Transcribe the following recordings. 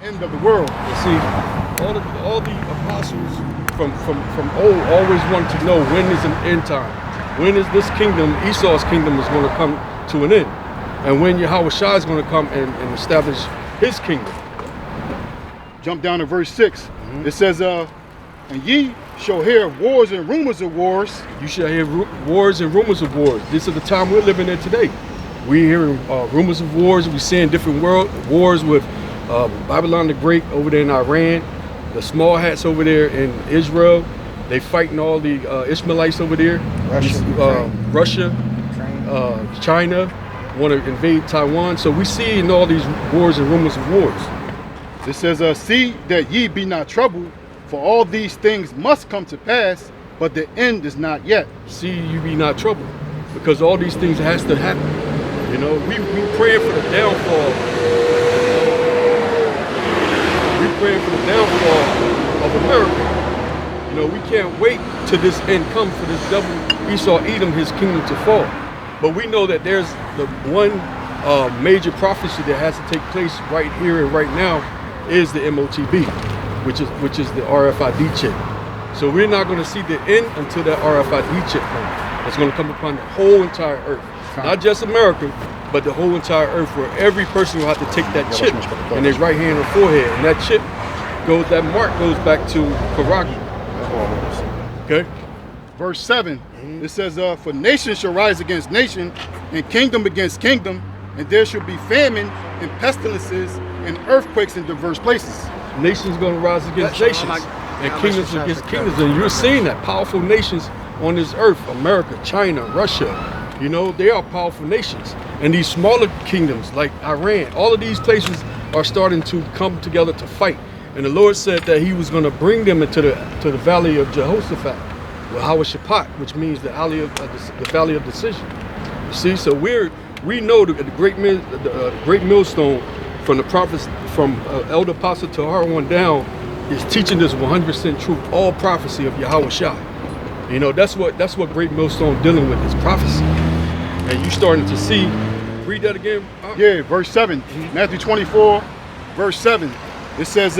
end of the world. You see, all the apostles from old always wanted to know when is an end time. When is this kingdom, Esau's kingdom, is going to come to an end? And when Yahushua is going to come and establish his kingdom. Jump down to verse 6. It says, and ye shall hear wars and rumors of wars. You shall hear wars and rumors of wars. This is the time we're living in today. We're hearing rumors of wars. We're seeing different wars with Babylon the Great over there in Iran, the small hats over there in Israel. They fighting all the Ishmaelites over there. Russia, China want to invade Taiwan. So we see in all these wars and rumors of wars. It says, see that ye be not troubled, for all these things must come to pass, but the end is not yet. See you be not troubled, because all these things has to happen. You know, we praying for the downfall. We praying for the downfall of America. You know, we can't wait till this end comes for this devil Esau Edom, his kingdom to fall. But we know that there's the one major prophecy that has to take place right here and right now is the MOTB, which is the RFID chip. So we're not going to see the end until that RFID chip comes. It's going to come upon the whole entire earth, not just America, but the whole entire earth, where every person will have to take that chip in their right hand or forehead, and that chip goes, that mark goes back to Karagi. Okay. Verse 7, it says, for nation shall rise against nation, and kingdom against kingdom, and there shall be famine and pestilences and earthquakes in diverse places. Nations going to rise against nations, and kingdoms against kingdoms, and you're seeing that powerful nations on this earth, America, China, Russia, you know, they are powerful nations. And these smaller kingdoms like Iran, all of these places are starting to come together to fight. And the Lord said that he was going to bring them into the valley of Jehoshaphat, Shaphat, which means the valley of decision. You see, so we know the great millstone from the prophets, from Elder Apostle Tahar on down, is teaching this 100% truth, all prophecy of Yahushua. You know, that's what great millstone dealing with, is prophecy. And you starting to see, read that again. Yeah, verse 7, Matthew 24, verse 7. It says,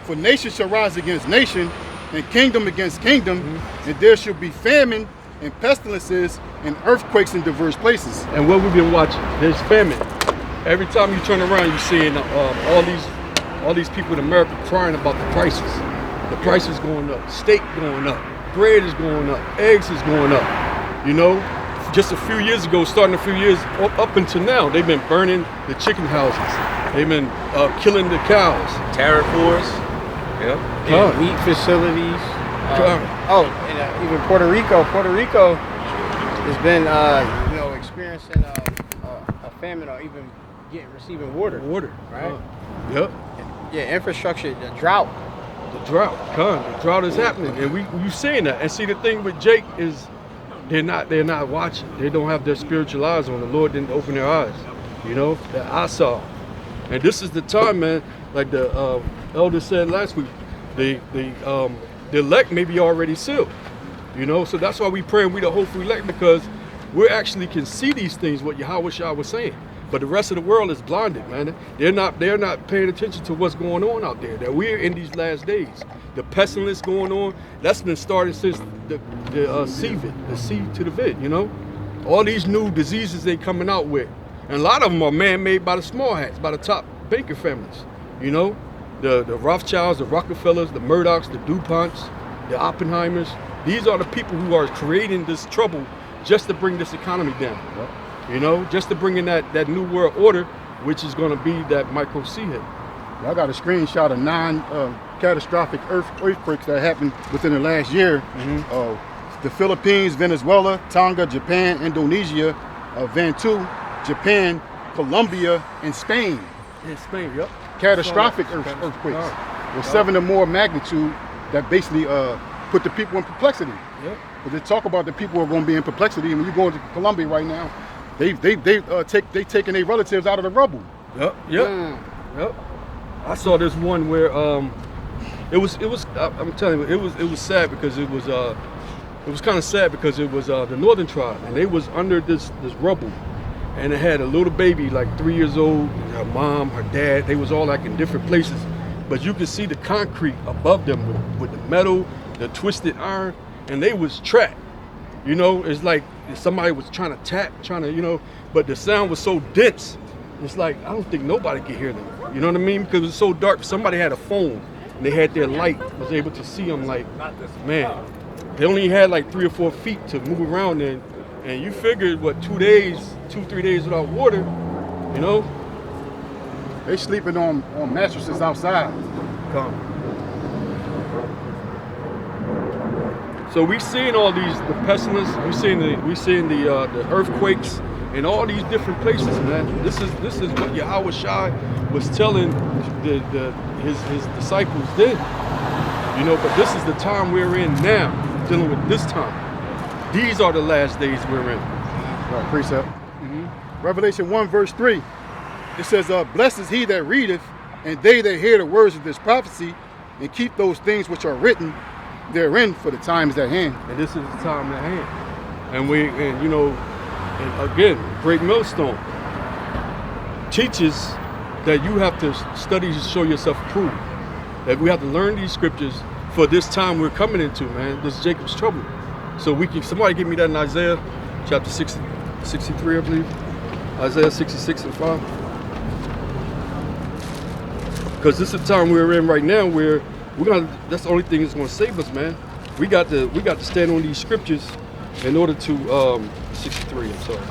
for nation shall rise against nation, and kingdom against kingdom, and there shall be famine and pestilences and earthquakes in diverse places. And what we've been watching, there's famine. Every time you turn around, you're seeing all these people in America crying about the prices. The price is going up, steak going up, bread is going up, eggs is going up. You know, just a few years ago, starting a few years up until now, they've been burning the chicken houses. They've been killing the cows. Tariff wars. Yep. Yeah, meat facilities. And even Puerto Rico. Puerto Rico has been, experiencing a famine, or even receiving water. Right. Yep. Yeah, infrastructure, the drought. The drought is happening, and you seeing that. And see, the thing with Jake is they're not watching. They don't have their spiritual eyes on. The Lord didn't open their eyes. You know, that I saw. And this is the time, man. Like the elder said last week, the elect may be already sealed. You know, so that's why we pray and we the hopeful elect, because we actually can see these things, what Yahushua was saying. But the rest of the world is blinded, man. They're not paying attention to what's going on out there. That we're in these last days. The pestilence going on, that's been started since the CVID, the C to the vid, you know? All these new diseases they coming out with. And a lot of them are man-made by the small hats, by the top banker families. You know, the Rothschilds, the Rockefellers, the Murdochs, the DuPonts, the Oppenheimers. These are the people who are creating this trouble just to bring this economy down. Yep. You know, just to bring in that new world order, which is going to be that micro C hit. I got a screenshot of 9 catastrophic earthquakes that happened within the last year. The Philippines, Venezuela, Tonga, Japan, Indonesia, Vanuatu, Japan, Colombia, and Spain. In Spain, yep. Catastrophic earthquakes with 7 or more magnitude that basically put the people in perplexity. Yep. But they talk about the people who are going to be in perplexity. And when you go into Colombia right now, they taking their relatives out of the rubble. Yep. Yep. I saw this one where it was I'm telling you, it was sad because it was kind of sad because it was the northern tribe, and they was under this rubble, and it had a little baby like 3 years old, her mom, her dad, they was all like in different places. But you could see the concrete above them with the metal, the twisted iron, and they was trapped. You know, it's like somebody was trying to, you know, but the sound was so dense. It's like, I don't think nobody could hear them. You know what I mean? Because it was so dark. Somebody had a phone and they had their light, was able to see them. Like, man, they only had like 3 or 4 feet to move around in. And you figured, what, 2, 3 days without water, you know? They sleeping on mattresses outside. Come. So we seeing all these, the pestilence, we seeing the earthquakes in all these different places, man. This is what Yahweh Shai was telling his disciples then. You know, but this is the time we're in now, dealing with this time. These are the last days we're in. Right, precept. Revelation 1 verse 3. It says, blessed is he that readeth, and they that hear the words of this prophecy, and keep those things which are written therein, for the time is at hand. And this is the time at hand. And you know, and again, great Millstone teaches that you have to study to show yourself approved. That we have to learn these scriptures for this time we're coming into, man. This is Jacob's trouble. So we can, somebody give me that in Isaiah chapter 63, I believe. Isaiah 66 and 5. Because this is the time we're in right now where that's the only thing that's gonna save us, man. We got to stand on these scriptures in order to 63, I'm sorry. No,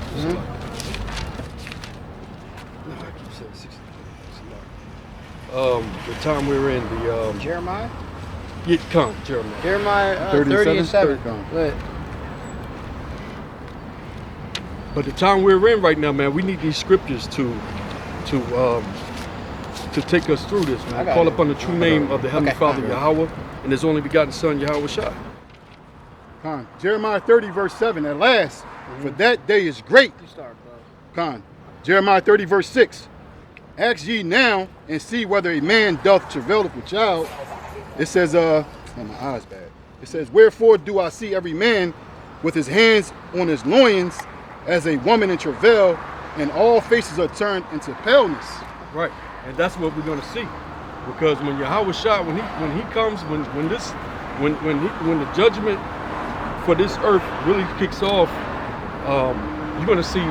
I keep saying 63. The time we're in, the Jeremiah? Yeah, come, Jeremiah. Jeremiah 30 and 7. But the time we're in right now, man, we need these scriptures to take us through this, man. Call upon the true name of the Heavenly Father, Yahweh, and His only begotten Son, Yahweh Shai. Jeremiah 30 verse 7. At last, for that day is great. You start, bro. Jeremiah 30 verse 6. Ask ye now and see whether a man doth travail with child. It says, oh, my eyes bad. It says, wherefore do I see every man with his hands on his loins as a woman in travail, and all faces are turned into paleness. Right, and that's what we're gonna see, because when Yahweh Shai, when he comes, when the judgment for this earth really kicks off, you're gonna see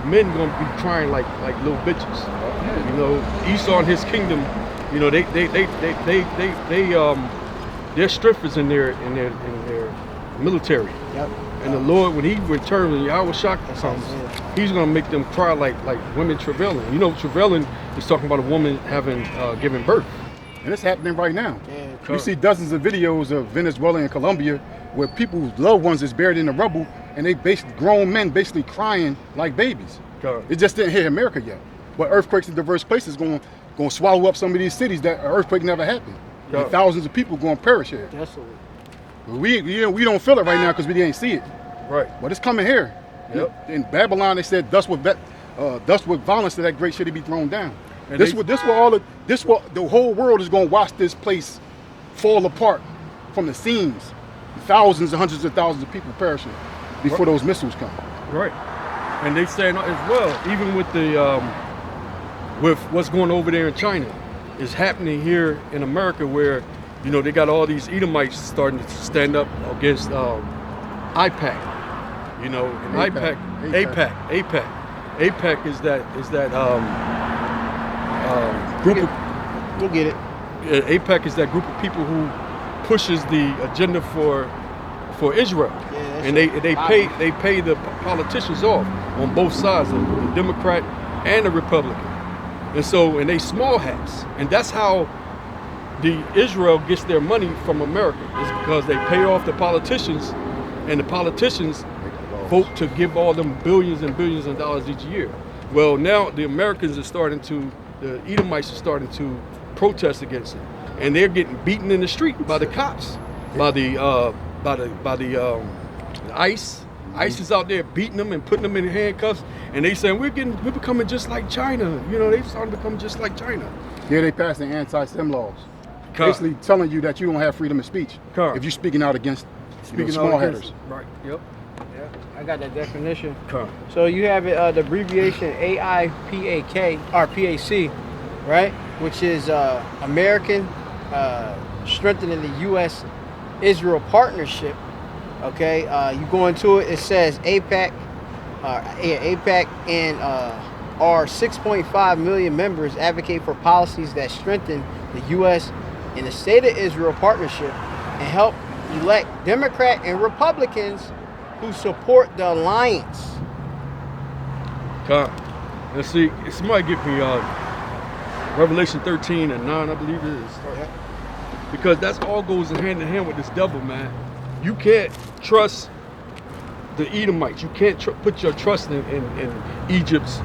men gonna be crying like little bitches. You know, Esau and his kingdom. You know, their strength is in their military. Yep. And the Lord, when He returns, when Yahweh Shai comes, He's gonna make them cry like women travailing. You know, travailing is talking about a woman having giving birth. And it's happening right now. Yeah. You see dozens of videos of Venezuela and Colombia where people's loved ones is buried in the rubble, and they basically, grown men basically crying like babies. It just didn't hit America yet. But earthquakes in diverse places going to swallow up some of these cities that an earthquake never happened. And thousands of people going to perish here. Desolate. We don't feel it right now because we didn't see it. Right. But it's coming here. Yep. In Babylon, they said dust with violence to that great city be thrown down. And the whole world is going to watch this place fall apart from the seams. Thousands and hundreds of thousands of people perishing before those missiles come. Right. And they saying as well, even with the with what's going over there in China, is happening here in America, where, you know, they got all these Edomites starting to stand up against AIPAC. You know, and AIPAC is that group of, we'll get it. AIPAC is that group of people who pushes the agenda for Israel. Yeah, and they pay the politicians off on both sides, the Democrat and the Republican. And so, and they small hats. And that's how the Israel gets their money from America, is because they pay off the politicians, and the politicians vote to give all them billions and billions of dollars each year. Well, now the Americans the Edomites are starting to protest against it. And they're getting beaten in the street by the cops, by the ICE. ICE is out there beating them and putting them in handcuffs, and they saying we're becoming just like China. You know, they're starting to become just like China. Yeah, they passed the anti-STEM laws, basically telling you that you don't have freedom of speech if you're speaking out against small headers. Right. Yep. Yeah. I got that definition. Come. So you have it, the abbreviation AIPAK or PAC, right? Which is American Strengthening the U.S.-Israel Partnership. Okay, you go into it. It says AIPAC, AIPAC, and our 6.5 million members advocate for policies that strengthen the U.S. and the State of Israel partnership and help elect Democrat and Republicans who support the alliance. Come. Let's see. Somebody give me Revelation 13 and 9, I believe it is. Because that's all goes hand in hand with this devil, man. You can't trust the Edomites. You can't put your trust in Egypt's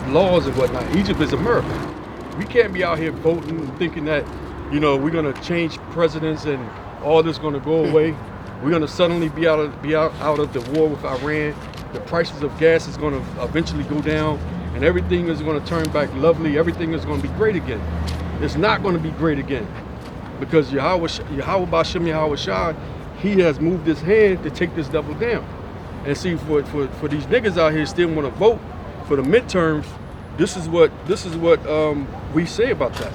laws and whatnot. Egypt is America. We can't be out here voting and thinking that, you know, we're gonna change presidents and all this gonna go away. We're gonna suddenly be out of the war with Iran. The prices of gas is gonna eventually go down, and everything is gonna turn back lovely. Everything is gonna be great again. It's not gonna be great again, because Yahweh Bashem Yahweh Shai, he has moved his hand to take this devil down. And see, for these niggas out here still want to vote for the midterms, this is what we say about that.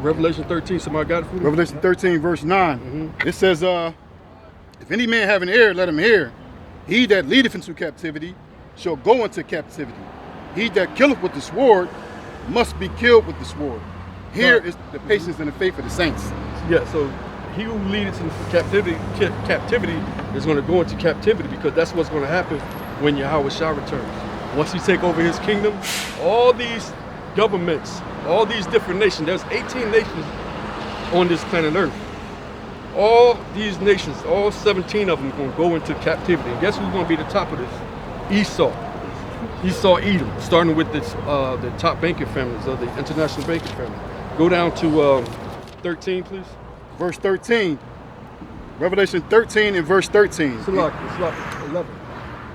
Revelation 13, somebody got it for me? Revelation 13, verse 9. It says, if any man have an ear, let him hear. He that leadeth into captivity shall go into captivity. He that killeth with the sword must be killed with the sword. Here is the patience and the faith of the saints. Yeah, so he who leads into captivity is going to go into captivity, because that's what's going to happen when Yahweh Shah returns. Once he take over his kingdom, all these governments, all these different nations, there's 18 nations on this planet Earth. All these nations, all 17 of them are going to go into captivity. And guess who's going to be the top of this? Esau, Edom, starting with this, the top banking families of the international banking family. Go down to 13, please. Verse 13. Revelation 13 and verse 13. It's like 11.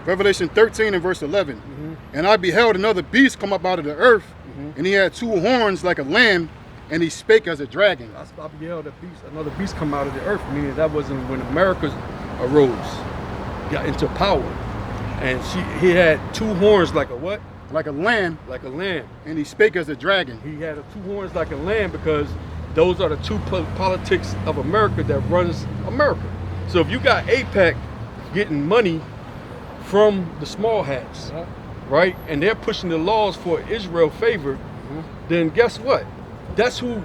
Revelation 13 and verse 11. And I beheld another beast come up out of the earth, and he had two horns like a lamb, and he spake as a dragon. I beheld another beast come out of the earth, meaning that wasn't when America arose, got into power. And he had two horns like a what? Like a lamb. Like a lamb. And he spake as a dragon. He had two horns like a lamb, because those are the two politics of America that runs America. So if you got AIPAC getting money from the small hats, right, and they're pushing the laws for Israel favor, then guess what? That's who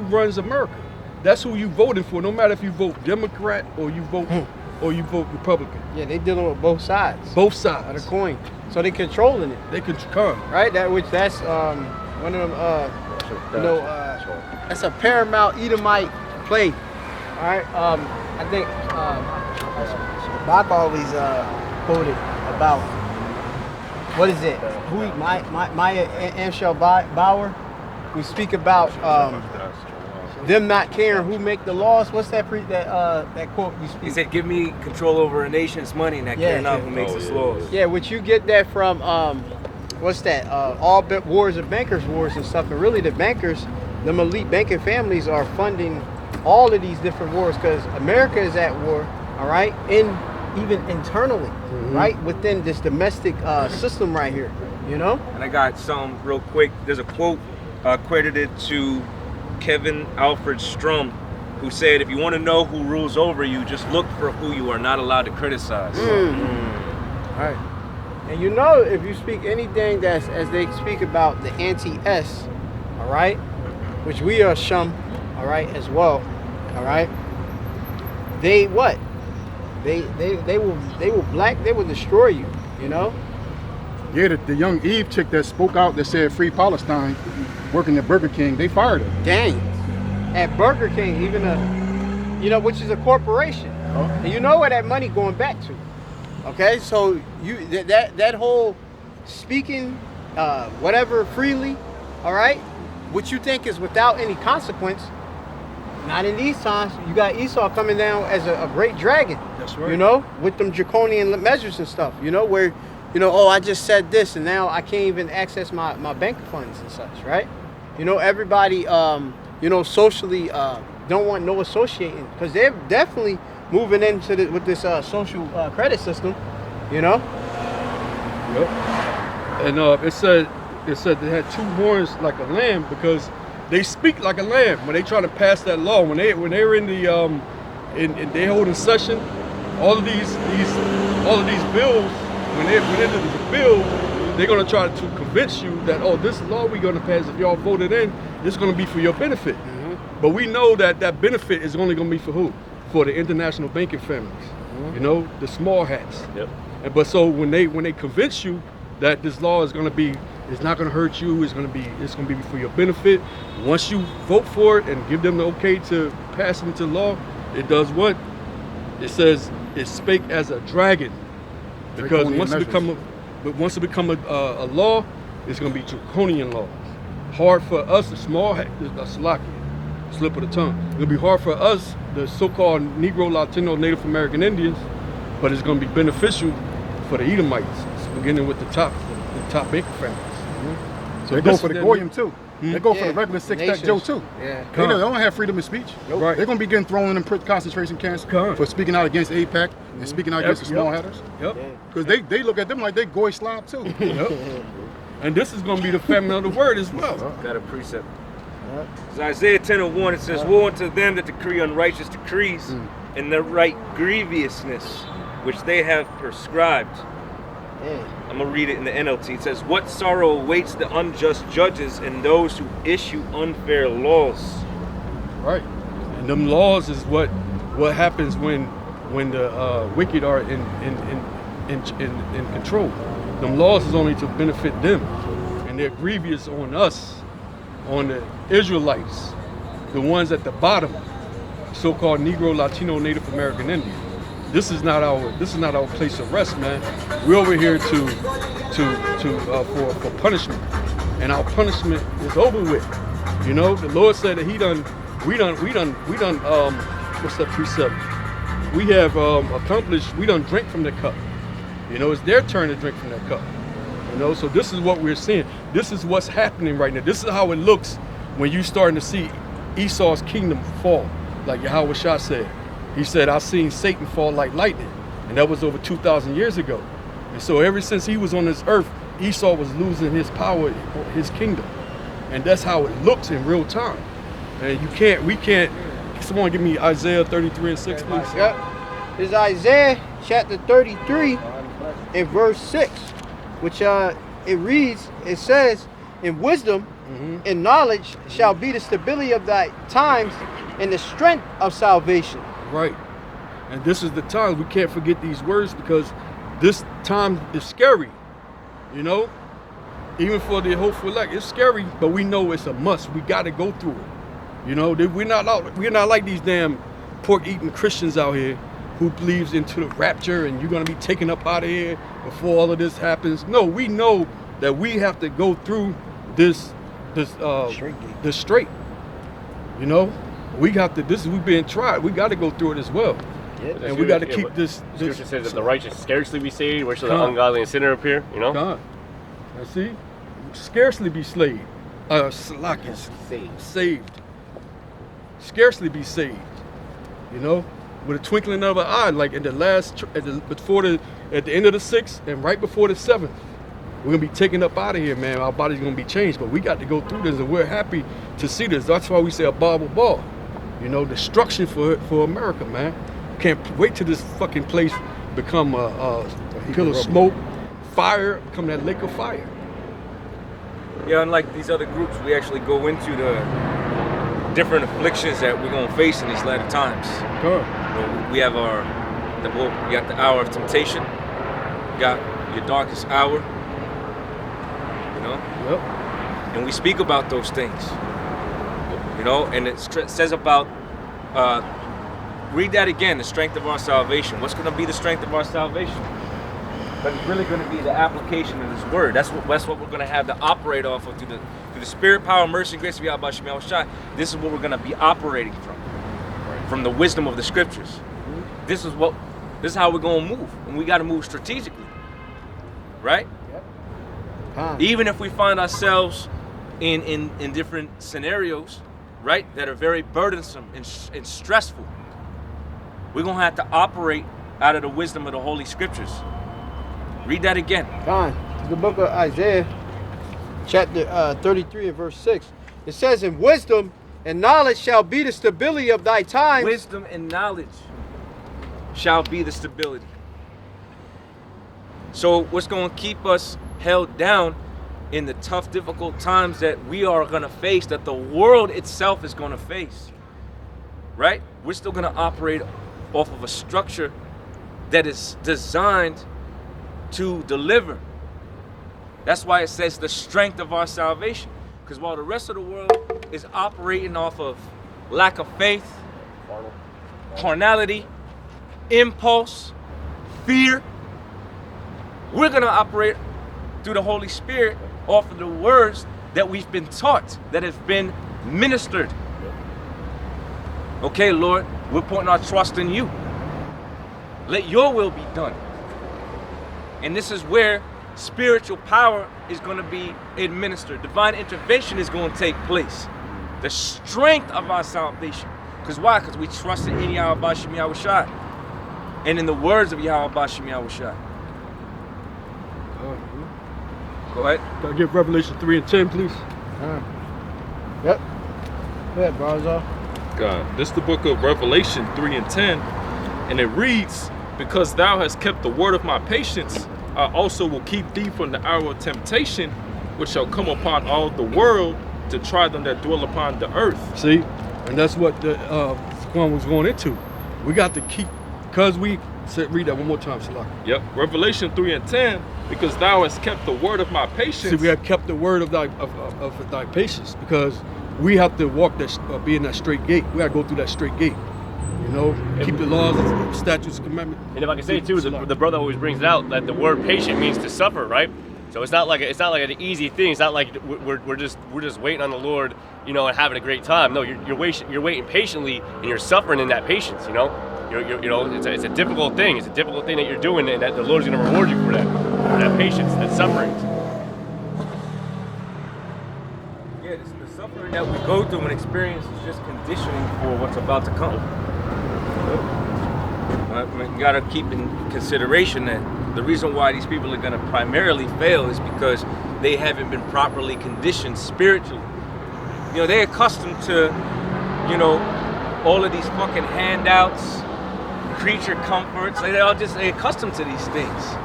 runs America. That's who you voting for, no matter if you vote Democrat or you vote Republican. Yeah, they dealing with both sides. Both sides of the coin. So they controlling it. They could come. Right? That's one of them that's a paramount Edomite play. All right. I think Bach always quoted about, what is it? Maya Anshel Bauer. We speak about them not caring who make the laws. What's that that quote you speak? He said, "Give me control over a nation's money, and not care not who makes its laws." Yeah, which you get that from what's that? All wars of bankers wars and stuff. And really, the bankers, them elite banking families, are funding all of these different wars, because America is at war. All right, even internally, right, within this domestic system right here. You know. And I got some real quick. There's a quote credited to Kevin Alfred Strum, who said, "If you want to know who rules over you, just look for who you are not allowed to criticize." All right. And you know, if you speak anything that's, as they speak about the anti-S, all right, which we are shum, all right, as well, all right, they what? They will destroy you, you know? Yeah, the young Eve chick that spoke out that said free Palestine, working at Burger King, they fired her. Dang. At Burger King, even which is a corporation. And you know where that money going back to. Okay, so that whole speaking whatever freely, all right, what you think is without any consequence, not in these times. You got Esau coming down as a great dragon. That's right. You know, with them draconian measures and stuff, you know, where, you know, oh, I just said this and now I can't even access my bank funds and such, right? You know, everybody, socially don't want no associating, because they're definitely moving into with this social credit system, you know. Yep. And it said they had two horns like a lamb because they speak like a lamb when they try to pass that law. When they're in the in they holding session, all of these bills, when they do the bill, they're gonna try to convince you that, oh, this law we're gonna pass, if y'all voted in, it's gonna be for your benefit. But we know that benefit is only gonna be for who? For the international banking families. You know, the small hats. Yep. But so when they convince you that this law is gonna be, it's not gonna hurt you, it's gonna be for your benefit. Once you vote for it and give them the okay to pass it into law, it does what? It says it spake as a dragon. Because once it become a law, it's gonna be draconian laws. Hard for us, the small hat, slip of the tongue. It'll be hard for us, the so-called Negro, Latino, Native American Indians, but it's going to be beneficial for the Edomites, beginning with the top banker families. So they go for the Goyim too. They go for the regular six-pack Joe too. Yeah. They don't have freedom of speech. Right. They're going to be getting thrown in concentration camps for speaking out against AIPAC and speaking out against the small hatters. Yep. Because they look at them like they goy slob too. Yep. And this is going to be the family of the word as well. Got a precept. It's Isaiah 10:1, it says, woe unto them that decree unrighteous decrees and the right grievousness which they have prescribed. I'm going to read it in the NLT. It says, what sorrow awaits the unjust judges and those who issue unfair laws. Right. And them laws is what happens when the wicked are in control. Them laws is only to benefit them. And they're grievous on us, on the Israelites, the ones at the bottom, so-called Negro, Latino, Native American Indian. This is not our place of rest, man. We're over here for punishment, and our punishment is over with. You know, the Lord said that we done. What's that precept? We have accomplished. We done drink from the cup. You know, it's their turn to drink from that cup. You know, so this is what we're seeing. This is what's happening right now. This is how it looks when you starting to see Esau's kingdom fall, like Yahweh Shah said. He said, I've seen Satan fall like lightning. And that was over 2,000 years ago. And so ever since he was on this earth, Esau was losing his power, his kingdom. And that's how it looks in real time. And we can't, someone give me Isaiah 33:6, please. Yep. It's Isaiah chapter 33 and verse 6, which it reads, it says, in wisdom and knowledge shall be the stability of thy times and the strength of salvation. Right. And this is the time. We can't forget these words because this time is scary. You know? Even for the hopeful elect, it's scary, but we know it's a must. We got to go through it. You know, we're not like these damn pork-eating Christians out here who believes into the rapture and you're going to be taken up out of here before all of this happens. No, we know that we have to go through this straight. You know? We got to, we've been tried. We got to go through it as well. Yep. And we got to keep this. Scripture says that the righteous scarcely be saved, where shall the ungodly and sinner appear, you know? God. Now see? Scarcely be saved. Saved. Scarcely be saved. You know? With a twinkling of an eye, like in the last, at the end of the 6th and right before the 7th. We're going to be taken up out of here, man. Our body's going to be changed, but we got to go through this, and we're happy to see this. That's why we say a ball. You know, destruction for America, man. Can't wait till this fucking place become a pillar of smoke, fire, become that lake of fire. Yeah, unlike these other groups, we actually go into the different afflictions that we're going to face in these latter times. Sure. You know, we have we got the hour of temptation, we got your darkest hour, you know? Yep. And we speak about those things, you know, and it says about, read that again, the strength of our salvation. What's going to be the strength of our salvation? But it's really going to be the application of this word. That's what we're going to have to operate off of through the spirit, power, mercy, and grace of Yahweh Shai. This is what we're going to be operating from the wisdom of the scriptures. This is how we're going to move, and we got to move strategically, right? Yep. Even if we find ourselves in different scenarios, right, that are very burdensome and stressful, We're going to have to operate out of the wisdom of the Holy Scriptures. Read that again. Fine. The book of Isaiah, chapter 33 and verse 6. It says, "In wisdom and knowledge shall be the stability of thy times." Wisdom and knowledge shall be the stability. So what's going to keep us held down in the tough, difficult times that we are going to face, that the world itself is going to face, right? We're still going to operate off of a structure that is designed to deliver. That's why it says the strength of our salvation. Because while the rest of the world is operating off of lack of faith, carnality, impulse, fear, we're going to operate through the Holy Spirit off of the words that we've been taught, that have been ministered. Okay, Lord, we're putting our trust in you. Let your will be done. And this is where spiritual power is going to be administered. Divine intervention is going to take place. The strength of our salvation. Because why? Because we trusted in Yahweh Bashim Yahushai. And in the words of Yahweh Bashim Yahushai. Go ahead. Can I give Revelation 3 and 10, please? Yep. Go ahead, Barzo. God, this is the book of Revelation 3 and 10, and it reads, "Because thou hast kept the word of my patience, I also will keep thee from the hour of temptation, which shall come upon all the world to try them that dwell upon the earth." See, and that's what the one was going into. We got to keep, because we said, read that one more time, Salaki. Yep, Revelation 3 and 10, "Because thou hast kept the word of my patience." See, we have kept the word of thy patience, because we have to walk that, be in that straight gate. We got to go through that straight gate. You know, keep the laws, statutes, commandments. And if I can say too, the brother always brings it out that the word patient means to suffer, right? So it's not like an easy thing. It's not like we're just waiting on the Lord, you know, and having a great time. No, you're waiting patiently, and you're suffering in that patience. You know, you know, it's a difficult thing. It's a difficult thing that you're doing, and that the Lord's going to reward you for that patience, that suffering. Yeah, the suffering that we go through and experience is just conditioning for what's about to come. You got to keep in consideration that the reason why these people are going to primarily fail is because they haven't been properly conditioned spiritually. You know, they're accustomed to, you know, all of these fucking handouts, creature comforts. They're accustomed to these things.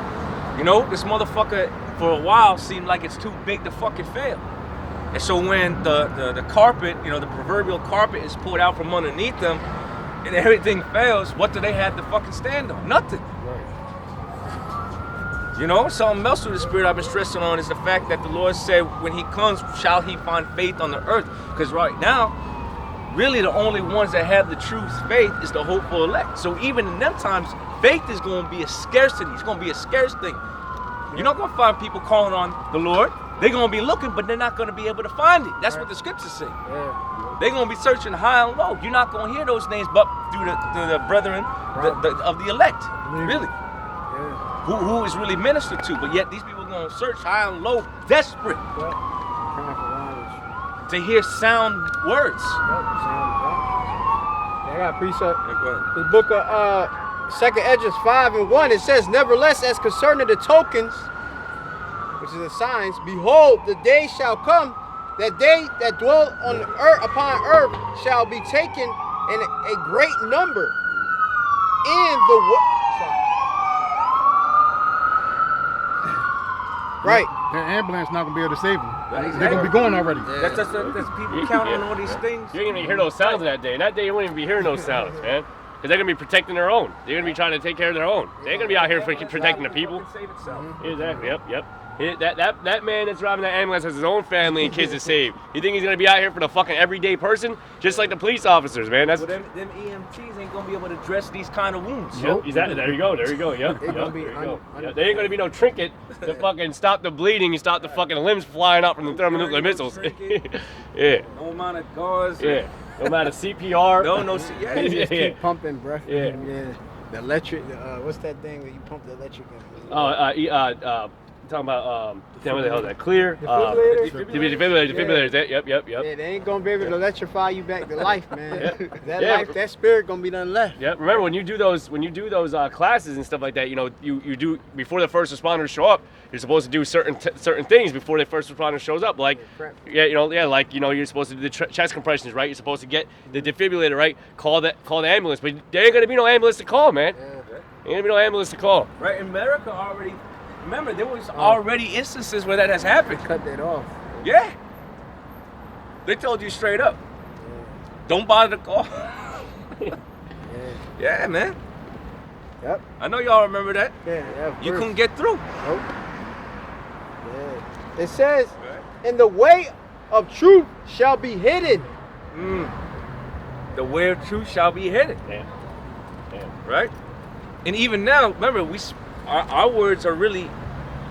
You know, this motherfucker for a while seemed like it's too big to fucking fail. And so when the carpet, you know, the proverbial carpet is pulled out from underneath them and everything fails, what do they have to fucking stand on? Nothing. Right. You know, something else with the Spirit I've been stressing on is the fact that the Lord said when he comes, shall he find faith on the earth? Because right now, really the only ones that have the true faith is the hopeful elect. So even in them times, faith is going to be a scarcity. It's going to be a scarce thing. You're not going to find people calling on the Lord. They're going to be looking, but they're not going to be able to find it. That's what the scriptures say. Yeah. They're going to be searching high and low. You're not going to hear those names but through the brethren of the elect. Really. Yeah. Who is really ministered to. But yet these people are going to search high and low, desperate Crying for language. to hear sound words. Yeah, I got a precept. Yeah, go ahead. The book of 2nd Esdras 5 and 1, it says, "Nevertheless, as concerning the tokens," which is the signs, "behold, the day shall come that they that dwell on earth upon earth shall be taken in a great number in the right." That ambulance not gonna be able to save them. Right. They're gonna be going already. That's people counting on all these things. You ain't gonna hear those sounds that day. And that day you won't even be hearing those sounds, man. Because they're gonna be protecting their own. They're gonna be trying to take care of their own. They ain't gonna be out here protecting the people. Save itself. Exactly. Yep. That man that's driving that ambulance has his own family and kids to save. You think he's gonna be out here for the fucking everyday person? Just like the police officers, man. That's Well, them EMTs ain't gonna be able to dress these kind of wounds. Yep, exactly. There you go. Yep. They gonna be There you go. Yep. There ain't gonna be no trinket to fucking stop the bleeding and stop the fucking limbs flying out from the thermonuclear missiles. Yeah. No amount of gauze. Yeah. No matter CPR. No. Yeah. Just keep pumping breath. Yeah. The electric. What's that thing that you pump the electric in? talking about what the hell is that? Clear. Defibrillators. Yep. Yeah, they ain't gonna be able to electrify you back to life, man. Yeah. Life, that spirit gonna be done left. Yeah. Remember when you do those classes and stuff like that, you know, you do before the first responders show up. You're supposed to do certain things before the first responder shows up, like you're supposed to do the chest compressions, right? You're supposed to get the defibrillator, right? Call the ambulance, but there ain't gonna be no ambulance to call, man. Yeah. Ain't gonna be no ambulance to call. Right, America already. Remember, there was already instances where that has happened. Cut that off. Yeah. They told you straight up. Don't bother to call. Yeah, man. Yep. I know y'all remember that. Yeah. You couldn't get through. Nope. Yeah. It says, "And the way of truth shall be hidden." The way of truth shall be hidden. Damn. Right? And even now, remember, our words are really,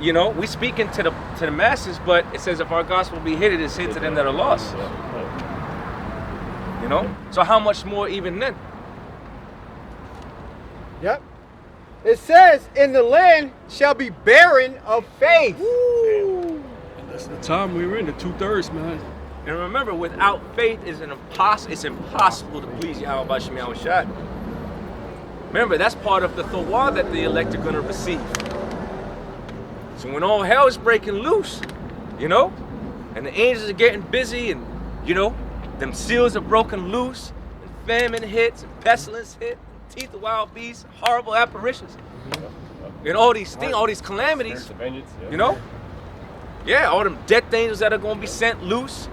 you know, we speaking to the masses, but it says if our gospel be hidden, it's hid to them that are lost. You know? So how much more even then? Yep. It says, "In the land shall be barren of faith." And that's the time we were in, the 2/3, man. And remember, without faith, it's impossible to please Yahweh B'Shem Yahweh Shai. Remember, that's part of the thawah that the elect are going to receive. So when all hell is breaking loose, you know, and the angels are getting busy, and, you know, them seals are broken loose, and famine hits, and pestilence hit, and teeth of wild beasts, horrible apparitions, and all these things, all these calamities, you know? Yeah, all them death angels that are going to be sent loose,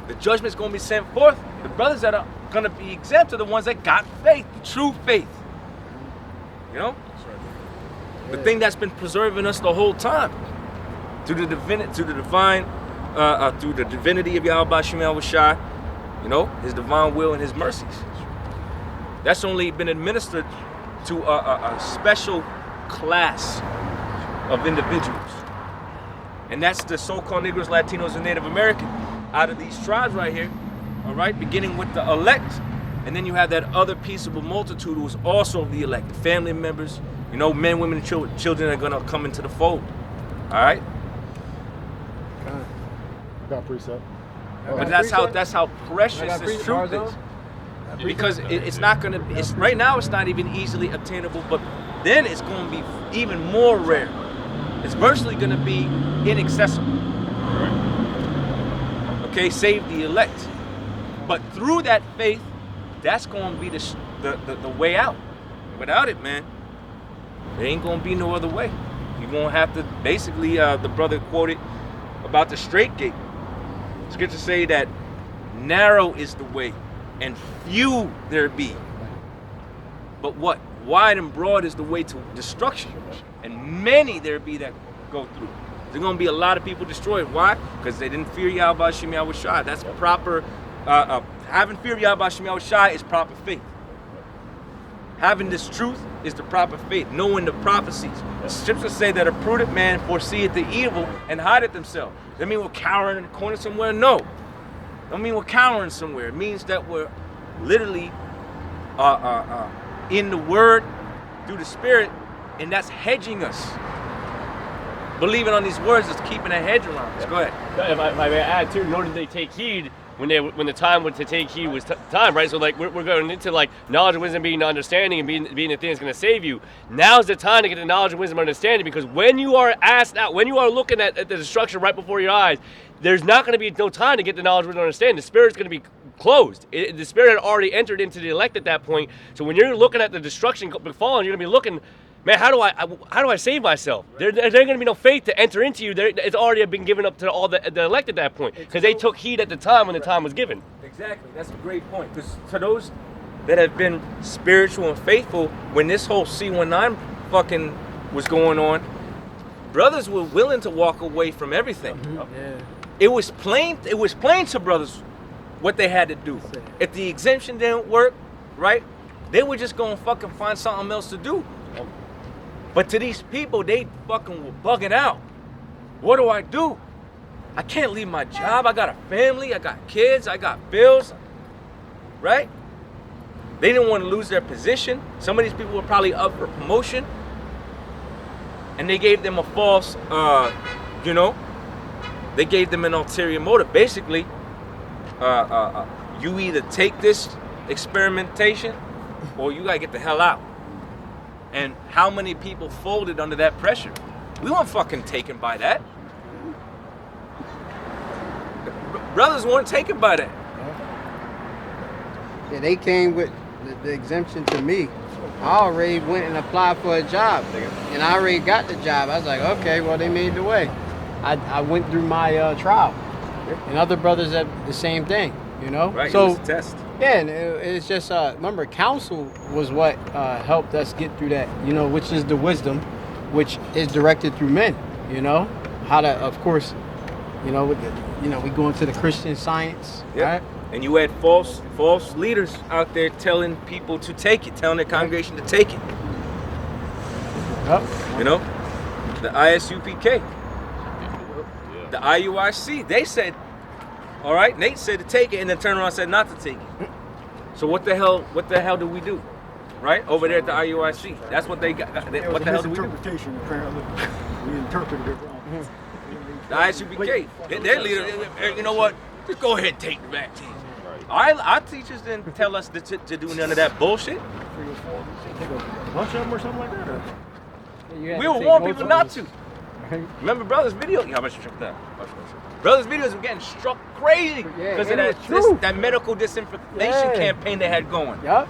the judgment's going to be sent forth. The brothers that are going to be exempt are the ones that got faith, the true faith. You know? The thing that's been preserving us the whole time. Through the divinity of Yahweh B'Shem Yahweh Shai, you know, his divine will and his mercies. That's only been administered to a special class of individuals. And that's the so-called Negroes, Latinos, and Native American. Out of these tribes right here, all right, beginning with the elect, and then you have that other peaceable multitude who is also the elect, the family members, you know, men, women, and children are gonna come into the fold. All right. Got precept. But that's how precious this truth is. Because it's not gonna be. It's right now. It's not even easily obtainable. But then it's going to be even more rare. It's virtually going to be inaccessible. Okay, save the elect. But through that faith, that's going to be the way out. Without it, man, there ain't going to be no other way. You're going to have to, basically, the brother quoted about the straight gate. Scriptures say that narrow is the way, and few there be. But what? Wide and broad is the way to destruction, and many there be that go through. There's going to be a lot of people destroyed. Why? Because they didn't fear Yahweh B'Shem Yahweh Shai. That's proper. Having fear of Yahweh B'Shem Yahweh Shai is proper faith. Having this truth is the proper faith. Knowing the prophecies. The scriptures say that a prudent man foreseeth the evil and hideth himself. Does that mean we're cowering in the corner somewhere? No. Don't mean we're cowering somewhere. It means that we're literally in the Word through the Spirit, and that's hedging us. Believing on these words is keeping a hedge around us. Go ahead. If I may add too, nor did they take heed when the time to take heed was time, right? So like we're going into like knowledge and wisdom being understanding and being the thing that's going to save you. Now's the time to get the knowledge and wisdom and understanding, because when you are asked out, when you are looking at the destruction right before your eyes, there's not going to be no time to get the knowledge, wisdom, and understanding. The Spirit's going to be closed. The Spirit had already entered into the elect at that point. So when you're looking at the destruction befallen, you're going to be looking, man, how do I save myself? There's going to be no faith to enter into you. It's already been given up to all the elect at that point, because they took heed at the time when the time was given. Exactly. That's a great point. Because to those that have been spiritual and faithful, when this whole C19 fucking was going on, brothers were willing to walk away from everything. Yeah. It was plain to brothers what they had to do. If the exemption didn't work, right, they were just going to fucking find something else to do. But to these people, they fucking were bugging out. What do I do? I can't leave my job. I got a family. I got kids. I got bills. Right? They didn't want to lose their position. Some of these people were probably up for promotion. And they gave them a false, they gave them an ulterior motive. Basically, you either take this experimentation or you gotta get the hell out. And how many people folded under that pressure? We weren't fucking taken by that. Brothers weren't taken by that. Yeah, they came with the exemption to me. I already went and applied for a job, and I already got the job. I was like, okay, well, they made the way. I went through my trial, and other brothers had the same thing, Right, So, it was a test. yeah, and it's just, remember, counsel was what helped us get through that, which is the wisdom, which is directed through men, how to, of course, we go into the Christian Science, right? And you had false leaders out there telling people to take it, telling their congregation to take it. Yep. The ISUPK, the IUIC, they said, all right, Nate said to take it, and then turned around and said not to take it. So what the hell do we do? Right? Over there at the IUIC. That's what they got. What the hell do we do? Interpretation, apparently. We interpreted it wrong. The ISUPK, their leader, you know what? Just go ahead and take the vaccine. Our teachers didn't tell us to do none of that bullshit. A bunch of them or something like that? Or? We would warn people not to. Remember Brothers' video? How much you tripped that? Brothers' videos were getting struck crazy because of that medical disinformation campaign they had going. Yep.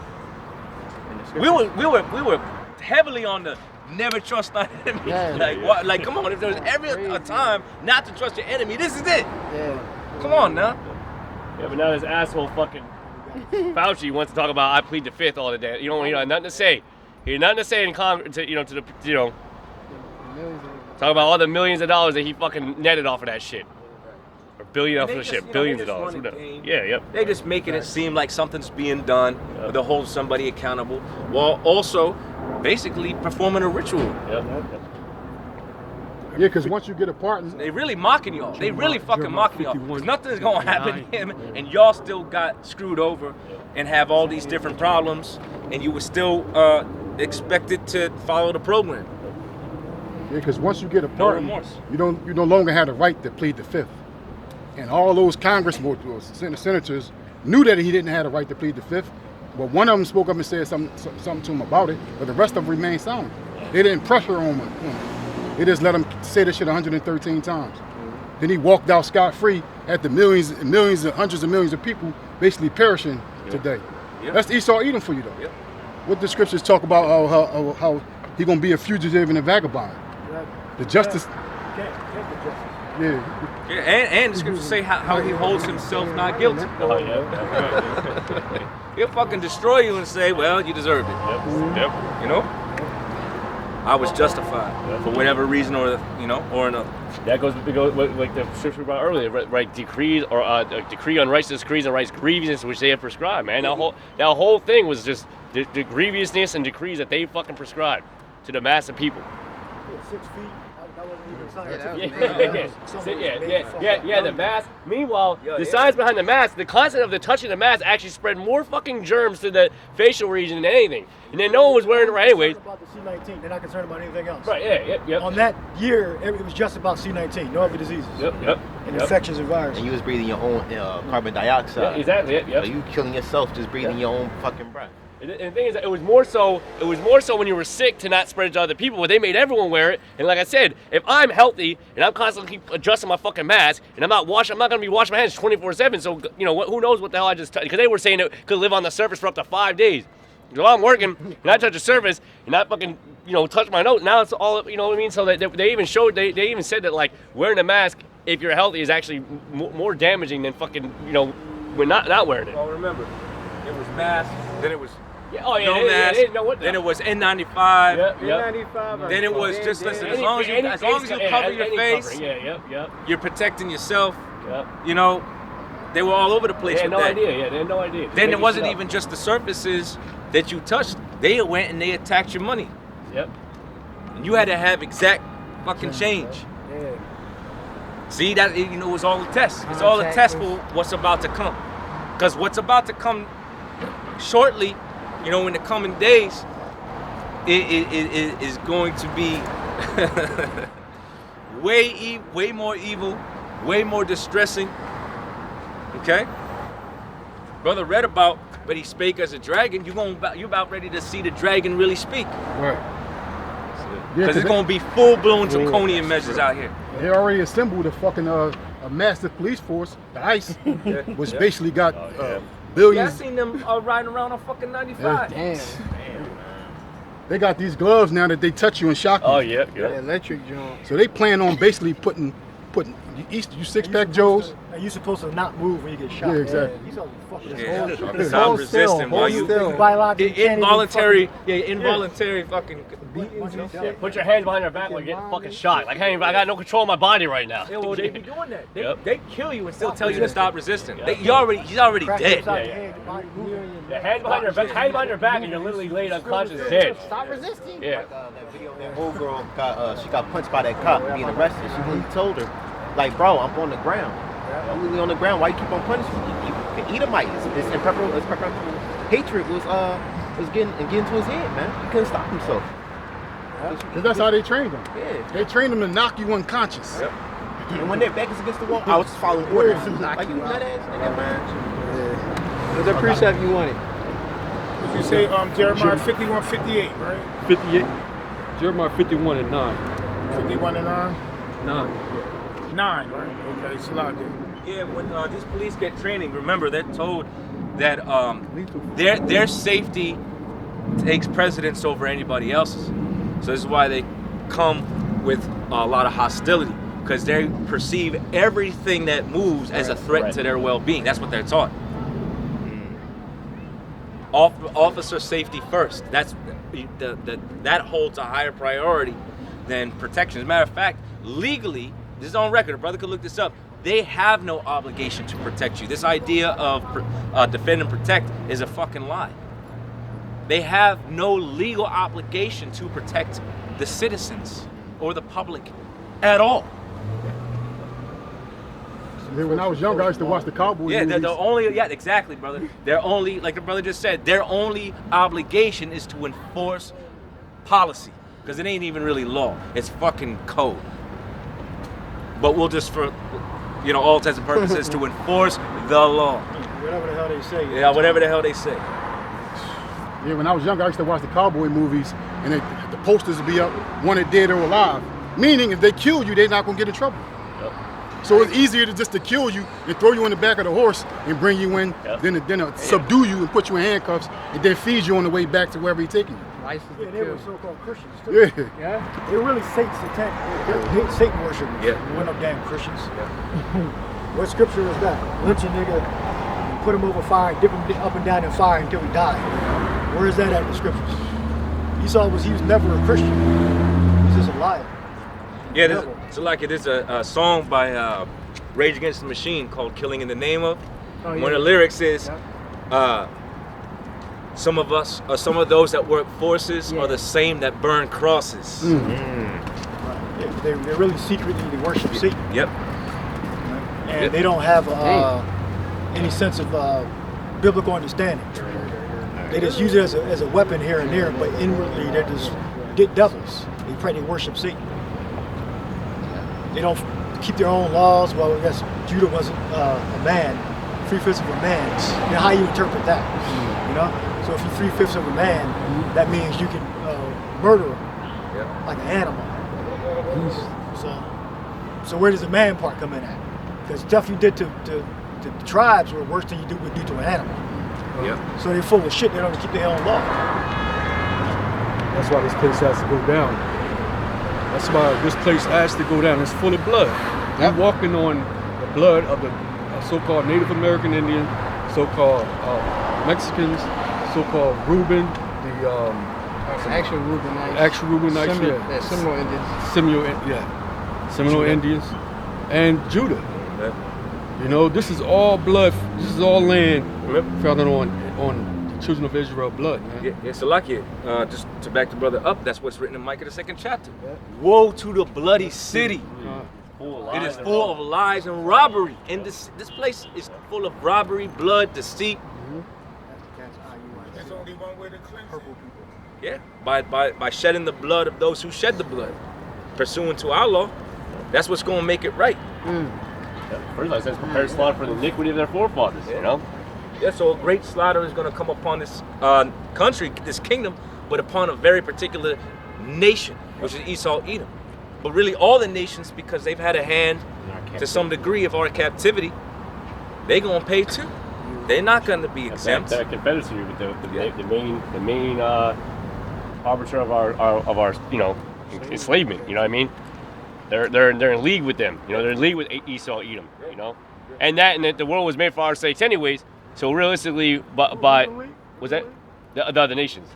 We were heavily on the never trust our enemy. Yeah. Like come on, if there was ever a time not to trust your enemy, this is it. Yeah. Come on now. Yeah, but now this asshole fucking Fauci wants to talk about I plead the fifth all the day. You don't nothing to say. He had nothing to say in Congress. Talk about all the millions of dollars that he fucking netted off of that shit. Or billion off of the shit. Billions of dollars. Yeah, yep. They're just making it seem like something's being done to hold somebody accountable, while also basically performing a ritual. Yep. Yeah, because once you get a pardon, They really mocking y'all. They really fucking mocking y'all. Because nothing's gonna happen to him, and y'all still got screwed over and have all these different problems, and you were still expected to follow the program. yeah, because once you get a No pardon, remorse. you no longer have the right to plead the fifth. And all those congressmen or senators knew that he didn't have the right to plead the fifth. But one of them spoke up and said something to him about it, but the rest of them remained silent. They didn't pressure on him. They just let him say this shit 113 times. Then he walked out scot-free after millions and millions and hundreds of millions of people basically perishing today. Yep. That's Esau Edom for you though. Yep. What the scriptures talk about how he gonna be a fugitive and a vagabond. The justice. Yeah. Yeah, and the scriptures say how he holds himself not guilty. Oh, yeah. He'll fucking destroy you and say, well, you deserve it. Yep. You know? I was justified for whatever reason or another. That goes like the scripture about earlier, right? Decrees or decree on righteousness, decrees on rights, grievousness which they have prescribed, man. That whole thing was just the grievousness and decrees that they fucking prescribed to the mass of people. 6 feet. That wasn't even Yeah, the mask. Meanwhile, the science behind the mask, the concept of the touching the mask actually spread more fucking germs to the facial region than anything. And then no one was wearing it right anyways. About the C19, they're not concerned about anything else. Right, yep. On that year, it was just about C19, no other diseases. Yep. And infections and viruses. And you was breathing your own carbon dioxide. Yeah, exactly, yep. So you killing yourself just breathing your own fucking breath. And the thing is, it was more so when you were sick to not spread it to other people, but they made everyone wear it. And like I said, if I'm healthy and I'm constantly keep adjusting my fucking mask and I'm not going to be washing my hands 24/7. So who knows what the hell I just touched? Because they were saying it could live on the surface for up to 5 days. So I'm working and I touch a surface and I fucking touch my nose. Now it's all what I mean. So they even showed they even said that like wearing a mask if you're healthy is actually more damaging than fucking when not wearing it. Well, remember, it was mask, then it was. Mask. Then it was N95. Yep. N95. Then it was just listen. As long as you cover your face, you're protecting yourself. Yep. They were all over the place They had with no that. idea. Yeah, they had no idea. Then it wasn't even just the surfaces that you touched. They went and they attacked your money. Yep. And you had to have exact fucking change. Yeah. See that it was all a test. It's all a test for what's about to come. Because what's about to come shortly, in the coming days, it is going to be way more evil, way more distressing. Okay? Brother read about, but he spake as a dragon. You about ready to see the dragon really speak. Right. Because it's going to be full-blown draconian measures out here. They already assembled a fucking a massive police force, the ICE, which basically got billions. Yeah, I seen them riding around on fucking 95. Damn. They got these gloves now that they touch you and shock you. Oh yeah. The electric joint. So they plan on basically putting you six-pack Joes. And you're supposed to not move when you get shot. Yeah, exactly. These are fucking Yeah. Stop resisting while you involuntary fucking beatings and shit. Put your hands behind your back like you're getting fucking shot. Like I got no control of my body right now. Yeah, well, they be doing that. Yep. They kill you and still tell you to stop resisting. He's already dead. Hands behind your back, and you're literally laid unconscious dead. Stop resisting. Yeah. That video, that old girl got she got punched by that cop being arrested. She really told her, like, bro, I'm on the ground. I'm really on the ground. Why you keep on punishing me? You can eat a mite. It's imperceptible. Hatred was getting to his head, man. He couldn't stop himself. Because that's how they trained them. Yeah. They trained them to knock you unconscious. Yep. And when their back is against the wall, I was just following orders. Like, you nut ass nigga, man. What's the precept you wanted? Did you say Jeremiah 51, 58, right? 58. Jeremiah 51 and 9. 51 and 9? 9. 9, right? Okay, it's a lot there. Yeah, when these police get training, remember they're told that their safety takes precedence over anybody else's. So this is why they come with a lot of hostility, because they perceive everything that moves as a threat to their well-being. That's what they're taught. Officer safety first. That's that holds a higher priority than protection. As a matter of fact, legally, this is on record. A brother could look this up. They have no obligation to protect you. This idea of defend and protect is a fucking lie. They have no legal obligation to protect the citizens or the public at all. When I was younger, I used to watch the cowboy Yeah, movies. they're only, exactly, brother. They're only, like the brother just said, their only obligation is to enforce policy, because it ain't even really law. It's fucking code. But we'll just, for all intents and purposes, to enforce the law. Whatever the hell they say. Yeah, whatever the hell they say. Yeah, when I was younger, I used to watch the cowboy movies, and the posters would be up, wanted dead or alive. Meaning, if they kill you, they're not gonna get in trouble. So it's easier to kill you and throw you in the back of the horse and bring you in than to subdue you and put you in handcuffs and then feed you on the way back to wherever he's taking you. Yeah, they were so-called Christians too. Yeah. They were really Satan worshipers. Yeah. We're no damn Christians. What scripture is that? Lynch a nigga, put him over fire, dip him up and down in fire until he died. Where is that at in the scriptures? Esau he was never a Christian. He's just a liar. Yeah, there's a song by Rage Against the Machine called "Killing in the Name of." Oh, yeah. One of the lyrics is, "Some of those that work forces are the same that burn crosses." Yeah, they really secretly worship Satan. Yep. And they don't have any sense of biblical understanding. They just use it as a weapon here and there, but inwardly they're just devils. They pray they worship Satan. They don't keep their own laws. Well, I guess Judah wasn't a man, 3/5 of a man. You know, how you interpret that? So if you're 3/5 of a man, that means you can murder him like an animal. So where does the man part come in at? Because stuff you did to the tribes were worse than you would do to an animal. So they're full of shit. They don't keep their own law. That's why this place has to go down. That's why this place has to go down. It's full of blood. We're walking on the blood of the so-called Native American Indian, so-called Mexicans, so-called Reuben, the Actual Reubenites. Seminole Indians, and Judah. This is all blood. This is all land founded on the children of Israel blood, man. Yeah, so like it, just to back the brother up, that's what's written in Micah the 2nd chapter. Woe to the bloody city. It is full of lies and robbery. And this place is full of robbery, blood, deceit. There's only one way to cleanse it. Yeah, by shedding the blood of those who shed the blood. pursuant to our law, that's what's going to make it right. First, it says prepare slaughter for the iniquity of their forefathers. You know. Yeah, so a great slaughter is going to come upon this country, this kingdom, but upon a very particular nation, which is Esau, Edom. But really all the nations, because they've had a hand to some degree of our captivity, they're going to pay too. They're not going to be exempt. That confederacy with the main arbiter of our enslavement. You know what I mean? They're in league with them. You know, they're in league with Esau, Edom. You know, and the world was made for our sakes anyways. So realistically, by was that the other nations?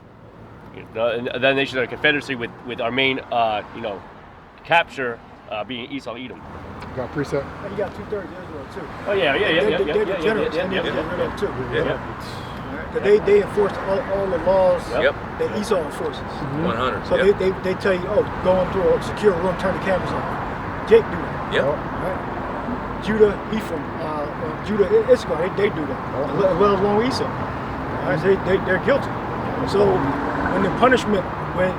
The nations are a confederacy with our main capture being Esau, Edom. Got preset. And you got 2/3 Israel too. Oh yeah. They're degenerates. They need to get rid of too. They enforce all the laws that Esau enforces. 100. So they tell you, go into a secure room, turn the cameras on. Jake do that. Yep. Right? Judah, Ephraim, Judah, Issachar, they do that. Well, along with Esau. Right? So they're guilty. So when the punishment, when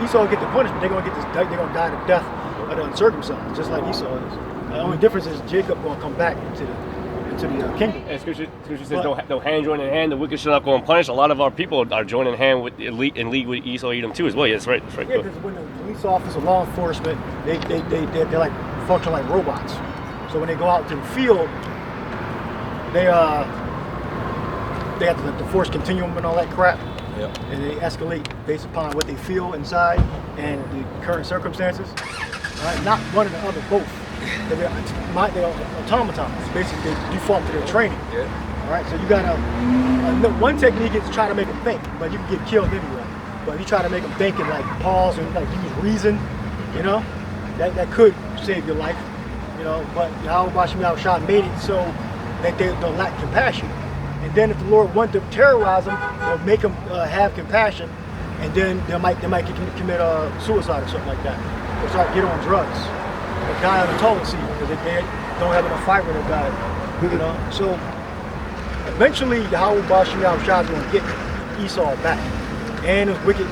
Esau get the punishment, they're gonna die the death of the uncircumcised, just like Esau is. The only difference is Jacob gonna come back into the kingdom. And Scripture says, "Though hand join in hand, the wicked shall not go unpunished." A lot of our people are joining hand with in league with Esau, Edom too, as well. Yeah, that's right. That's right. Yeah, because when the police officer, law enforcement, they're like function like robots. So when they go out to the field, they have the force continuum and all that crap. Yep. And they escalate based upon what they feel inside and the current circumstances. Right? Not one or the other, both. They're automatons. Basically, they default to their training. Yeah. All right. So you gotta. One technique is to try to make them think, but you can get killed anyway. But if you try to make them think and like pause and like use reason, you know, that could save your life. You know, but Yahweh made it so that they'll lack compassion. And then if the Lord wants to terrorize them, they'll make them have compassion, and then they might commit suicide or something like that. Or start get on drugs, or die on the toilet seat because they don't have enough fiber in their diet. You know, so eventually Yahweh is going to get Esau back and the wicked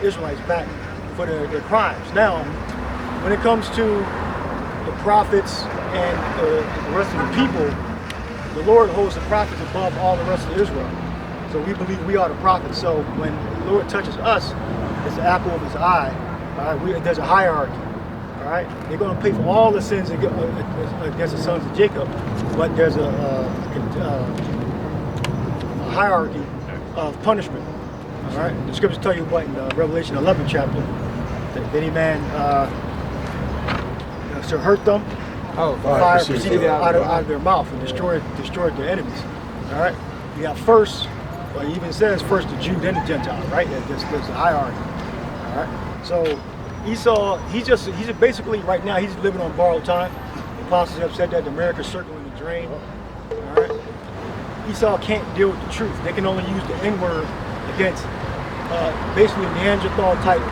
Israelites back for their crimes. Now, when it comes to the prophets and the rest of the people, the Lord holds the prophets above all the rest of Israel. So we believe we are the prophets. So when the Lord touches us, it's the apple of his eye. All right, there's a hierarchy. All right, they're going to pay for all the sins against the sons of Jacob, but there's a hierarchy of punishment. All right, the scriptures tell you what in Revelation 11 chapter, that if any man shall hurt them, fire proceeded out of their mouth and destroyed their enemies. All right, you got first. Well, he even says first the Jew, then the Gentile. Right, there's a hierarchy. All right, so Esau, he's basically right now he's living on borrowed time. The apostles have said that America's circling the drain. All right, Esau can't deal with the truth. They can only use the N-word against basically Neanderthal type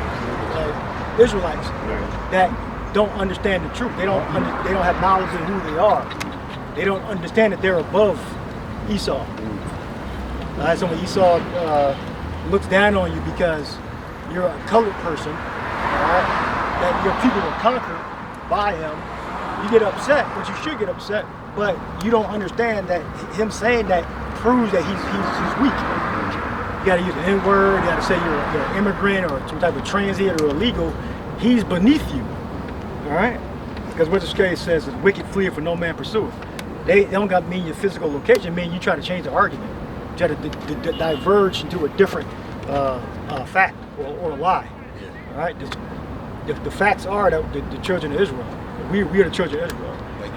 Israelites that don't understand the truth. They don't have knowledge of who they are. They don't understand that they're above Esau. So when Esau looks down on you because you're a colored person, that your people were conquered by him, you get upset, but you should get upset, but you don't understand that him saying that proves that he's weak. You gotta use the N-word, you gotta say you're an immigrant or some type of transient or illegal. He's beneath you. All right? Because what the scripture says is wicked fleeth for no man pursueth. They don't got to mean your physical location, it means you try to change the argument. You try to diverge into a different fact or a lie. All right? The facts are that the children of Israel. We are the children of Israel. Like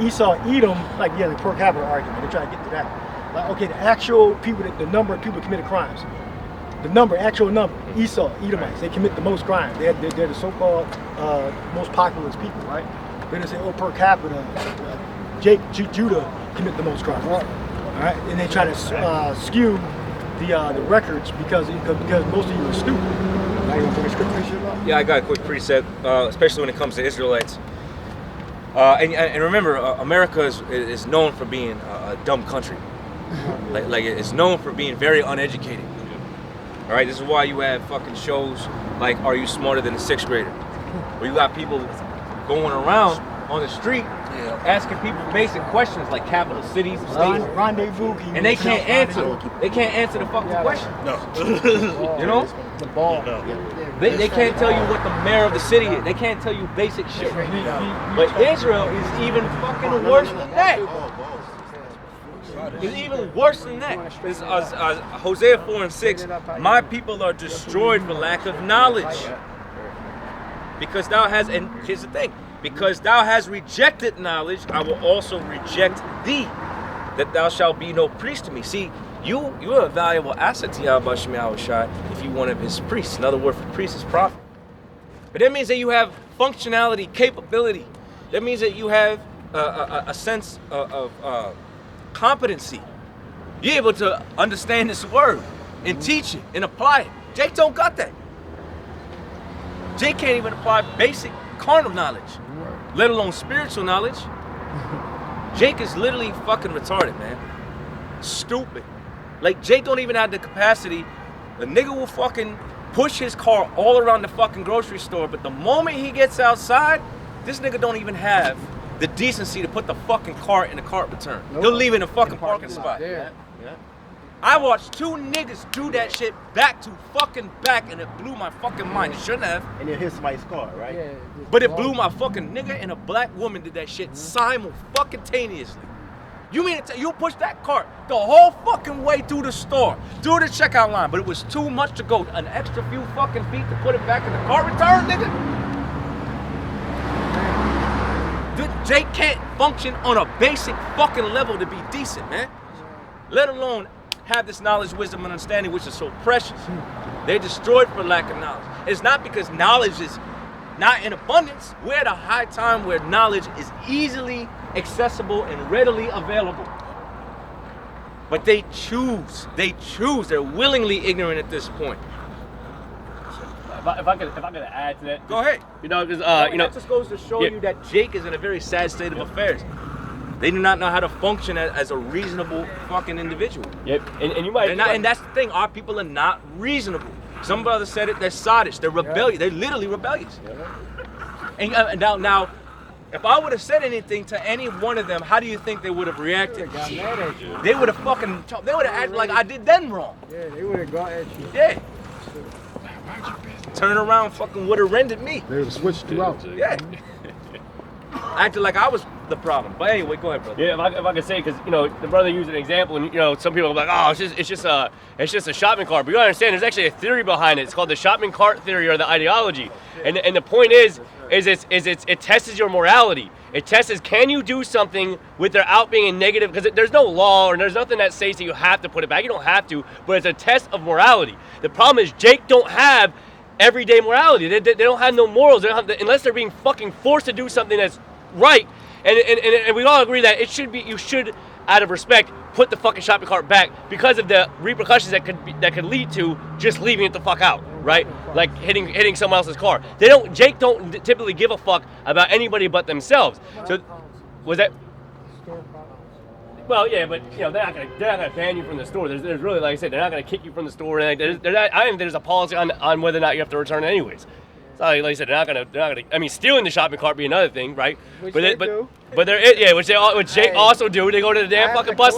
Esau, Edom, like the per capita argument. They try to get to that. Like, okay, the actual people, the number of people that committed crimes. Actual number, Esau, Edomites, they commit the most crimes. They're the so-called most populous people, right? Then they say, per capita, Judah commit the most crimes, all right? And they try to skew the records because most of you are stupid. Now you want to take a script precept? Yeah, I got a quick precept, especially when it comes to Israelites. And remember, America is known for being a dumb country. Like it's known for being very uneducated. All right, this is why you have fucking shows like "Are You Smarter Than a Sixth Grader?" Where you got people going around on the street asking people basic questions like capital cities, states, Rendezvous. and they can't answer. They can't answer the fucking question. No. You know? The ball. No. They can't tell you what the mayor of the city is. They can't tell you basic shit. But Israel is even fucking worse than that. It's even worse than that. It's, Hosea 4:6, my people are destroyed for lack of knowledge. Because thou hast, and here's the thing, because thou hast rejected knowledge, I will also reject thee, that thou shalt be no priest to me. See, you're a valuable asset to Yahweh Shemel Shai if you're one of his priests. Another word for priest is prophet. But that means that you have functionality, capability. That means that you have a sense of competency. You're able to understand this word and teach it and apply it. Jake don't got that. Jake can't even apply basic carnal knowledge, let alone spiritual knowledge. Jake is literally fucking retarded, man. Stupid. Like, Jake don't even have the capacity. The nigga will fucking push his car all around the fucking grocery store, but the moment he gets outside, this nigga don't even have the decency to put the fucking cart in the cart return. He'll leave it in a fucking parking spot. I watched two niggas do that shit back to fucking back, and it blew my fucking mind. It shouldn't have. And it hit somebody's car, right? Yeah, But it blew my fucking nigga and a black woman did that shit simultaneously. You mean you pushed that cart the whole fucking way through the store, through the checkout line, but it was too much to go an extra few fucking feet to put it back in the cart return, nigga? Jake can't function on a basic fucking level to be decent, man. Let alone have this knowledge, wisdom, and understanding, which is so precious. They're destroyed for lack of knowledge. It's not because knowledge is not in abundance. We're at a high time where knowledge is easily accessible and readily available. But they choose. They're willingly ignorant at this point. If I could add to that. Go ahead. You know, because that just goes to show you that Jake is in a very sad state of affairs. They do not know how to function as a reasonable fucking individual. Yep, and you might. And that's the thing. Our people are not reasonable. Some brothers said it. They're sottish. They're rebellious. They're literally rebellious. And now, if I would have said anything to any one of them, how do you think they would have reacted? They would have fucking. They would have acted like I did them wrong. Yeah, they would have gone at you. Yeah. Turn around, fucking would have rendered me. They would have switched you out. Yeah. Acted like I was the problem. But anyway, go ahead, brother. Yeah, if I could say, because the brother used an example, and some people are like, oh, it's just a shopping cart. But you gotta understand, there's actually a theory behind it. It's called the shopping cart theory, or the ideology. And the point is it tests your morality. It tests can you do something without being a negative, because there's no law or there's nothing that says that you have to put it back. You don't have to, but it's a test of morality. The problem is Jake don't have everyday morality. They don't have no morals. They don't have, unless they're being fucking forced to do something that's right. And we all agree that you should, out of respect, put the fucking shopping cart back because of the repercussions that could lead to just leaving it the fuck out, right? Like hitting someone else's car. Jake don't typically give a fuck about anybody but themselves. So was that? Well, yeah, but they're not gonna ban you from the store. There's really, like I said, they're not gonna kick you from the store. And I don't think there's a policy on whether or not you have to return it anyways. So like I said, they're not gonna. I mean, stealing the shopping cart be another thing, right? Which But they but do. which Jake also do. They go to the damn fucking bus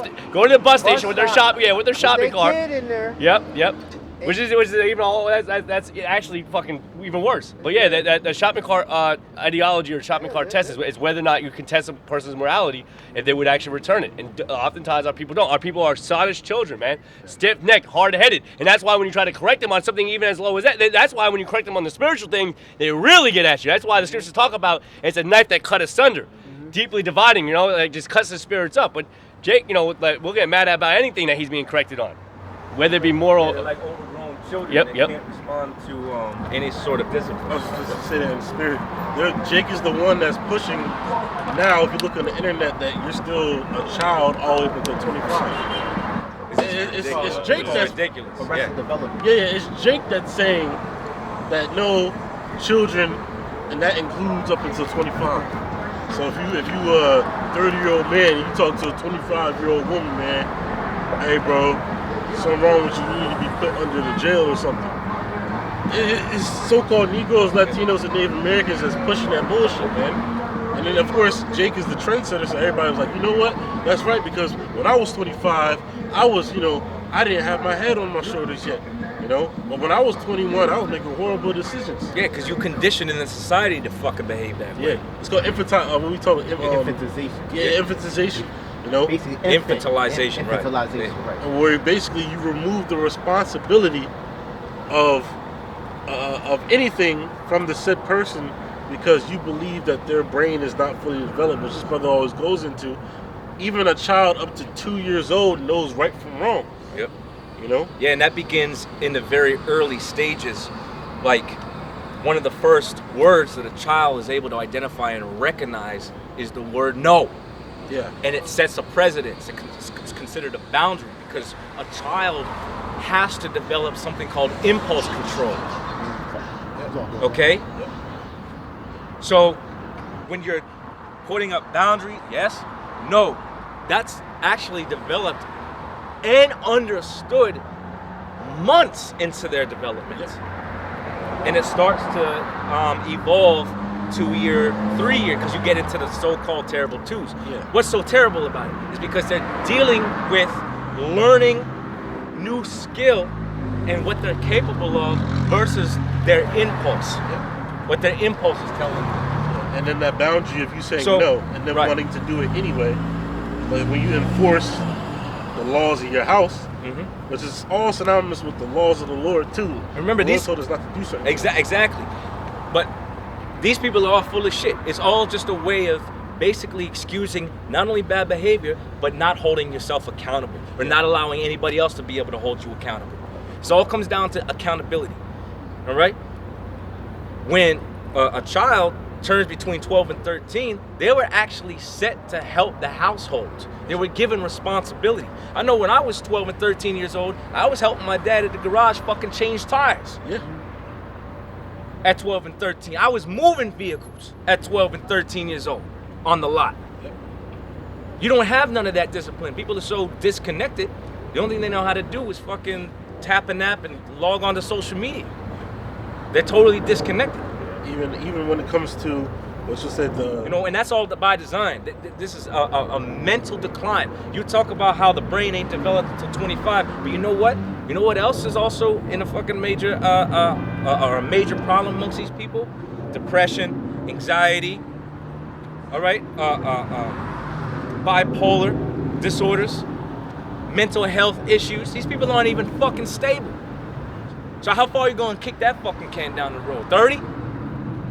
station with their shopping cart. Kid in there. Yep. Which is even all that's actually fucking even worse. But yeah, that shopping cart ideology or shopping cart test is whether or not you can test a person's morality if they would actually return it. And oftentimes our people don't. Our people are sottish children, man, stiff-necked, hard-headed, and that's why when you try to correct them on something even as low as that's why when you correct them on the spiritual thing, they really get at you. That's why the scriptures talk about it's a knife that cut asunder, deeply dividing. Like just cuts the spirits up. But Jake, we'll get mad about anything that he's being corrected on, whether it be moral. They're like overgrown children. Yep. Can't respond to any sort of discipline. I was just to say that in spirit. Jake is the one that's pushing. Now, if you look on the internet, that you're still a child all the way up until 25. It's Jake that's ridiculous. it's Jake that's saying that no children, and that includes up until 25. So if you a 30-year-old man, you talk to a 25-year-old woman, man, hey bro, something wrong with you, you need to be put under the jail or something. it's so-called Negroes, Latinos, and Native Americans that's pushing that bullshit, man. And then, of course, Jake is the trendsetter, so everybody was like, you know what? That's right, because when I was 25, I was, I didn't have my head on my shoulders yet, But when I was 21, I was making horrible decisions. Yeah, because you conditioned in the society to fucking behave that way. Yeah, it's called when we talk about Infantization. Yeah, infantization. Basically, Infantilization, right. Infantilization, right. And where basically you remove the responsibility of anything from the said person because you believe that their brain is not fully developed, which this brother always goes into. Even a child up to 2 years old knows right from wrong. Yep. Yeah, and that begins in the very early stages. Like, one of the first words that a child is able to identify and recognize is the word no. Yeah. And it sets a precedence. It's considered a boundary because a child has to develop something called impulse control. Okay? So when you're putting up boundary, yes, no, that's actually developed and understood months into their development. And it starts to evolve to year 3 year because you get into the so-called terrible twos. Yeah. What's so terrible about it is because they're dealing with learning new skill and what they're capable of versus their impulse. What their impulse is telling them. And then that boundary of you saying no and then wanting to do it anyway. But when you enforce the laws of your house, which is all synonymous with the laws of the Lord too. Remember, the Lord told us not to do something. Exactly. But these people are all full of shit. It's all just a way of basically excusing not only bad behavior, but not holding yourself accountable or not allowing anybody else to be able to hold you accountable. So it all comes down to accountability. All right? When a child turns between 12 and 13, they were actually set to help the household. They were given responsibility. I know when I was 12 and 13 years old, I was helping my dad at the garage fucking change tires. Yeah. At 12 and 13. I was moving vehicles at 12 and 13 years old on the lot. Yep. You don't have none of that discipline. People are so disconnected. The only thing they know how to do is fucking tap a nap and log on to social media. They're totally disconnected. Even when it comes to, let's just say and that's all by design. This is a mental decline. You talk about how the brain ain't developed until 25, but you know what? You know what else is also in a fucking major, or a major problem amongst these people? Depression, anxiety, all right? Bipolar disorders, mental health issues. These people aren't even fucking stable. So how far are you gonna kick that fucking can down the road? 30?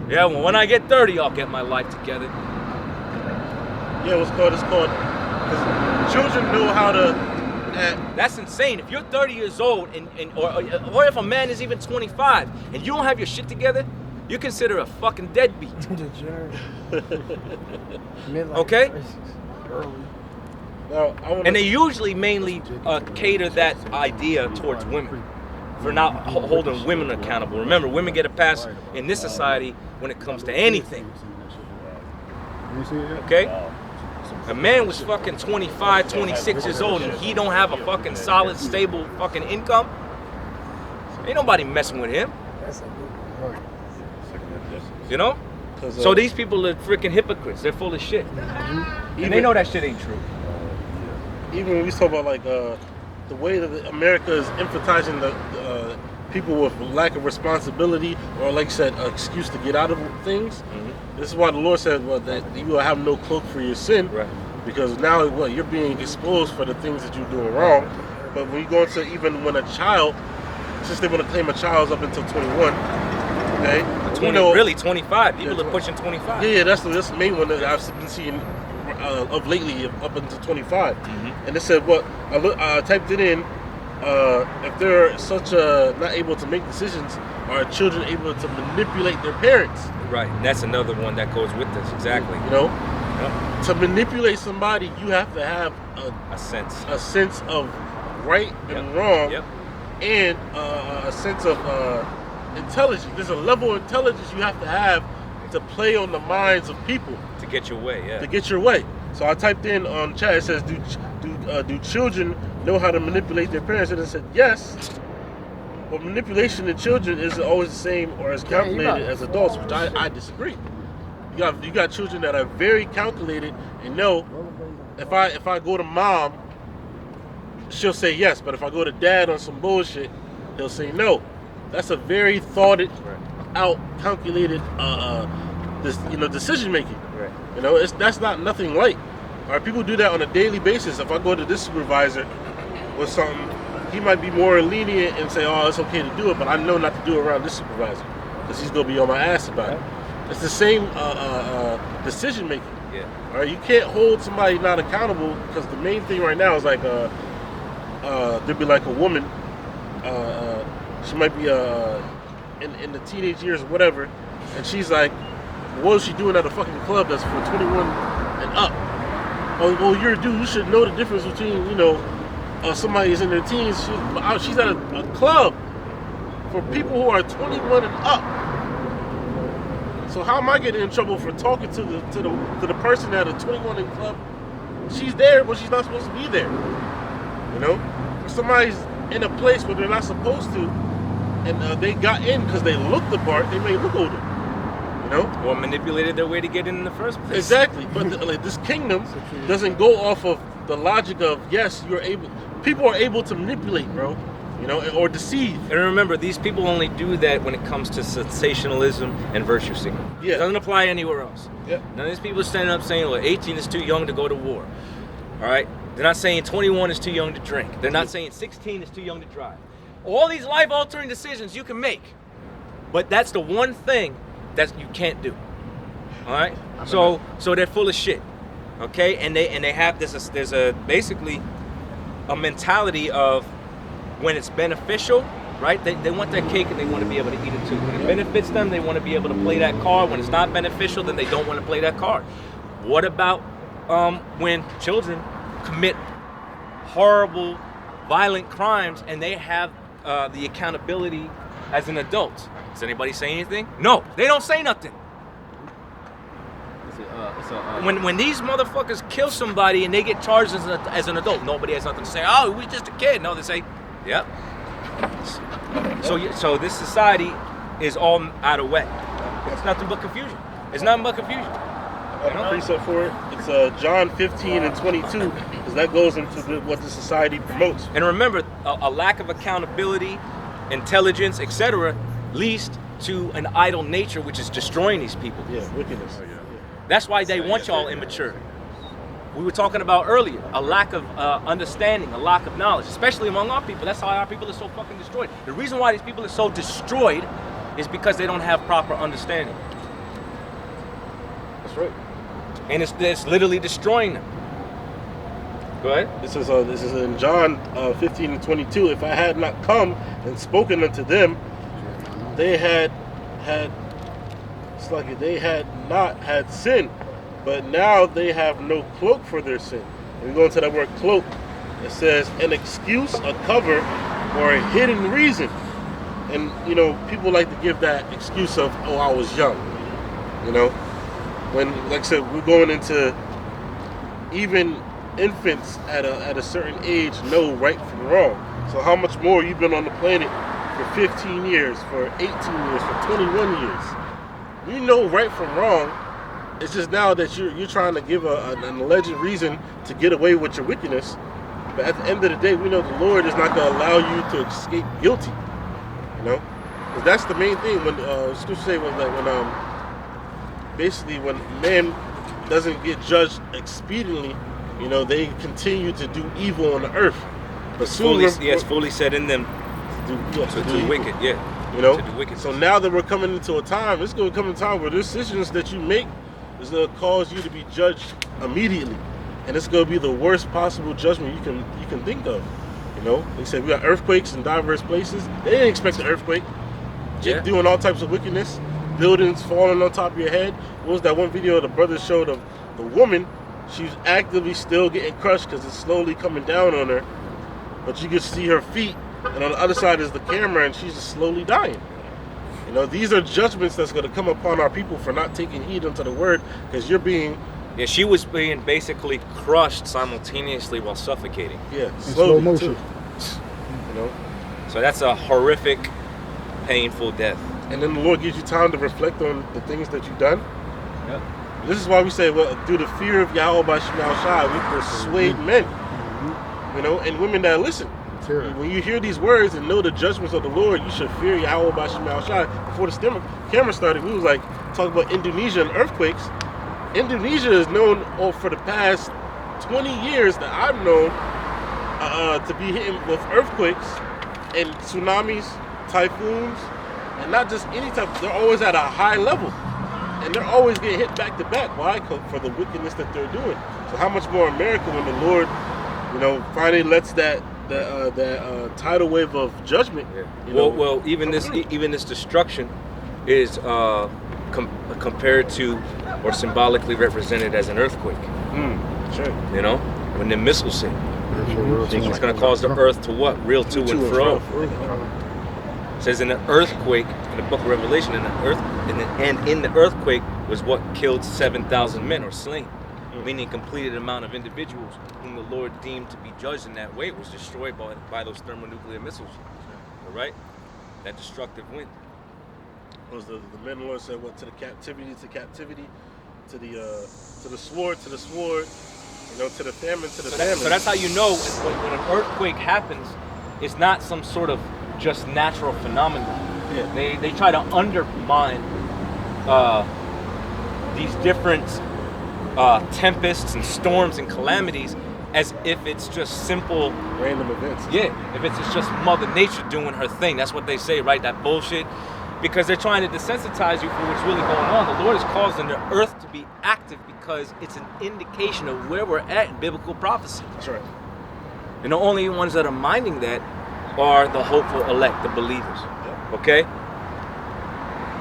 Yeah, well, when I get 30, I'll get my life together. Yeah, it's called, because children know how to... That's insane. If you're 30 years old, or if a man is even 25, and you don't have your shit together, you're considered a fucking deadbeat. Okay? And they usually mainly cater that idea towards women. For not holding women accountable. Remember, women get a pass in this society when it comes to anything. Okay? A man was fucking 25, 26 years old and he don't have a fucking solid, stable fucking income. Ain't nobody messing with him. So these people are freaking hypocrites. They're full of shit. And they know that shit ain't true. Even when we talk about the way that America is emphasizing the people with lack of responsibility, or like you said, an excuse to get out of things. This is why the Lord said that you will have no cloak for your sin, right? Because now you're being exposed for the things that you're doing wrong. But when you go into even when a child, since they want to claim a child's up until 21, okay, really 25. People are pushing 25. Yeah, that's the main one that I've been seeing of lately, up until 25. And it said, I typed it in, if they're not able to make decisions, are children able to manipulate their parents? Right, and that's another one that goes with this, exactly. To manipulate somebody, you have to have a sense of right and wrong, and a sense of intelligence. There's a level of intelligence you have to play on the minds of people to get your way. To get your way. So I typed in on chat. It says, "Do children know how to manipulate their parents?" And it said yes. But manipulation of children isn't always the same or as calculated as adults, which I disagree. You got children that are very calculated and know if I go to mom, she'll say yes, but if I go to dad on some bullshit, he'll say no. That's a very thought out, calculated decision making. Right. You know, that's not nothing light. All right, people do that on a daily basis. If I go to this supervisor with something, he might be more lenient and say, "Oh, it's okay to do it," but I know not to do it around this supervisor because he's gonna be on my ass about it. It's the same decision making. Yeah. All right, you can't hold somebody not accountable because the main thing right now is like there'd be like a woman. She might be in the teenage years or whatever, and she's like, "What is she doing at a fucking club that's for 21 and up?" Oh, well, you're a dude. You should know the difference between, somebody who's in their teens. She's at a club for people who are 21 and up. So how am I getting in trouble for talking to the person at a 21 and club? She's there, but she's not supposed to be there. You know, if somebody's in a place where they're not supposed to, and they got in because they look the part, they may look older. You know? Or manipulated their way to get in the first place. Exactly. But this kingdom doesn't go off of the logic of, yes, people are able to manipulate, bro. You know, or deceive. And remember, these people only do that when it comes to sensationalism and virtue signaling. Yeah. It doesn't apply anywhere else. Yeah. None of these people are standing up saying, well, 18 is too young to go to war. All right? They're not saying 21 is too young to drink. They're not saying 16 is too young to drive. All these life-altering decisions you can make. But that's the one thing that you can't do. All right? So they're full of shit. Okay? And they have this, there's basically a mentality of when it's beneficial, right? They want their cake and they want to be able to eat it too. When it benefits them, they want to be able to play that card. When it's not beneficial, then they don't want to play that card. What about when children commit horrible, violent crimes and they have the accountability as an adult? Does anybody say anything? No, they don't say nothing. When these motherfuckers kill somebody and they get charged as an adult, nobody has nothing to say. Oh, he was just a kid. No, they say, yep. So this society is all out of whack. It's nothing but confusion. It's nothing but confusion. A precept for it. It's John 15 and 22, because that goes into what the society promotes. And remember, a lack of accountability, intelligence, etc., leads to an idle nature, which is destroying these people. Yeah, wickedness. That's why they want y'all immature. We were talking about earlier, a lack of understanding, a lack of knowledge, especially among our people. That's how our people are so fucking destroyed. The reason why these people are so destroyed is because they don't have proper understanding. That's right. And it's literally destroying them. Go ahead. This is in John 15 and 22. If I had not come and spoken unto them, they had not had sin, but now they have no cloak for their sin. And we go into that word cloak. It says an excuse, a cover, or a hidden reason. And people like to give that excuse of, oh, I was young. When, like I said, we're going into even infants at a certain age know right from wrong. So how much more you've been on the planet for 15 years, for 18 years, for 21 years. You know right from wrong. It's just now that you're trying to give an alleged reason to get away with your wickedness. But at the end of the day, we know the Lord is not going to allow you to escape guilty. Because that's the main thing. When Scripture say when man doesn't get judged expediently, they continue to do evil on the earth. But soon, fully set in them to do wicked. Yeah. To do wicked. So now that we're coming into a time, it's going to come a time where decisions that you make is going to cause you to be judged immediately, and it's going to be the worst possible judgment you can think of. They said we got earthquakes in diverse places. They didn't expect an earthquake. Just doing all types of wickedness, buildings falling on top of your head. What was that one video the brother showed of the woman? She's actively still getting crushed because it's slowly coming down on her, but you can see her feet, and on the other side is the camera, and she's just slowly dying. These are judgments that's going to come upon our people for not taking heed unto the word, because you're being... Yeah, she was being basically crushed simultaneously while suffocating. Yeah, slowly, slow motion. too. So that's a horrific, painful death. And then the Lord gives you time to reflect on the things that you've done. Yep. This is why we say, well, through the fear of Yahweh by Shemal Shai, we persuade men, you know, and women that listen. When you hear these words and know the judgments of the Lord, you should fear Yahweh by Shemal Shai. Before the camera started, we was like talking about Indonesia and earthquakes. Indonesia is known for the past 20 years that I've known to be hit with earthquakes and tsunamis, typhoons, and not just any type. They're always at a high level, and they're always getting hit back to back. Why? For the wickedness that they're doing. So how much more America when the Lord, you know, finally lets that tidal wave of judgment. Well, even this destruction is compared to or symbolically represented as an earthquake. Sure. You know, when the missiles hit, it's going to cause the earth to what? Reel to and fro. It says in the earthquake in the book of Revelation, in the earthquake was what killed 7,000 men or slain, meaning completed amount of individuals whom the Lord deemed to be judged in that way was destroyed by those thermonuclear missiles. All right, that destructive wind. Was the men Lord said what to the captivity, to the sword, you know, to the famine, to the famine. So that's how you know when an earthquake happens, it's not some sort of just natural phenomenon. Yeah. They try to undermine these different tempests and storms and calamities as if it's just simple random events. Yeah, if it's just Mother Nature doing her thing. That's what they say, right? That bullshit. Because they're trying to desensitize you for what's really going on. The Lord is causing the earth to be active because it's an indication of where we're at in biblical prophecy. That's right. And the only ones that are minding that are the hopeful elect, the believers. Okay?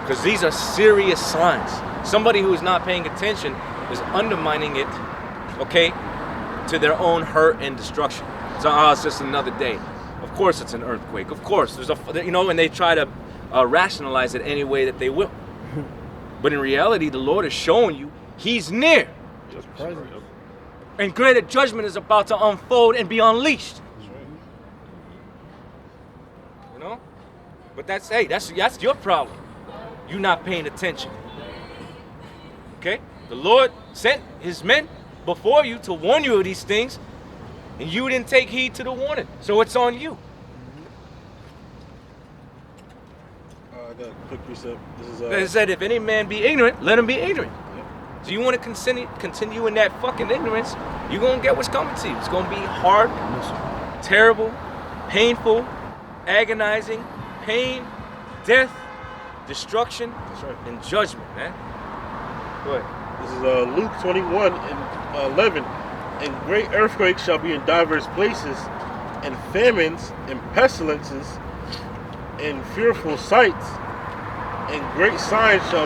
Because these are serious signs. Somebody who is not paying attention is undermining it, okay, to their own hurt and destruction. So, it's just another day. Of course it's an earthquake. Of course. There's and they try to rationalize it any way that they will. But in reality, the Lord is showing you He's near. And greater judgment is about to unfold and be unleashed. You know? But that's your problem. You not paying attention. Okay? The Lord sent His men before you to warn you of these things, and you didn't take heed to the warning. So it's on you. I got a quick precept. It said, if any man be ignorant, let him be ignorant. So you want to continue in that fucking ignorance, you're going to get what's coming to you. It's going to be hard, terrible, painful, agonizing, pain, death, destruction, and judgment, man. Go ahead. This is Luke 21 and 11. And great earthquakes shall be in divers places, and famines and pestilences, and fearful sights, and great signs shall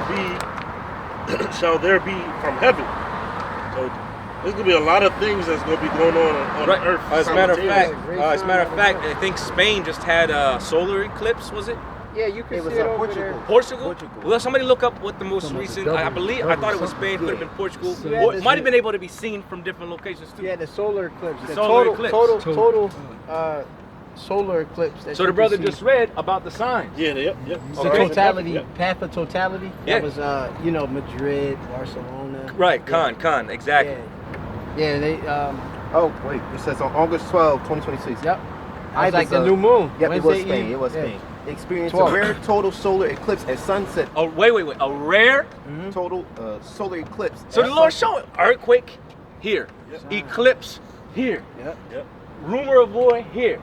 there be from heaven. So there's gonna be a lot of things that's gonna be going on Earth. As a matter of fact, I think Spain just had a solar eclipse. Was it? Yeah, you can see it over there. Portugal? Well, somebody look up what the most recent. I thought it was Spain. Could have been Portugal. Or it might have been able to be seen from different locations too. Yeah, the solar eclipse. The solar eclipse. Total solar eclipse. So the brother just read about the signs. Yeah, yep. The totality, path of totality. Yeah. That was, Madrid, Barcelona. Right, Con, exactly. Yeah, they. Oh wait, it says on August 12, 2026. Yep. It's like the new moon. Yep, Wednesday it was Spain. Experienced 12. a rare total solar eclipse at sunset. Oh wait, a rare total solar eclipse. So the Lord showing earthquake here, eclipse here, rumor of war here.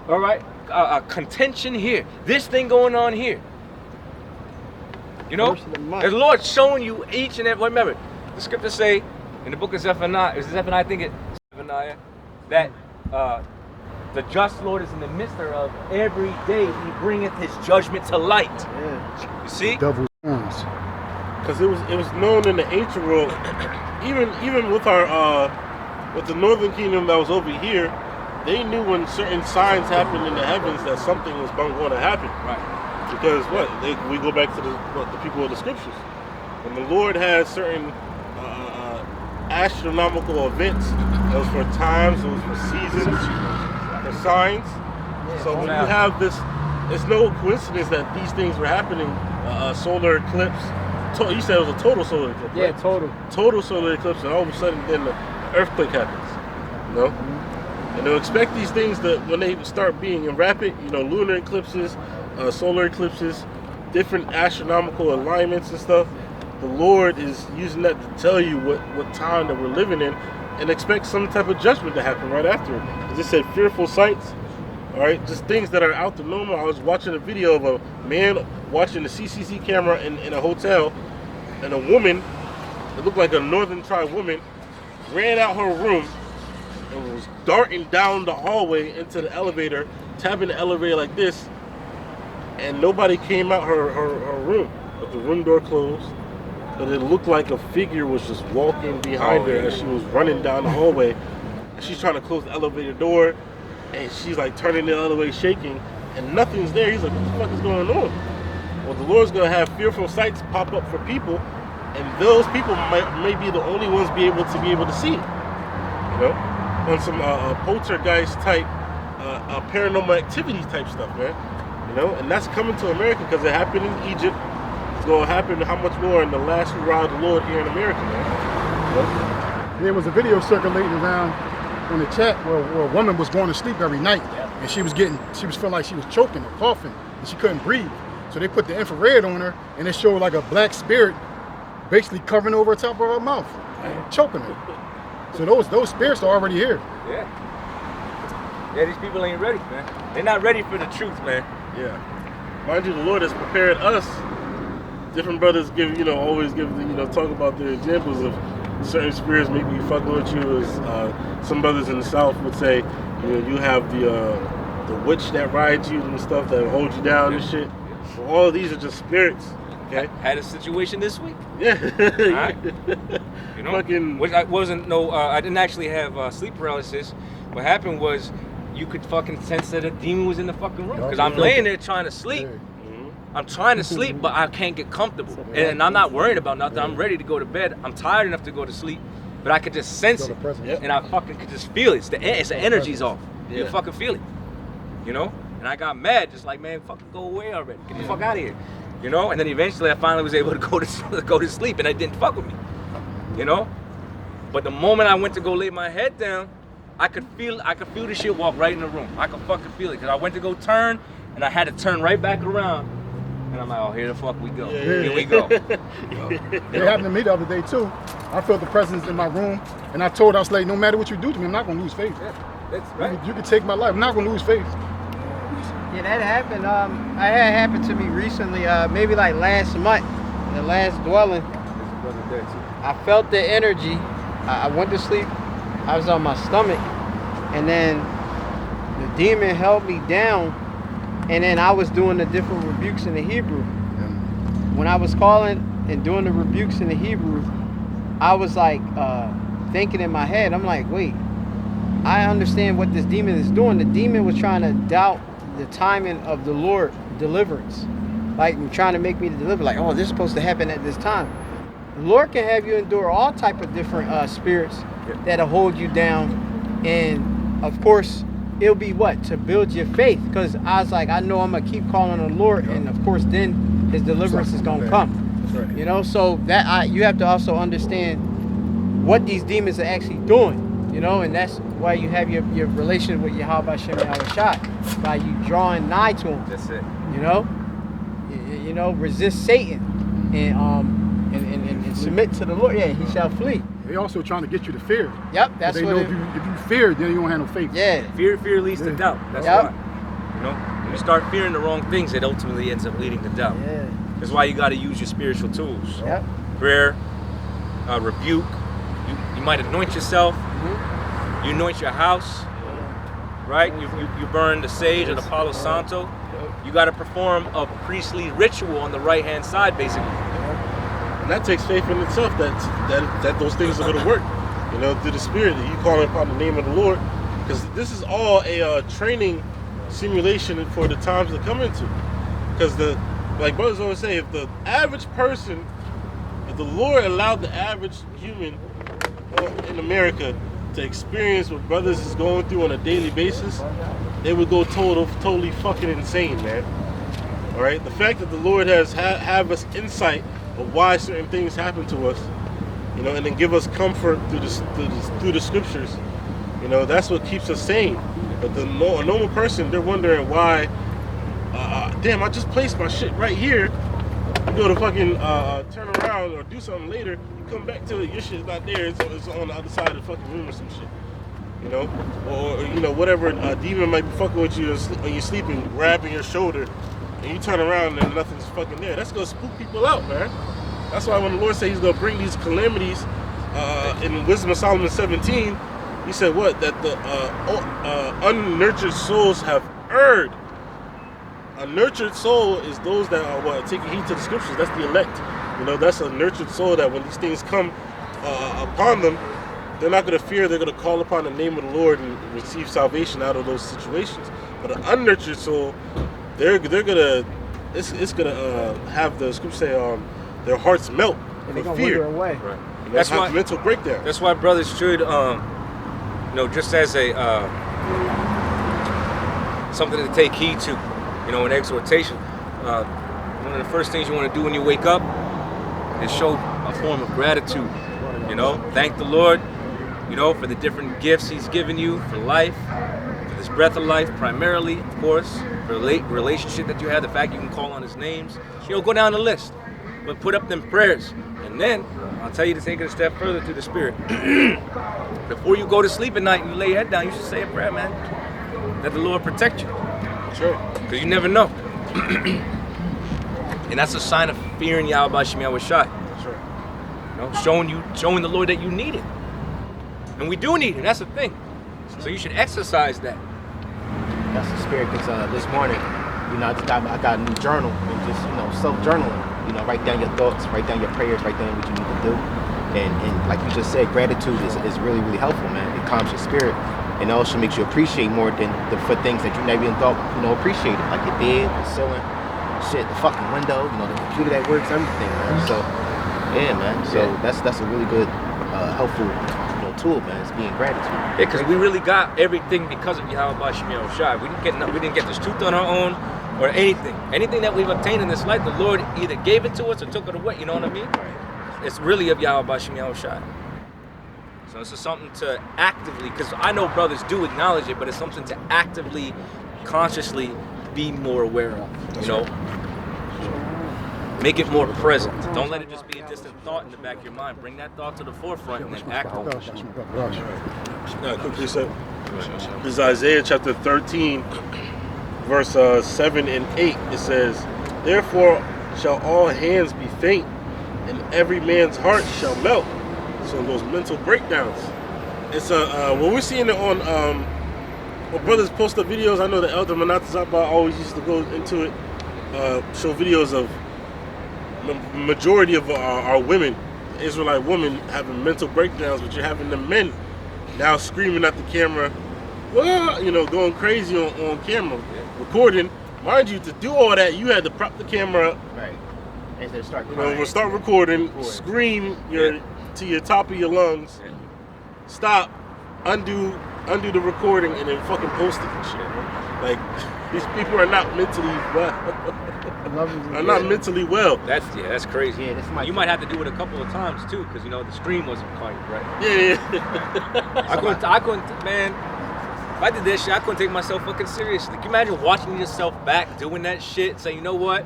All right, contention here. This thing going on here. You know, the Lord showing you each and every. Remember, the scriptures say in the book of Zephaniah, that the just Lord is in the midst thereof. Every day He bringeth His judgment to light. Yeah. You see? Devil's horns. Because it was known in the ancient world, even with our with the northern kingdom that was over here, they knew when certain signs happened in the heavens that something was going to happen. Right. Because we go back to the people of the scriptures. When the Lord has certain astronomical events, those for times, those for seasons, for signs, So when you have this, it's no coincidence that these things were happening. Solar eclipse. You said it was a total solar eclipse. Yeah, right? total solar eclipse, and all of a sudden then the earthquake happens. You know? And they'll expect these things that when they start being in rapid, lunar eclipses, solar eclipses, different astronomical alignments and stuff. The Lord is using that to tell you what time that we're living in, and expect some type of judgment to happen right after it. As it said, fearful sights. All right, just things that are out the normal. I was watching a video of a man watching the CCTV camera in a hotel, and a woman, it looked like a Northern Tribe woman, ran out her room and was darting down the hallway into the elevator, tapping the elevator like this, and nobody came out her room. But the room door closed, but it looked like a figure was just walking behind her as she was running down the hallway. She's trying to close the elevator door, and she's like turning the elevator, shaking, and nothing's there. He's like, what the fuck is going on? Well, the Lord's going to have fearful sights pop up for people, and those people may be the only ones be able to see it. On some poltergeist type, paranormal activity type stuff, man. And that's coming to America because it happened in Egypt. It's going to happen how much more in the last hurrah of the Lord here in America, man. There was a video circulating around on the chat where a woman was going to sleep every night, and she was feeling like she was choking or coughing, and she couldn't breathe. So they put the infrared on her, and it showed like a black spirit basically covering over the top of her mouth, choking her. So those spirits are already here. Yeah, these people ain't ready, man. They're not ready for the truth, man. Yeah. Mind you, the Lord has prepared us. Different brothers always talk about their examples of certain spirits maybe fucking with you. As some brothers in the South would say, you have the witch that rides you and stuff that holds you down and shit. Well, all of these are just spirits. Okay. Had a situation this week. Yeah. Right. Fucking. Which I didn't actually have sleep paralysis. What happened was, you could fucking sense that a demon was in the fucking room. Because I'm laying there trying to sleep. I'm trying to sleep, but I can't get comfortable. And I'm not worried about nothing. I'm ready to go to bed. I'm tired enough to go to sleep, but I could just sense it. And I fucking could just feel it. It's the energy's off. You fucking feel it. And I got mad, just like, man, fucking go away already. Get the fuck out of here. And then eventually I finally was able to go to sleep, and it didn't fuck with me. But the moment I went to go lay my head down, I could feel the shit walk right in the room. I could fucking feel it. Because I went to go turn, and I had to turn right back around. And I'm like, oh, here the fuck we go. Here we go. It happened to me the other day, too. I felt the presence in my room, and I told her, I was like, no matter what you do to me, I'm not going to lose faith. That's right. You can take my life. I'm not going to lose faith. Yeah, that happened. That happened to me recently, maybe like last month, the last dwelling. I felt the energy. I went to sleep. I was on my stomach, and then the demon held me down, and then I was doing the different rebukes in the Hebrew. When I was calling and doing the rebukes in the Hebrew, I was like thinking in my head, I'm like, wait, I understand what this demon is doing. The demon was trying to doubt the timing of the Lord deliverance, like trying to make me to deliver, like, oh, this is supposed to happen at this time. The Lord can have you endure all type of different spirits that'll hold you down, and of course it'll be what, to build your faith, because I was like, I know I'm gonna keep calling on the Lord, and of course then his deliverance is gonna come. That's right. So that you have to also understand what these demons are actually doing, and that's why you have your relationship with Yahweh Shemini, by you drawing nigh to him. That's it. Resist Satan and submit to the Lord. Yeah, he shall flee. They also trying to get you to fear. Yep, that's they what know if you fear, then you don't have no faith. Yeah. Fear leads to doubt. That's why. When you start fearing the wrong things, it ultimately ends up leading to doubt. Yeah. That's why you got to use your spiritual tools. Yep. Prayer, rebuke. You might anoint yourself. You anoint your house. Right? You burn the sage or the Palo Santo. You got to perform a priestly ritual on the right-hand side, basically. And that takes faith in itself that those things are going to work, through the Spirit, that you call upon the name of the Lord. Because this is all a training simulation for the times to come into. Because like brothers always say, if the average person, if the Lord allowed the average human in America to experience what brothers is going through on a daily basis, they would go totally fucking insane, man. All right, the fact that the Lord has have us insight of why certain things happen to us, you know, and then give us comfort through the scriptures, you know, that's what keeps us sane. But a normal person, they're wondering why. Damn, I just placed my shit right here. You go to fucking turn around or do something later, you come back to it, your shit's not there, it's on the other side of the fucking room or some shit. You know? Or you know, whatever demon might be fucking with you when you're sleeping, grabbing your shoulder, and you turn around and nothing's fucking there. That's gonna spook people out, man. That's why when the Lord said he's gonna bring these calamities in Wisdom of Solomon 17, he said what? That the unnurtured souls have erred. A nurtured soul is those that are taking heed to the scriptures. That's the elect. You know, that's a nurtured soul that when these things come upon them, they're not going to fear. They're going to call upon the name of the Lord and receive salvation out of those situations. But an unnurtured soul, they're gonna it's gonna have the scripture say their hearts melt And they're for gonna fear. wither away. Right. That's why mental breakdown. That's why brothers should, you know, just as a something to take heed to, you know, an exhortation. One of the first things you want to do when you wake up is show a form of gratitude. You know, thank the Lord, you know, for the different gifts He's given you, for life, for this breath of life, primarily, of course, for the relationship that you have, the fact you can call on His names. You know, go down the list, but put up them prayers, and then I'll tell you to take it a step further through the Spirit. Before you go to sleep at night and you lay your head down, you should say a prayer, man, that the Lord protect you. Sure. Because you never know. And that's a sign of fearing Yahweh Shemiah Shai. Sure. You know, showing the Lord that you need it. And we do need it, that's the thing. So you should exercise that. That's the spirit, because this morning, you know, I got a new journal, and just, you know, self-journaling. You know, write down your thoughts, write down your prayers, write down what you need to do. And like you just said, gratitude is really, really helpful, man. It calms your spirit. And it also makes you appreciate more for things that you never even thought, you know, appreciated. Like your bed, the ceiling, shit, the fucking window, you know, the computer that works, everything, man. So, yeah, man. So that's a really good, helpful, you know, tool, man. It's being gratitude. Yeah, because we really got everything because of Yahweh Shemiah Shai. We didn't get this truth on our own or anything. Anything that we've obtained in this life, the Lord either gave it to us or took it away. You know what I mean? It's really of Yahweh Shemiah Shai. So this is something to actively, because I know brothers do acknowledge it, but it's something to actively, consciously be more aware of. You know? Make it more present. Don't let it just be a distant thought in the back of your mind. Bring that thought to the forefront and then act on it. Quickly said, this is Isaiah chapter 13, verse 7 and 8. It says, "Therefore shall all hands be faint, and every man's heart shall melt." So those mental breakdowns. It's when we're seeing it on when brothers post the videos. I know the elder Manasseh-made always used to go into it, show videos of the majority of our women, Israelite women, having mental breakdowns, but you're having the men now screaming at the camera, well, you know, going crazy on camera, recording. Mind you, to do all that, you had to prop the camera up. Right. And then start You know, we'll start recording, scream to your top of your lungs, stop, undo the recording, and then fucking post it and shit. Like, these people are not mentally well. Mentally well. That's crazy. Yeah, you might have to do it a couple of times too, because you know the stream wasn't quite right. Yeah. I couldn't, man. If I did that shit, I couldn't take myself fucking seriously. Can you imagine watching yourself back doing that shit and saying, you know what?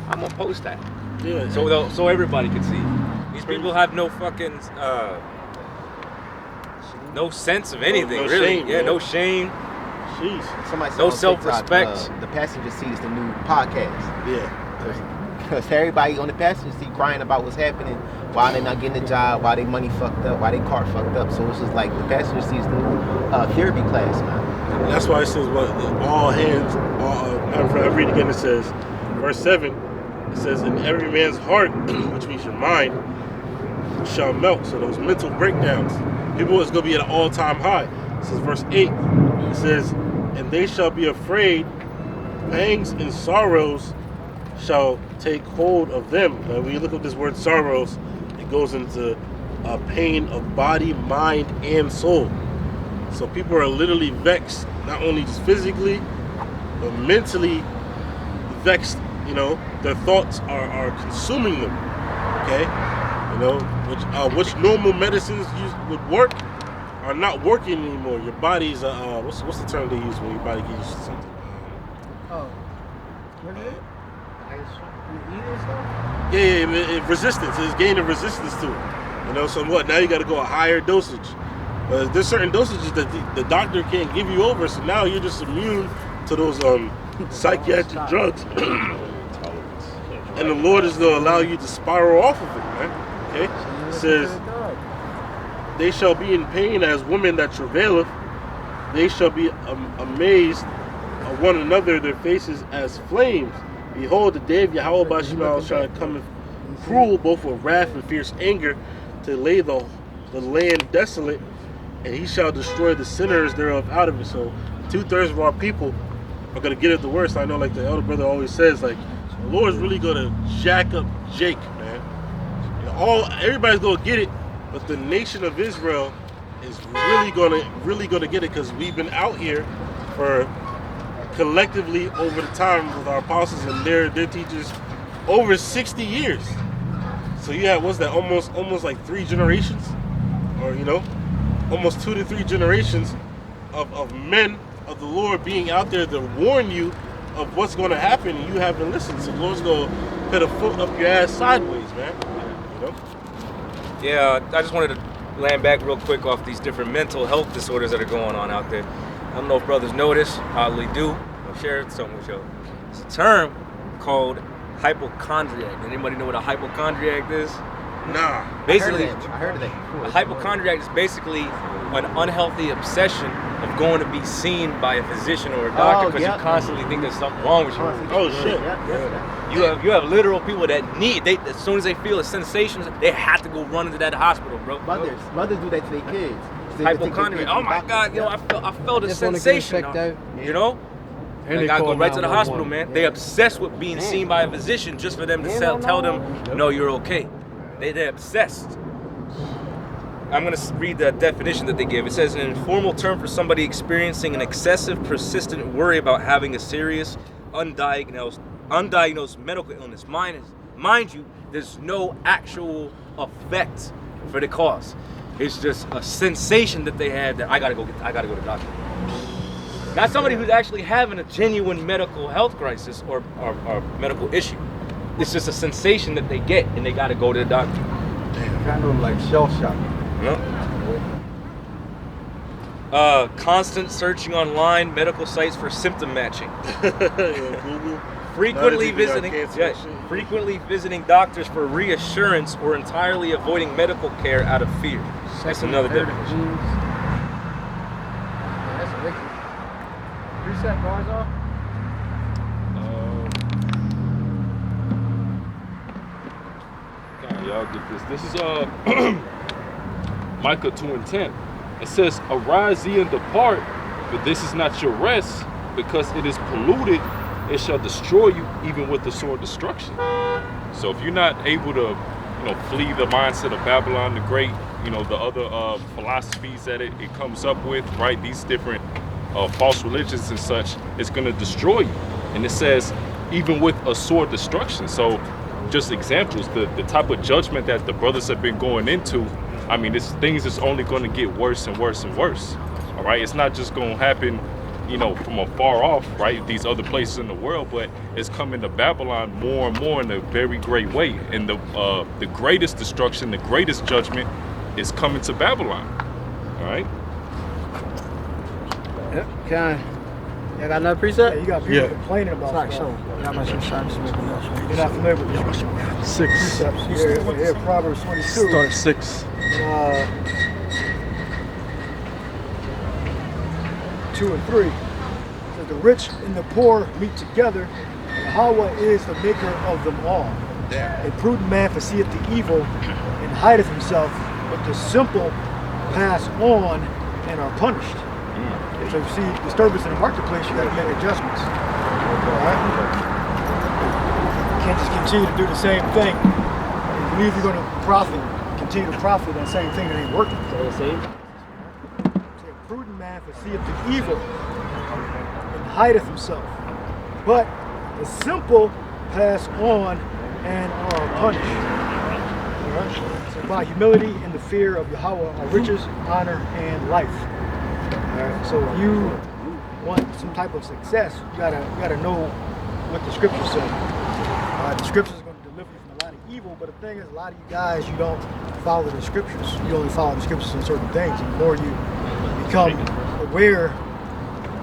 I'm gonna post that. Yeah. So everybody can see. These people have no fucking no sense of anything, no really. Shame, no shame. Jeez. Somebody No said on TikTok, self-respect. the passenger seat is the new podcast. Yeah. Because everybody on the passenger seat crying about what's happening, why they not getting a job, why they money fucked up, why they car fucked up. So it's just like the passenger seat is the new therapy class, man. And that's why it says all hands. I read again. It says, verse 7. It says, "In every man's heart, which means your mind, shall melt." So those mental breakdowns, people is gonna be at an all-time high. This is verse 8. It says, "And they shall be afraid, pangs and sorrows shall take hold of them." Now, when you look up this word sorrows, it goes into pain of body, mind, and soul. So people are literally vexed not only just physically, but mentally vexed. You know, their thoughts are consuming them. Okay, you know, which normal medicines would work are not working anymore. Your body's what's the term they use when your body gets used to something? What is it? Yeah, resistance. It's gaining resistance to it. You know, so what? Now you got to go a higher dosage. There's certain dosages that the doctor can't give you over, so now you're just immune to those psychiatric drugs. And the Lord is going to allow you to spiral off of it, man. Okay? It says, they shall be in pain as women that travaileth. They shall be amazed of one another, their faces as flames. Behold, the day of Yahweh shall come cruel, both with wrath and fierce anger, to lay the land desolate, and he shall destroy the sinners thereof out of it. So 2/3 of our people are going to get it the worst. I know, like the elder brother always says, like, the Lord's really going to jack up Jake, man. You know, everybody's going to get it, but the nation of Israel is really going to get it, because we've been out here for collectively over the time with our apostles and their teachers over 60 years. So you have, what's that, almost like 3 generations, or you know, almost 2 to 3 generations of men of the Lord being out there to warn you of what's going to happen, and you haven't listened. So the Lord's going to put a foot up your ass sideways, man. You know? Yeah, I just wanted to land back real quick off these different mental health disorders that are going on out there. I don't know if brothers know this, probably do. I'll share something with y'all. It's a term called hypochondriac. Anybody know what a hypochondriac is? Nah. Basically, I heard of that before. A hypochondriac is basically an unhealthy obsession of going to be seen by a physician or a doctor because you constantly think there's something wrong with you. Oh shit! You have literal people that as soon as they feel a sensation, they have to go run into that hospital, bro. Mothers do that to their kids. Hypochondria. Oh my God, I felt a sensation. You know. And they gotta go right to the hospital, man. Yeah. They obsessed with being seen by a physician just for them to tell them, no, you're okay. They're obsessed. I'm going to read the definition that they give. It says, an informal term for somebody experiencing an excessive, persistent worry about having a serious, undiagnosed medical illness. Mind you, there's no actual effect for the cause. It's just a sensation that they had that I gotta go to the doctor. Not somebody who's actually having a genuine medical health crisis or medical issue. It's just a sensation that they get, and they gotta go to the doctor. Damn, kind of like shell shock. Constant searching online, medical sites for symptom matching. Frequently visiting doctors for reassurance or entirely avoiding medical care out of fear. That's another definition. That's a wicked. Reset bars off. Y'all get this. This is Micah 2:10. It says, arise ye and depart, but this is not your rest, because it is polluted, it shall destroy you even with the sword destruction. So if you're not able to, flee the mindset of Babylon the Great, the other philosophies that it comes up with, right? These different false religions and such, it's going to destroy you. And it says, even with a sword destruction. So just examples, the type of judgment that the brothers have been going into, I mean, things is only going to get worse and worse and worse. All right, it's not just going to happen, from afar off, right? These other places in the world, but it's coming to Babylon more and more in a very great way. And the greatest destruction, the greatest judgment, is coming to Babylon. All right. Yep. Okay. You got another preset? Yeah, you got people complaining about stuff. You're not familiar with this. 6. precepts. Here, Proverbs 22. Start 6. 2 and 3. It says, the rich and the poor meet together, and Yahweh is the maker of them all. A prudent man foreseeth the evil and hideth himself, but the simple pass on and are punished. So if you see disturbance in the marketplace, you got to make adjustments. All right? You can't just continue to do the same thing. You believe you're going to continue to profit that same thing that ain't working. So the same. A prudent man foreseeth the evil hideth himself, but the simple pass on and are punished. All right? So by humility and the fear of Yahweh are riches, honor, and life. All right? So if you want some type of success, you gotta know what the scriptures say. The scriptures are going to deliver you from a lot of evil, but the thing is, a lot of you guys, you don't follow the scriptures. You only follow the scriptures in certain things. And the more you become aware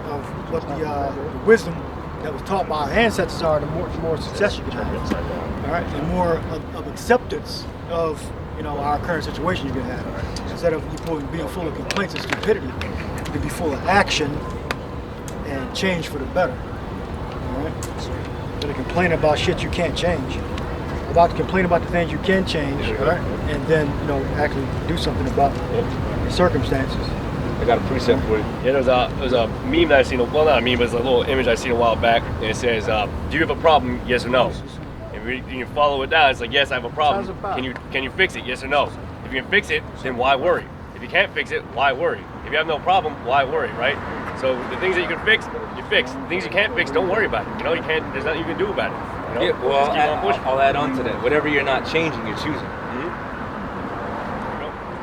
of what the wisdom that was taught by our ancestors are, the more success you can have. All right, and more of acceptance of our current situation you can have. Instead of you being full of complaints and stupidity, you can be full of action and change for the better. All right, instead of complaining about shit you can't change, about to complain about the things you can change, all right, and then actually do something about the circumstances. I got a precept for you. Yeah, there's a meme that I seen. Well, not a meme, but it's a little image I seen a while back, and it says, "Do you have a problem? Yes or no?" And you follow it down. It's like, "Yes, I have a problem. Can you fix it? Yes or no?" If you can fix it, then why worry? If you can't fix it, why worry? If you have no problem, why worry, right? So the things that you can fix, you fix. The things you can't fix, don't worry about it. You can't. There's nothing you can do about it. Yeah, well, I'll add on to that. Whatever you're not changing, you're choosing.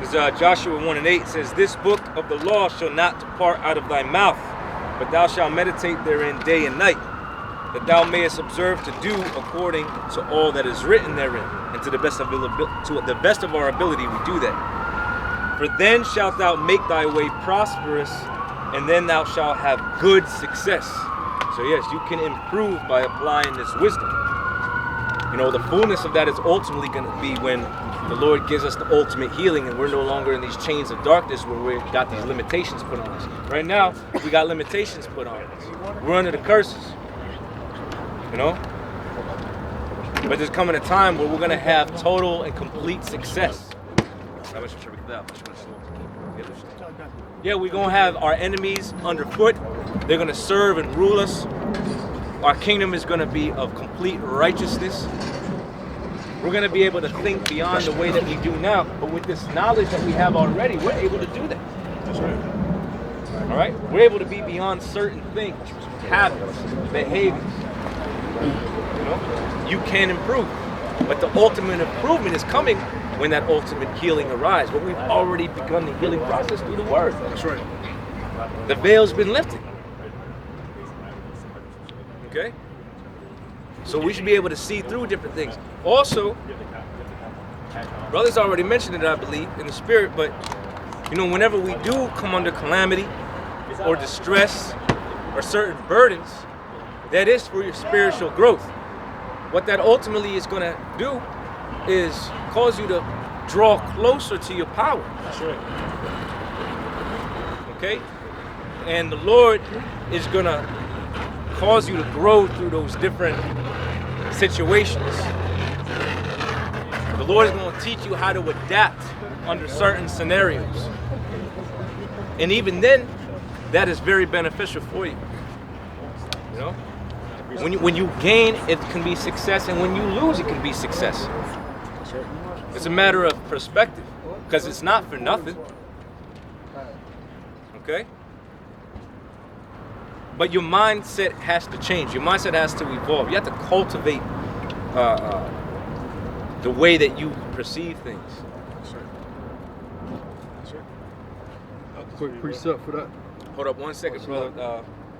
Because Joshua 1:8 says, "This book of the law shall not depart out of thy mouth, but thou shalt meditate therein day and night, that thou mayest observe to do according to all that is written therein." And to the best of our ability, we do that. "For then shalt thou make thy way prosperous, and then thou shalt have good success." So yes, you can improve by applying this wisdom. The fullness of that is ultimately going to be when the Lord gives us the ultimate healing and we're no longer in these chains of darkness where we got these limitations put on us. Right now, we got limitations put on us. We're under the curses. But there's coming a time where we're going to have total and complete success. Yeah, we're going to have our enemies underfoot. They're going to serve and rule us. Our kingdom is going to be of complete righteousness. We're going to be able to think beyond the way that we do now. But with this knowledge that we have already, we're able to do that. That's right. All right? We're able to be beyond certain things, habits, behaviors. You can improve. But the ultimate improvement is coming when that ultimate healing arrives. But we've already begun the healing process through the Word. That's right. The veil's been lifted. Okay? So we should be able to see through different things. Also, brothers already mentioned it, I believe, in the spirit, but whenever we do come under calamity or distress or certain burdens, that is for your spiritual growth. What that ultimately is going to do is cause you to draw closer to your power. That's right. Okay? And the Lord is going to cause you to grow through those different situations. The Lord is going to teach you how to adapt under certain scenarios. And even then, that is very beneficial for you. When you gain, it can be success, and when you lose, it can be success. It's a matter of perspective, because it's not for nothing. Okay? But your mindset has to change. Your mindset has to evolve. You have to cultivate the way that you perceive things. That's right. That's right. Quick precept for that. Hold up 1 second, brother.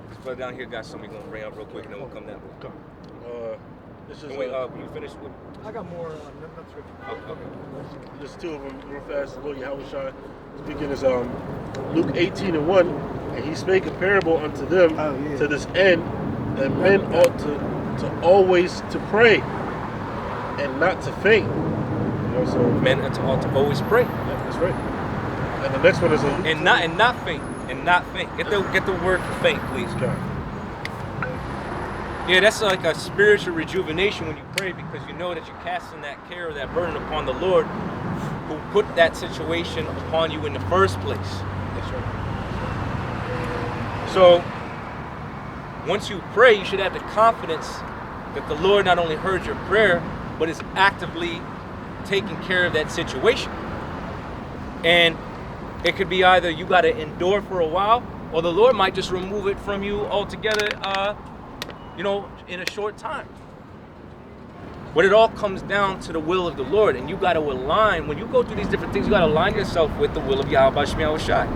This brother down here got something we're gonna bring up real quick, and then we'll come down. This is when you finish with. I got more. Okay. Just two of them real fast. Lord Yahushua speaking is Luke 18:1, and he spake a parable unto them to this end, that men ought to always to pray and not to faint. So men ought to always pray. Yeah, that's right. And the next one is and not faint. Get the word for faint, please. Okay. Yeah, that's like a spiritual rejuvenation when you pray, because you know that you're casting that care or that burden upon the Lord, who put that situation upon you in the first place. That's right. So, once you pray, you should have the confidence that the Lord not only heard your prayer, but is actively taking care of that situation. And it could be either you got to endure for a while, or the Lord might just remove it from you altogether, you know, in a short time. But it all comes down to the will of the Lord, and you got to align. When you go through these different things, you got to align yourself with the will of Yahweh Shemel Shai.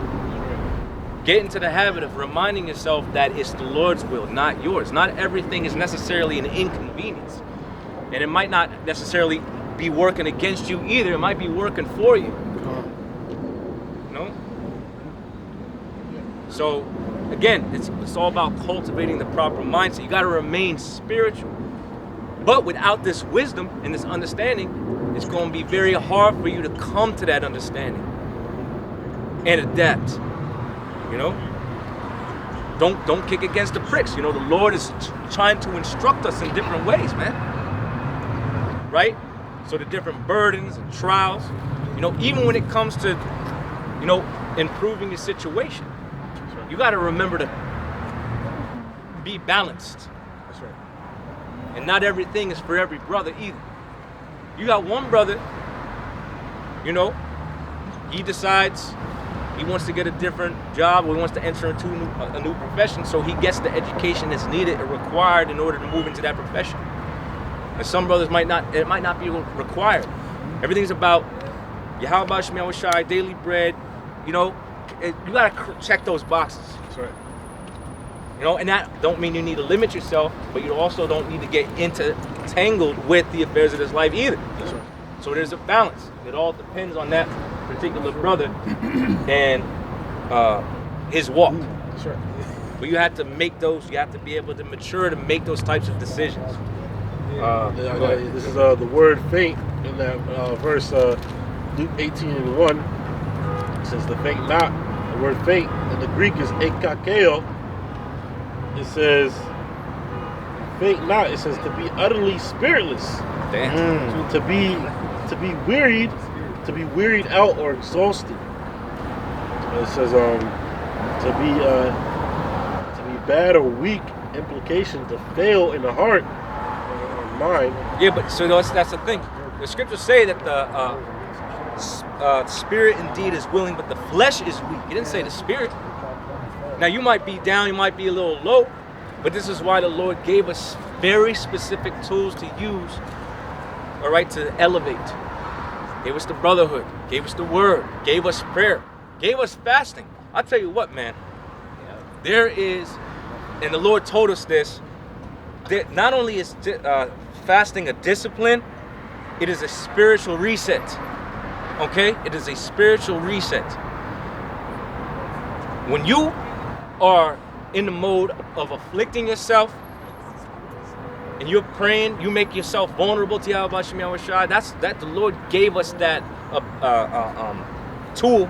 Get into the habit of reminding yourself that it's the Lord's will, not yours. Not everything is necessarily an inconvenience, and it might not necessarily be working against you either. It might be working for you. No. So, again, it's all about cultivating the proper mindset. You got to remain spiritual. But without this wisdom and this understanding, it's going to be very hard for you to come to that understanding and adapt. You know, don't kick against the pricks. You know, the Lord is trying to instruct us in different ways, man. Right? So the different burdens and trials, you know, even when it comes to, you know, improving your situation, you got to remember to be balanced. That's right. And not everything is for every brother either. You got one brother, you know, he decides he wants to get a different job, or he wants to enter into a new profession, so he gets the education that's needed or required in order to move into that profession. And some brothers might not be required. Everything's about Yahweh Shemel Shai, daily bread, you know, you gotta check those boxes. That's right. You know, and that don't mean you need to limit yourself, but you also don't need to get tangled with the affairs of this life either. That's right. So there's a balance. It all depends on that particular brother and his walk. That's right. But you have to make those, you have to be able to mature to make those types of decisions. This is the word faint in that verse, Luke 18:1. It says the faint not. The word faint in the Greek is ekakeo. It says faint not. It says to be utterly spiritless. Damn. To be wearied out or exhausted. It says to be bad or weak. Implication to fail in the heart or mind. Yeah, but so that's the thing. The scriptures say that the spirit indeed is willing, but the flesh is weak. It didn't say the spirit. Now you might be down, you might be a little low, but this is why the Lord gave us very specific tools to use, all right, to elevate. Gave us the brotherhood, gave us the word, gave us prayer, gave us fasting. I'll tell you what, man, there is, and the Lord told us this, that not only is fasting a discipline, it is a spiritual reset, okay? It is a spiritual reset. When you are in the mode of afflicting yourself and you're praying, you make yourself vulnerable to Yahweh Shemel Shai. That the Lord gave us that tool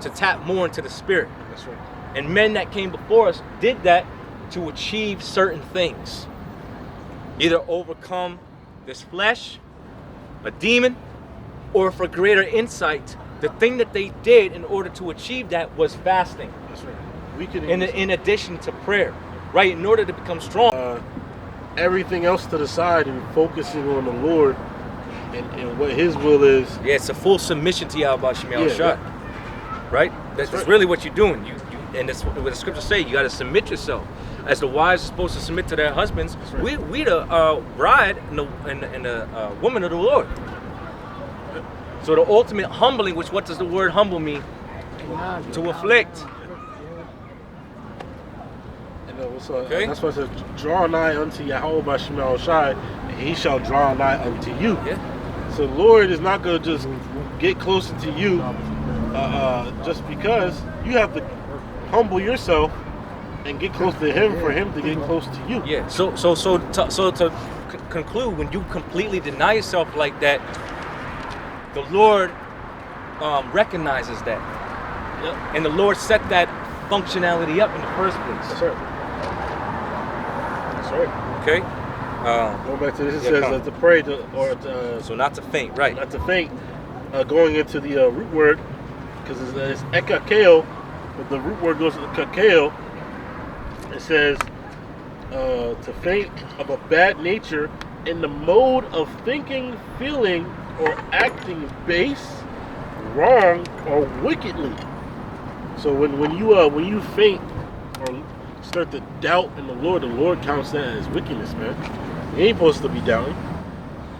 to tap more into the spirit. That's right. And men that came before us did that to achieve certain things. Either overcome this flesh, a demon, or for greater insight, the thing that they did in order to achieve that was fasting. That's right. We can In addition to prayer, right? In order to become strong. Everything else to the side and focusing on the Lord and what His will is. Yeah, it's a full submission to Yahweh Shemel Shai. Yeah. Right? That's right. really what you're doing. And that's what the scriptures say. You got to submit yourself. As the wives are supposed to submit to their husbands, right. we the bride and the woman of the Lord. So the ultimate humbling, which what does the word humble mean? To afflict. So Okay. that's why it says, draw nigh unto Yahweh by Shemel Shai, and He shall draw nigh unto you. Yeah. So the Lord is not going to just get closer to you just because. You have to humble yourself and get close to Him for Him to get close to you. Yeah. So to conclude, when you completely deny yourself like that, the Lord recognizes that. Yep. And the Lord set that functionality up in the first place. That's right. That's right. Okay. Going back to this, it Yeah, says come. to pray to, or So not to faint, right? not to faint. Going into the root word, because it's ekakeo, but the root word goes to the kakeo. It says to faint of a bad nature in the mode of thinking, feeling, or acting base, wrong, or wickedly. So when you faint or start to doubt in the Lord counts that as wickedness, man. You ain't supposed to be doubting.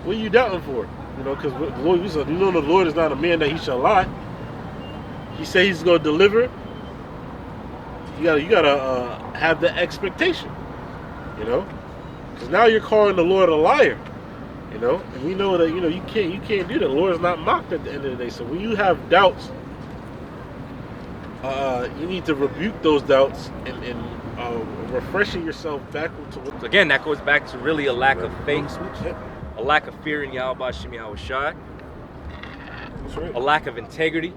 What are you doubting for? You know, because the Lord, you know, the Lord is not a man that he shall lie. He said he's going to deliver. You gotta have the expectation, you know, because now you're calling the Lord a liar, you know, and we know that, you know, you can't do that. The Lord is not mocked at the end of the day. So when you have doubts, you need to rebuke those doubts and refreshing yourself back to what. So again, that goes back to really a lack of faith, a lack of fear in Yahweh Shem Yahushai, That's right. a lack of integrity.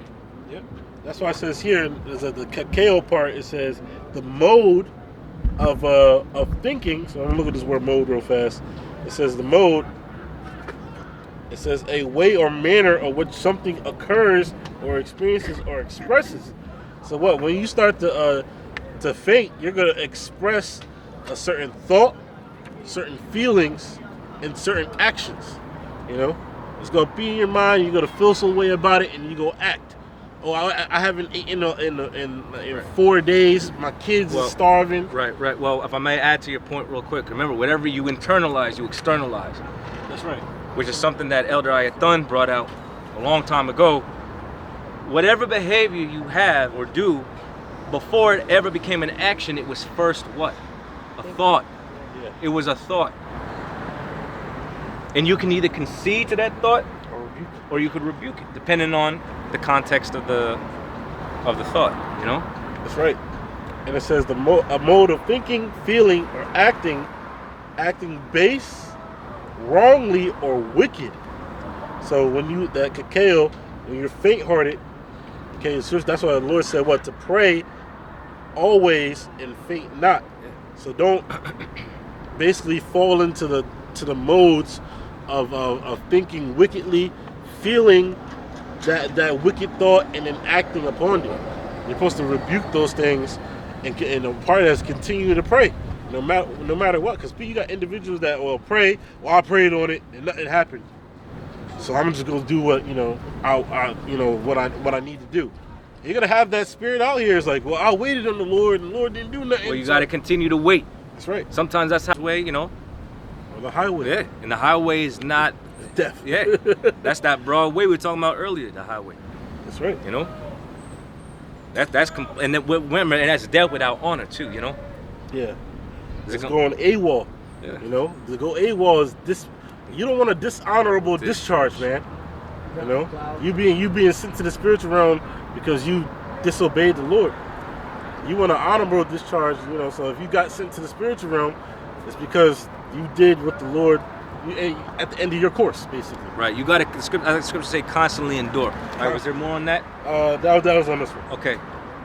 Yep. That's why it says here, the cacao part, it says the mode of thinking. So I'm gonna look at this word mode real fast. It says the mode. It says a way or manner of which something occurs or experiences or expresses. So what? When you start to think, you're gonna express a certain thought, certain feelings, and certain actions. You know, it's gonna be in your mind. You're gonna feel some way about it, and you go act. Oh, I haven't eaten in 4 days. My kids are starving. Right. Well, if I may add to your point real quick, remember, whatever you internalize, you externalize. That's right. Which is something that Elder Ayathan brought out a long time ago. Whatever behavior you have or do, before it ever became an action, it was first what? A thought. Yeah. It was a thought. And you can either concede to that thought or you could rebuke it, depending on the context of the thought, you know? That's right. And it says a mode of thinking, feeling, or acting base, wrongly, or wicked. So when that cacao, when you're faint-hearted, okay, that's why the Lord said what? To pray always and faint not. So don't basically fall into the modes of thinking wickedly, feeling that wicked thought, and then acting upon it. You're supposed to rebuke those things, and the part is continue to pray, no matter what. Because you got individuals that will pray. Well, I prayed on it, and nothing happened. So I'm just gonna do what what I need to do. You're gonna have that spirit out here. It's like, well, I waited on the Lord, and the Lord didn't do nothing. Well, you got to continue to wait. That's right. Sometimes that's the way, you know. Or the highway. Yeah, and the highway is not death. Yeah, that's that broad way we were talking about earlier. The highway. That's right. You know. And that's dealt without honor too. You know. Yeah. It's going AWOL. Yeah. You know, to go AWOL is this. You don't want a dishonorable discharge, man. You know, you being sent to the spiritual realm because you disobeyed the Lord. You want an honorable discharge, you know. So if you got sent to the spiritual realm, it's because you did what the Lord. At the end of your course, basically. Right. You got to. The scripture say constantly endure. All right. Was there more on that? That was on this one. Okay.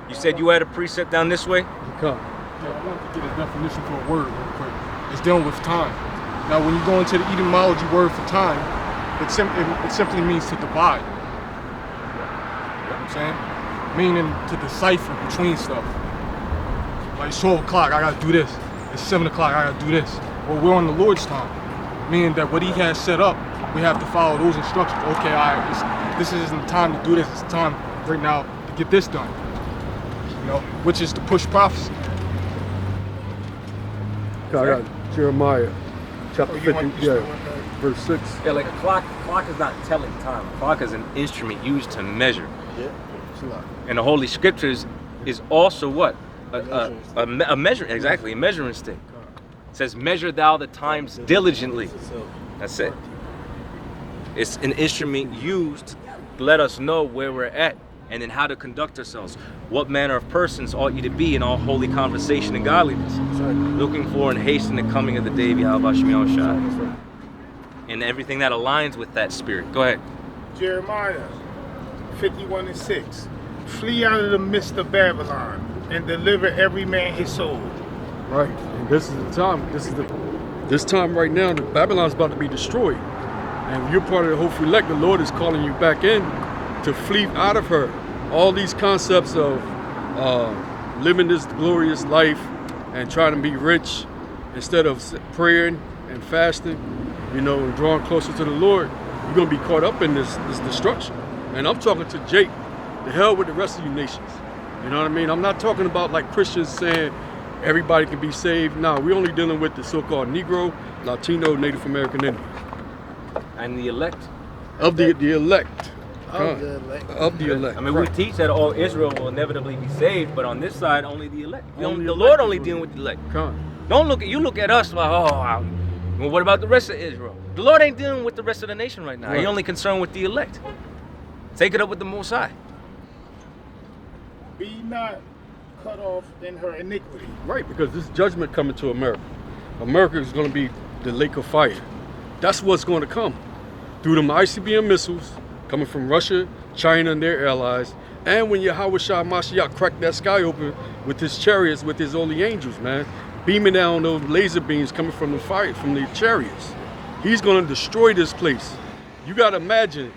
You said you had a precept down this way. Okay. Yeah, I wanted to get a definition for a word real quick. It's dealing with time. Now, when you go into the etymology word for time, it simply means to divide. You know what I'm saying? Meaning to decipher between stuff. Like it's 12 o'clock, I gotta do this. It's 7 o'clock, I gotta do this. Well, we're on the Lord's time. Meaning that what he has set up, we have to follow those instructions. Okay, all right, this isn't time to do this. It's time right now to get this done. You know, which is to push prophecy. I got Jeremiah, chapter 50, verse 6. Yeah, like a clock is not telling time. A clock is an instrument used to measure. Yeah. And the Holy Scriptures is also what? A measuring, exactly, a measuring stick. It says, measure thou the times diligently. That's it. It's an instrument used to let us know where we're at and then how to conduct ourselves. What manner of persons ought you to be in all holy conversation and godliness? Looking for and hastening the coming of the day of Yahweh Shem Yahushua. And everything that aligns with that spirit. Go ahead. Jeremiah 51:6. Flee out of the midst of Babylon and deliver every man his soul. Right, and this is the time. This time right now, that Babylon's about to be destroyed, and you're part of the hopeful elect. The Lord is calling you back in to flee out of her. All these concepts of living this glorious life and trying to be rich instead of praying and fasting, you know, and drawing closer to the Lord, you're gonna be caught up in this destruction. And I'm talking to Jake. The hell with the rest of you nations. You know what I mean? I'm not talking about like Christians saying, everybody can be saved. No, we're only dealing with the so-called Negro, Latino, Native American Indians. And the elect. Of the elect. Of the elect. Of the elect. I mean, right. we teach that all Israel will inevitably be saved, but on this side, only the elect. Only The elect Lord is only what dealing it with the elect. Con. Don't look at us like, oh, well, what about the rest of Israel? The Lord ain't dealing with the rest of the nation right now. Right. He's only concerned with the elect. Take it up with the Most High. Be not cut off in her iniquity. Right, because this judgment coming to America. America is going to be the lake of fire. That's what's going to come. Through them ICBM missiles coming from Russia, China, and their allies. And when Yahweh Shah Mashiach cracked that sky open with his chariots, with his holy angels, man, beaming down those laser beams coming from the fire, from the chariots. He's going to destroy this place. You got to imagine,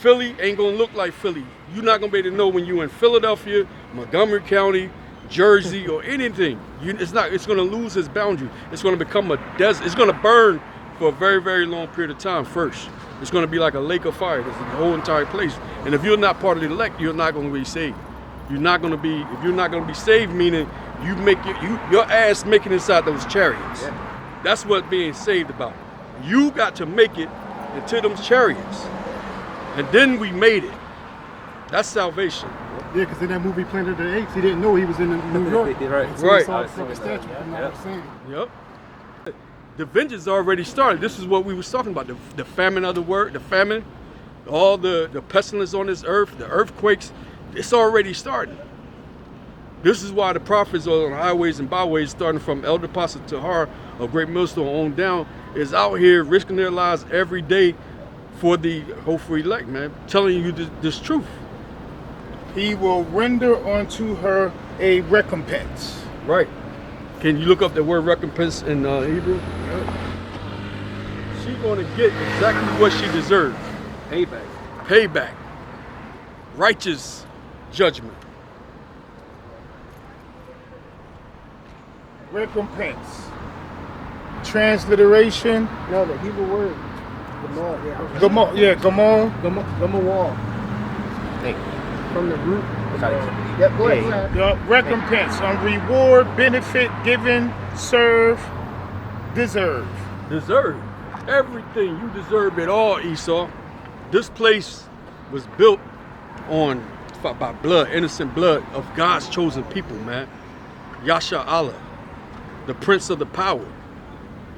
Philly ain't going to look like Philly. You're not going to be able to know when you're in Philadelphia, Montgomery County, Jersey, or anything. It's going to lose its boundary. It's going to become a desert. It's going to burn for a very, very long period of time first. It's going to be like a lake of fire. This is the whole entire place. And if you're not part of the elect, you're not going to be saved. You're not going to be, if you're not going to be saved, meaning you make your ass making inside those chariots. Yeah. That's what being saved about. You got to make it into them chariots. And then we made it. That's salvation. Yeah, because in that movie Planet of the Apes, he didn't know he was in New York. Right. Until he saw the fucking statue from what I was saying. Yep. The vengeance already started. This is what we was talking about. The famine of the word, the famine, all the pestilence on this earth, the earthquakes, it's already started. This is why the prophets are on highways and byways, starting from Elder Pastor Tahar of Great Millstone on down, is out here risking their lives every day for the hopeful elect, man. Telling you this truth. He will render unto her a recompense. Right. Can you look up the word recompense in Hebrew? She's going to get exactly what she deserves. Payback. Payback. Righteous judgment. Recompense. Transliteration. No, the Hebrew word. Gamon. Gamawal. From the root. Yep, go ahead. The recompense on reward, benefit, given, serve, deserve. Deserve. Everything. You deserve it all, Esau. This place was built by blood, innocent blood of God's chosen people, man. Yasha Allah, the Prince of the Power.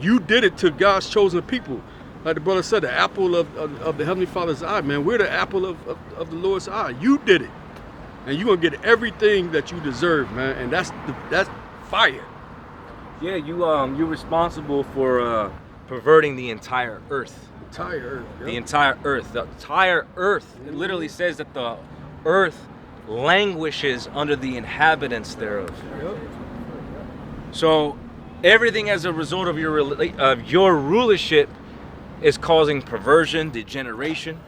You did it to God's chosen people. Like the brother said, the apple of the Heavenly Father's eye, man. We're the apple of the Lord's eye. You did it. And you're going to get everything that you deserve, man. And that's fire. Yeah, you're responsible for perverting the entire earth. Entire earth. Yep. The entire earth. The entire earth. It literally says that the earth languishes under the inhabitants thereof. Yep. So everything as a result of your rulership is causing perversion, degeneration,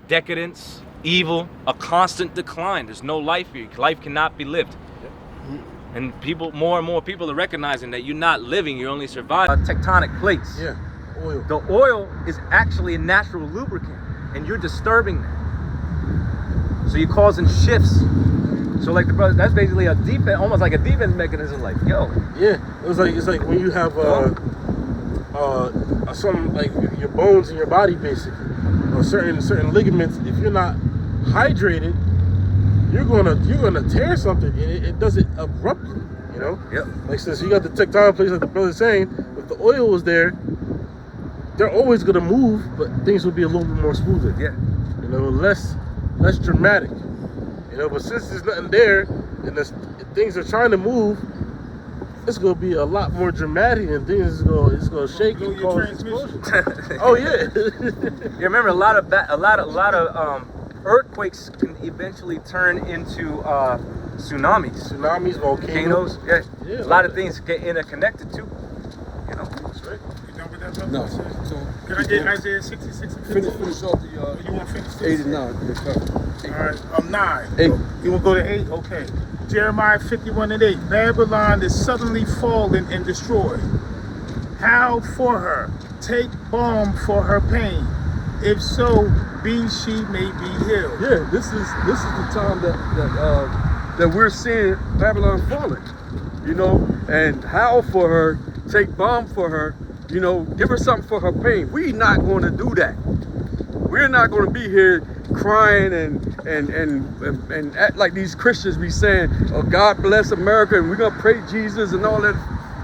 decadence, evil, a constant decline. There's no life here. Life cannot be lived. And more and more people are recognizing that you're not living, you're only surviving. Tectonic plates. Yeah, oil. The oil is actually a natural lubricant, and you're disturbing that. So you're causing shifts. So like the brother, that's basically a defense, almost like a defense mechanism. Like, yo. Yeah, it's like when you have some like your bones in your body, basically, or certain ligaments. If you're not hydrated, you're gonna tear something. It does it abruptly, you know. Yep. Like since you got the tectonic plates, like the brother's saying, if the oil was there, they're always gonna move, but things will be a little bit more smoother. Yeah. You know, less dramatic. You know, but since there's nothing there and things are trying to move, it's gonna be a lot more dramatic and things is gonna shake and cause explosions. Oh yeah. You remember a lot of earthquakes can eventually turn into tsunamis. Tsunamis, volcanoes. Yeah. Yeah, A lot of things get interconnected too. You know. You done with that, brother? No. So Can I get Isaiah 66 and 50? finish off the You want to finish this? 8 and 9. All right, 9. 8. You want to go to 8? Okay. Jeremiah 51 and 8. Babylon is suddenly fallen and destroyed. Howl for her. Take balm for her pain. If so, be she may be healed. Yeah, this is the time that we're seeing Babylon falling. you know, and howl for her, take bomb for her, you know, give her something for her pain. We not going to do that. We're not going to be here crying and act like these Christians be saying, oh, God bless America, and we're going to pray Jesus and all that.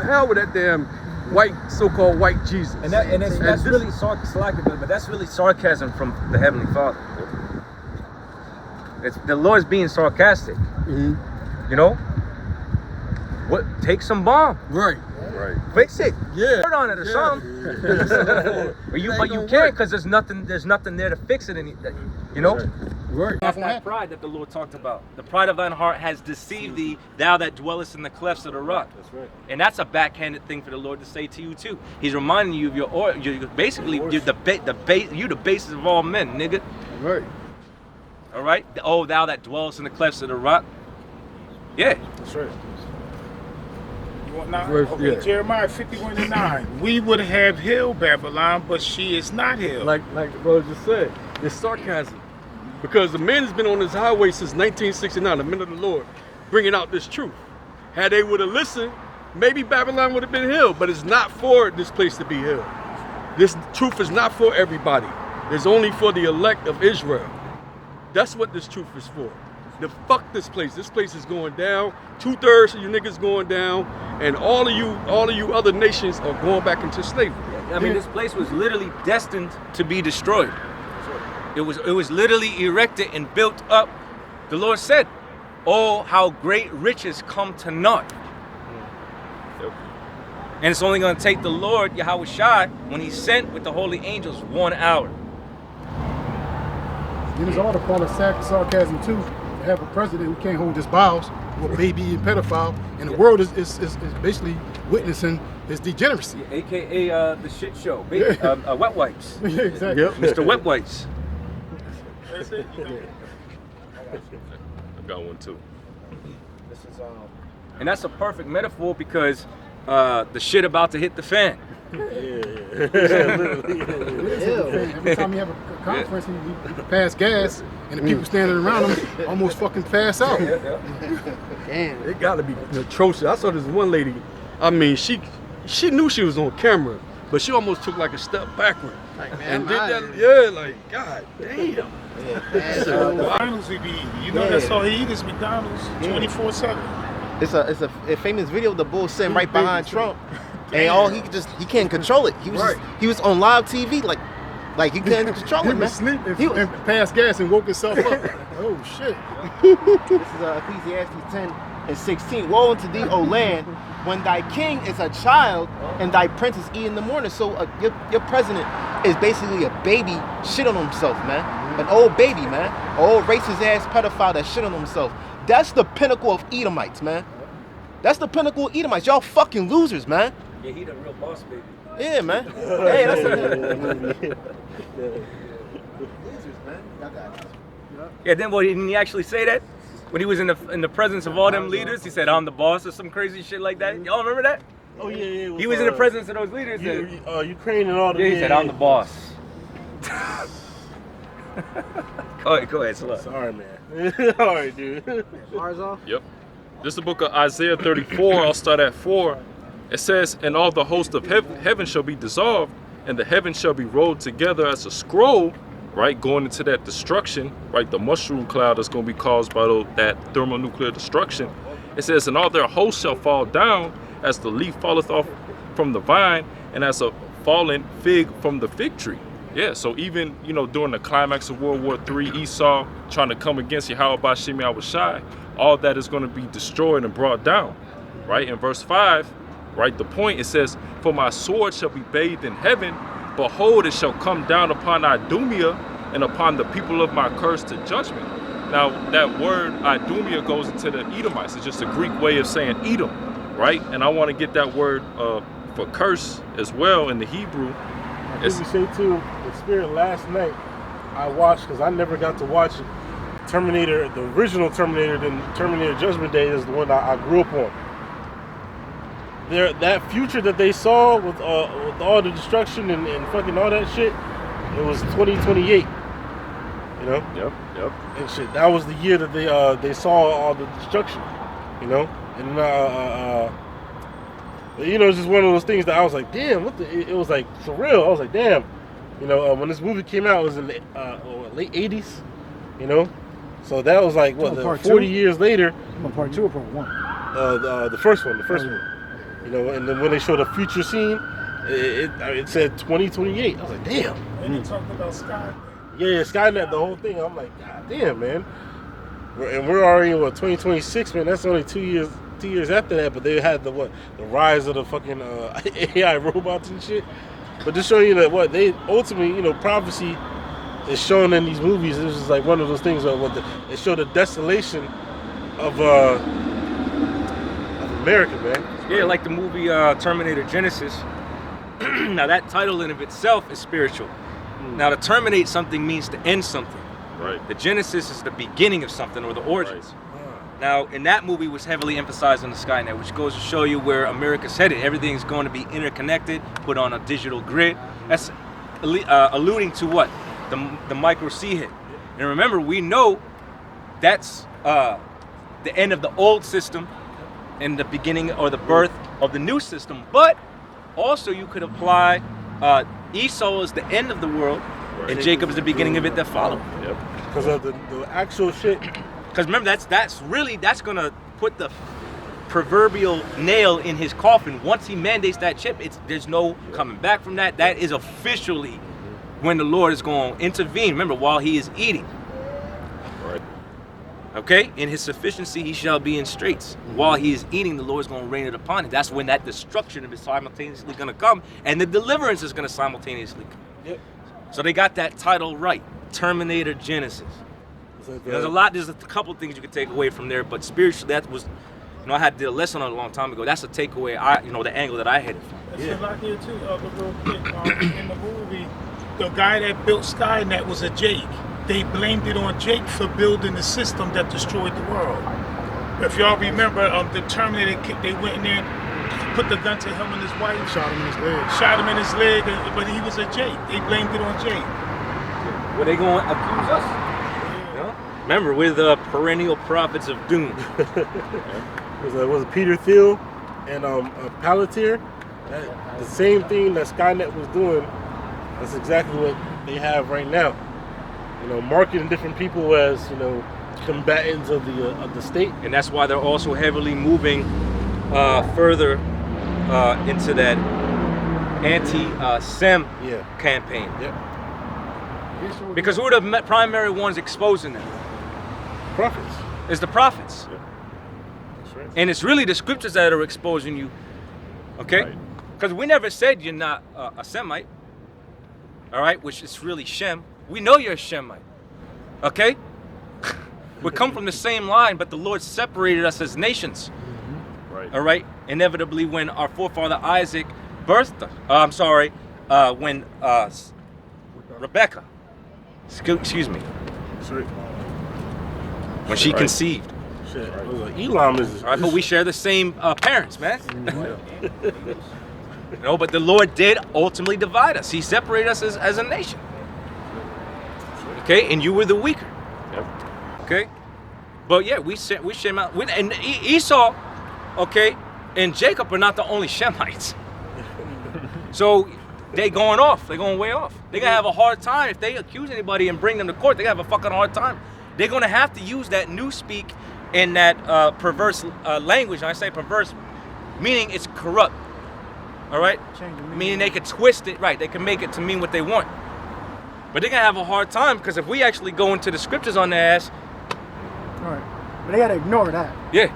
Hell with that damn white, so-called white Jesus. And that's really sarcasm, but that's really sarcasm from the Heavenly Father. It's the Lord's being sarcastic. You know? What? Take some bomb. Right. Fix it. Yeah. Put on it or something. But you can't, because there's nothing there to fix it. You know. Right. That's that pride that the Lord talked about. The pride of thine heart has deceived thee, thou that dwellest in the clefts of the rock. That's right. And that's a backhanded thing for the Lord to say to you too. He's reminding you of you're the basis of all men, nigga. Right. All right. Oh, thou that dwellest in the clefts of the rock. Yeah. That's right. You want now? Okay, yeah. Jeremiah 51:9. We would have healed Babylon, but she is not healed. Like the brother just said, it's sarcasm. Because the man has been on this highway since 1969, the men of the Lord, bringing out this truth. Had they would have listened, maybe Babylon would have been healed, but it's not for this place to be healed. This truth is not for everybody. It's only for the elect of Israel. That's what this truth is for. To fuck this place. This place is going down. 2/3 of you niggas going down, and all of you other nations are going back into slavery. I mean, this place was literally destined to be destroyed. It was literally erected and built up. The Lord said, oh, how great riches come to naught. And it's only going to take the Lord, Yahweh Shai, when he sent with the holy angels, 1 hour. It is all the part of sarcasm too. To have a president who can't hold his bowels, or baby and pedophile, and the world is basically witnessing his degeneracy. Yeah, AKA the shit show. Wet wipes. Yeah, exactly. Yep. Mr. Wet Wipes. That's it. I got one too. This is and that's a perfect metaphor because the shit about to hit the fan. Every time you have a conference, you pass gas, and the people standing around him almost fucking pass out. Damn, it gotta be atrocious. I saw this one lady. I mean, she knew she was on camera, but she almost took like a step backward. Like, and did that. Yeah, like God damn. McDonald's we be eating. You know that's all he eats is McDonald's 24/7. It's a famous video of the bull sitting right behind Trump, and all he can't control it. He was on live TV like he can't control it, man. He was asleep and passed gas and woke himself up. Oh shit. This is Ecclesiastes 10:16. Woe unto thee, O land, when thy king is a child and thy prince is eating the morning. So your president is basically a baby shit on himself, man. An old baby, man. Old racist ass pedophile that shit on himself. That's the pinnacle of Edomites, man. That's the pinnacle of Edomites. Y'all fucking losers, man. Yeah, he the real boss baby. Yeah, man. Hey, that's losers, man. Yeah, then didn't he actually say that? When he was in the presence of all them leaders, he said, I'm the boss or some crazy shit like that. Y'all remember that? Oh, yeah. He was in the presence of those leaders. Ukraine and all the. Yeah, he said, I'm the boss. Go ahead, Salah. Sorry, man. All right, dude. Bars off? Yep. This is the book of Isaiah 34. I'll start at 4. It says, and all the host of heaven shall be dissolved, and the heavens shall be rolled together as a scroll, right, going into that destruction, right, the mushroom cloud that's going to be caused by that thermonuclear destruction. It says, and all their hosts shall fall down as the leaf falleth off from the vine, and as a fallen fig from the fig tree. Yeah, so even, during the climax of World War III, Esau trying to come against Yahweh Shai, all that is going to be destroyed and brought down, right? In verse 5, right, the point, it says, for my sword shall be bathed in heaven, behold, it shall come down upon Idumea and upon the people of my curse to judgment. Now, that word Idumea goes into the Edomites. It's just a Greek way of saying Edom, right? And I want to get that word for curse as well in the Hebrew. I think we say too, the Spirit last night, I watched, because I never got to watch it, Terminator, the original Terminator, then Terminator Judgment Day is the one I grew up on. That future that they saw with all the destruction and fucking all that shit, it was 2028. Yep. And shit, that was the year that they saw all the destruction, And you know, it's just one of those things that I was like, damn, it was like surreal. I was like, damn, you know, when this movie came out, it was in the late 80s, you know, so that was like what, 40 years later. Part 2 or part 1? The first one, you know, and then when they showed a future scene, it said 2028. I was like, damn. And you talked about Skynet. Yeah, Skynet, the whole thing. I'm like, god damn, man. And we're already in 2026, man. That's only 2 years. 2 years after that, but they had the rise of the fucking AI robots and shit. But just showing you that they ultimately, you know, prophecy is shown in these movies. It's just like one of those things where it showed the desolation of America, man. Yeah, like the movie Terminator Genesis. Now that title in of itself is spiritual. Now to terminate something means to end something. Right. The Genesis is the beginning of something, or the origins. Right. Now, in that movie was heavily emphasized on the Skynet, which goes to show you where America's headed. Everything's going to be interconnected, put on a digital grid. That's alluding to what? The micro C hit. And remember, we know that's the end of the old system and the beginning or the birth of the new system. But also you could apply Esau is the end of the world, and Jacob is the beginning of it that followed. Yep. Because of the actual shit. Because remember, that's gonna put the proverbial nail in his coffin. Once he mandates that chip, there's no coming back from that. That is officially when the Lord is going to intervene. Remember, while he is eating. Right. Okay? In his sufficiency, he shall be in straits. While he is eating, the Lord is going to rain it upon him. That's when that destruction is simultaneously going to come, and the deliverance is going to simultaneously come. Yep. So they got that title right. Terminator Genesis. There's a couple things you could take away from there, but spiritually, that was, you know, I had did a lesson on it a long time ago. That's a takeaway, the angle that I had it from. There's a lot here too, but real quick, in the movie, the guy that built Skynet was a Jake. They blamed it on Jake for building the system that destroyed the world. If y'all remember, the Terminator, they went in there, put the gun to him and his wife. Shot him in his leg. Shot him in his leg, but he was a Jake. They blamed it on Jake. Were they going to accuse us? Remember, we're the perennial prophets of doom. was Peter Thiel and Palantir. The same thing that Skynet was doing, that's exactly what they have right now. You know, marketing different people as, you know, combatants of the state. And that's why they're also heavily moving further into that anti-Sem campaign. Yep. Because who are the primary ones exposing them? Prophets. It's the prophets. Yeah. That's right. And it's really the scriptures that are exposing you. Okay? Because we never said you're not a Semite. All right? Which is really Shem. We know you're a Shemite. Okay? We come from the same line, but the Lord separated us as nations. Mm-hmm. Right. All right? Inevitably, when our forefather Isaac birthed us. When Rebecca. Excuse me. Sorry. When she conceived. Shit. Elam is. All right, but we share the same parents, man. No, but the Lord did ultimately divide us. He separated us as a nation. Okay, and you were the weaker. Yep. Okay, but yeah, we share out. And Esau, okay, and Jacob are not the only Shemites. So they going off. They're going way off. They're gonna have a hard time if they accuse anybody and bring them to court. They're gonna have a fucking hard time. They're going to have to use that new speak in that perverse language. And I say perverse, meaning it's corrupt. All right? Meaning they could twist it, right. They can make it to mean what they want. But they're going to have a hard time because if we actually go into the scriptures on their ass. All right. But they got to ignore that. Yeah.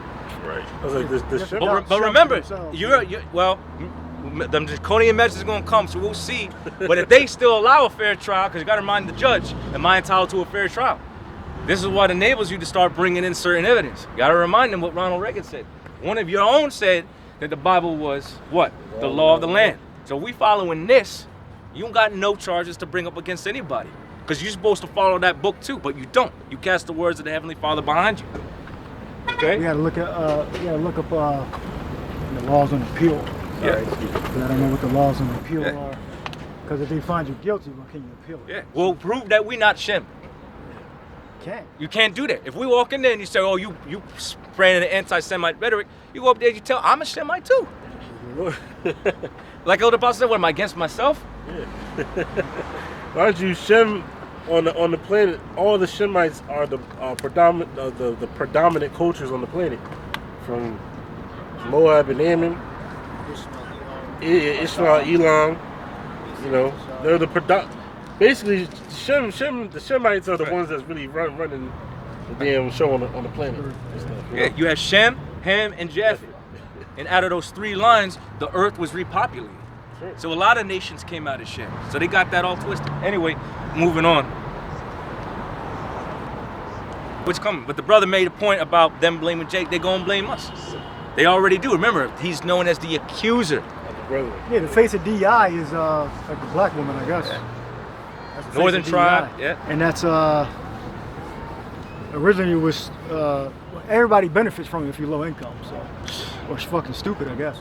Right. I was like, but remember, you're the draconian measures is going to come, so we'll see. But if they still allow a fair trial, because you got to remind the judge, am I entitled to a fair trial? This is what enables you to start bringing in certain evidence. You got to remind them what Ronald Reagan said. One of your own said that the Bible was what? The law of the land. So we following this, you don't got no charges to bring up against anybody. Because you're supposed to follow that book too, but you don't. You cast the words of the Heavenly Father behind you. Okay? You got to look up the laws on appeal. Yeah. I don't know what the laws on appeal are. Because if they find you guilty, well, can you appeal it? Yeah. Well, prove that we not Shem. Can't. You can't do that. If we walk in there and you say, oh, you praying in an anti-Semite rhetoric, you go up there, you tell, I'm a Semite too. Like Elder Apostle said, what am I against myself? Mind you, Shem on the planet, all the Shemites are the predominant cultures on the planet, from Moab and Ammon, Ishmael, Elam. You know, they're the basically the Shemites are the ones that's really running the damn show on the planet. And stuff, Yeah, you have Shem, Ham, and Japheth. And out of those 3 lines, the earth was repopulated. So a lot of nations came out of Shem. So they got that all twisted. Anyway, moving on. What's coming? But the brother made a point about them blaming Jake. They're going to blame us. They already do. Remember, he's known as the accuser. Yeah, the face of DI is like a black woman, I guess. That's the face Northern of tribe, DI. yeah. And that's originally was everybody benefits from it if you're low income, so or it's fucking stupid, I guess.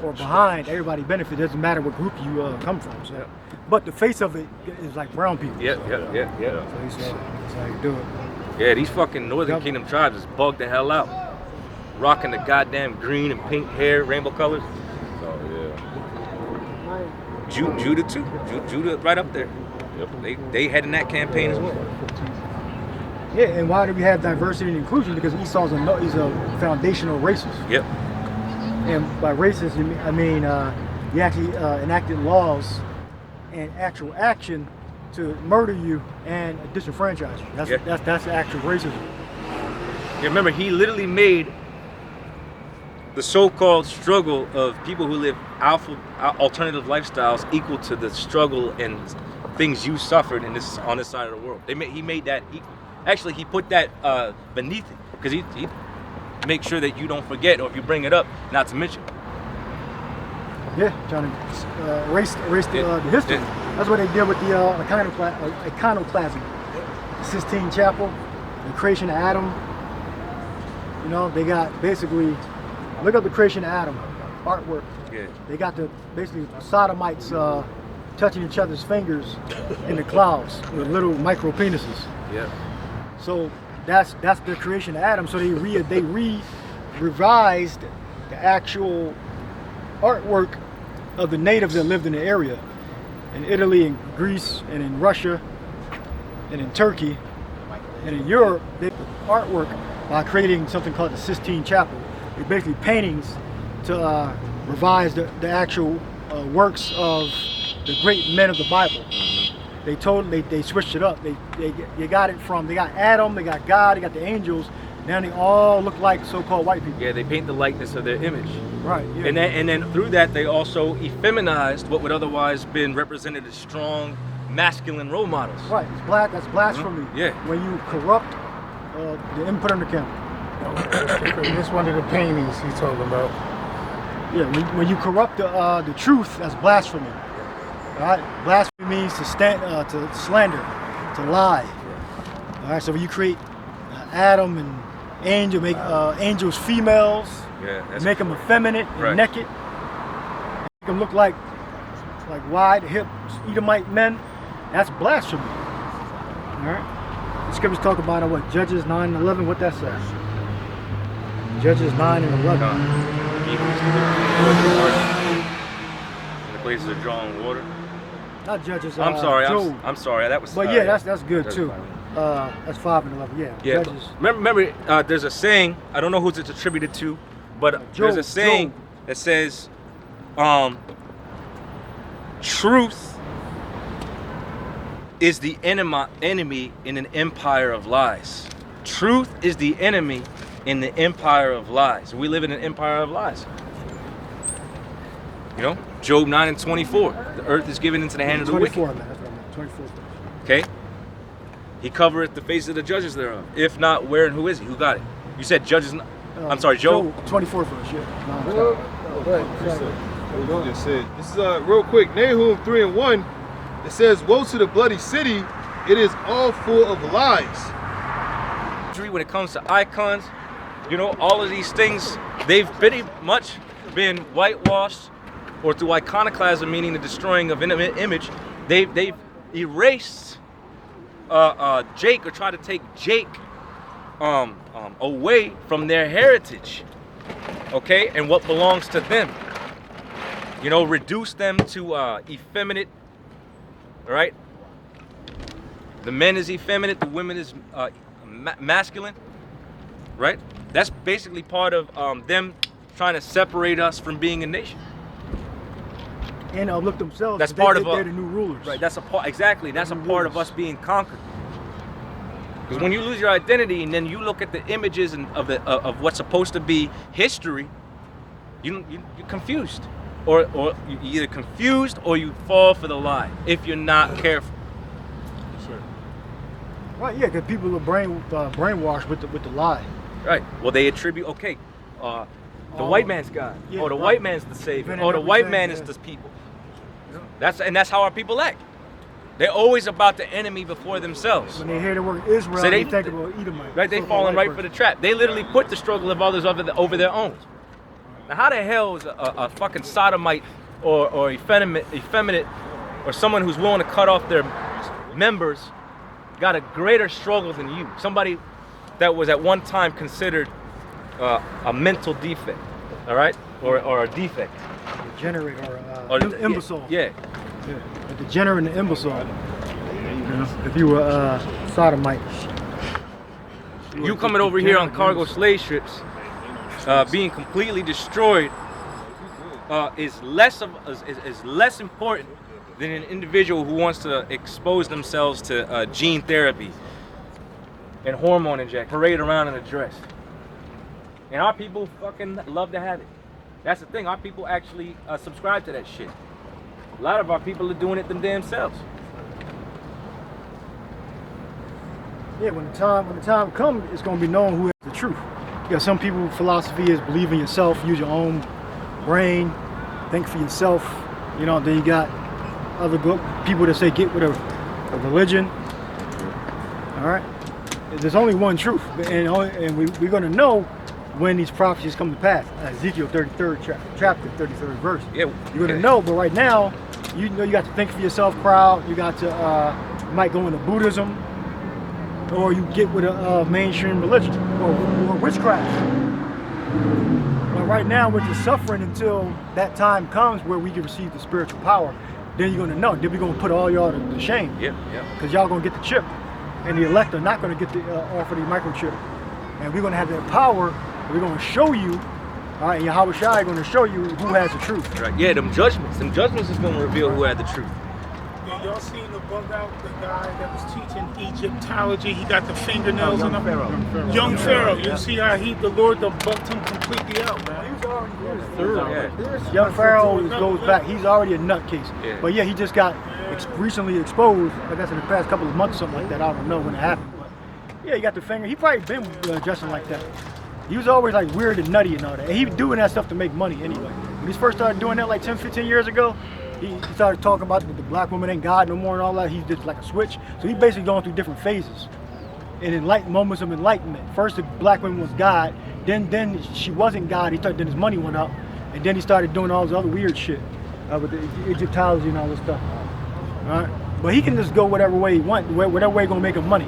Or behind, everybody benefits. Doesn't matter what group you come from. So, but the face of it is like brown people. Yeah. So that's how you do it. Yeah, these fucking Northern Kingdom tribes is bugged the hell out. Rocking the goddamn green and pink hair, rainbow colors. Judah too. Judah right up there. Yep. They heading that campaign as well. Yeah, and why do we have diversity and inclusion? Because Esau's he's a foundational racist. Yep. And by racist, I mean he actually enacted laws and actual action to murder you and disenfranchise you. That's the actual racism. Yeah, remember, he literally made the so-called struggle of people who live alternative lifestyles equal to the struggle and things you suffered on this side of the world. He made that equal. Actually, he put that beneath it because he make sure that you don't forget, or if you bring it up, not to mention. Yeah, trying to erase the history. That's what they did with the iconoclasm. The Sistine Chapel, the creation of Adam. You know, they got basically, look up the creation of Adam, artwork. Yeah. They got basically sodomites touching each other's fingers in the clouds with little micro penises. Yeah. So that's the creation of Adam. So they revised the actual artwork of the natives that lived in the area. In Italy, in Greece, and in Russia, and in Turkey, and in Europe, they did artwork by creating something called the Sistine Chapel. They're basically paintings to revise the actual works of the great men of the Bible. They switched it up. They got it from, they got Adam, they got God, they got the angels. Now they all look like so-called white people. Yeah, they paint the likeness of their image. Right. Yeah. And then through that, they also effeminized what would otherwise been represented as strong, masculine role models. Right. That's blasphemy. Mm-hmm. Yeah. When you corrupt the input on the camera. This one of the paintings he's talking about. Yeah. When you corrupt the truth, that's blasphemy. All right. Blasphemy means to slander, to lie. All right. So when you create Adam and angel, make angels females, make them effeminate and naked, make them look like wide hip Edomite men, that's blasphemy. All right. The scriptures talk about what, Judges 9:11, what that says. Judges 9 and 11. In the places of drawing water. Not Judges. I'm sorry. Job. I'm sorry. That was. But yeah, that's good too. That's 5 and 11. Yeah. Yeah. Judges. Remember, there's a saying. I don't know who's it's attributed to, but there's a saying that says, "Truth is the enemy in an empire of lies." Truth is the enemy in the empire of lies. We live in an empire of lies. You know, Job 9 and 24. The earth is given into the hand of the wicked. 24, man. That's what I meant. 24. Okay. He covereth the face of the judges thereof. If not, where and who is he? Who got it? You said judges. I'm sorry, Job. 24 verse. Yeah. No, just said. This is real quick. Nahum 3 and 1. It says, "Woe to the bloody city! It is all full of lies." When it comes to icons, you know, all of these things, they've pretty much been whitewashed, or through iconoclasm, meaning the destroying of an image. They've erased Jake, or tried to take Jake away from their heritage, okay, and what belongs to them. You know, reduce them to effeminate, all right? The men is effeminate, the women is masculine, right? That's basically part of them trying to separate us from being a nation. And look themselves. That's part of they're the new rulers. Right. That's a part. Exactly. That's a part of us being conquered. Because when you lose your identity and then you look at the images and of what's supposed to be history, you're confused, or you're either confused or you fall for the lie if you're not careful. Right. Yeah, because people are brainwashed with the lie. Right. Well, they attribute the white man's God, yeah, or the right. white man's the savior, or the white man is the people. That's how our people act. They're always about the enemy before themselves. When they hear the word Israel, So they think about Edomite. Right, they falling right for the trap. They literally put the struggle of others over their own. Now, how the hell is a fucking sodomite or effeminate or someone who's willing to cut off their members got a greater struggle than you? Somebody that was at one time considered a mental defect, all right, or a defect. Degenerate or imbecile. Yeah. A degenerate and imbecile. You know, if you were sodomite. You coming over here on cargo slave ships, being completely destroyed, is less important than an individual who wants to expose themselves to gene therapy and hormone injection, parade around in a dress. And our people fucking love to have it. That's the thing. Our people actually subscribe to that shit. A lot of our people are doing it them damn selves. Yeah, when the time comes, it's gonna be known who has the truth. Yeah, some people's philosophy is believe in yourself, use your own brain, think for yourself. You know, then you got other people that say get with a religion. All right, there's only one truth, and we're gonna know when these prophecies come to pass. Ezekiel 33rd chapter, 33rd verse. Yeah, you're gonna know, but right now, you know, you got to think for yourself, crowd. You got to you might go into Buddhism, or you get with a mainstream religion or witchcraft. But right now, we're just suffering until that time comes where we can receive the spiritual power. Then you're gonna know. Then we're gonna put all y'all to shame. Yeah. Because y'all gonna get the chip, and the elect are not gonna get the offer the microchip, and we're gonna have that power. We're going to show you, all right, and Yahweh Shai is going to show you who has the truth. Right. Yeah, them judgments is going to reveal who had the truth. Yeah, y'all seen the bug out, the guy that was teaching Egyptology? He got the fingernails in him. Young Pharaoh. You see how the Lord bucked him completely out, man. He was already Young Pharaoh goes back. He's already a nutcase. Yeah. But yeah, he just got recently exposed, I guess in the past couple of months or something like that. I don't know when it happened. But yeah, he got the finger. He probably been dressing like that. He was always like weird and nutty and all that. And he was doing that stuff to make money anyway. When he first started doing that like 10, 15 years ago, he started talking about the black woman ain't God no more and all that. He did like a switch. So he basically going through different phases. And moments of enlightenment. First the black woman was God, then she wasn't God. Then his money went up. And then he started doing all this other weird shit with the Egyptology and all this stuff. All right? But he can just go whatever way he wants, whatever way gonna make him money.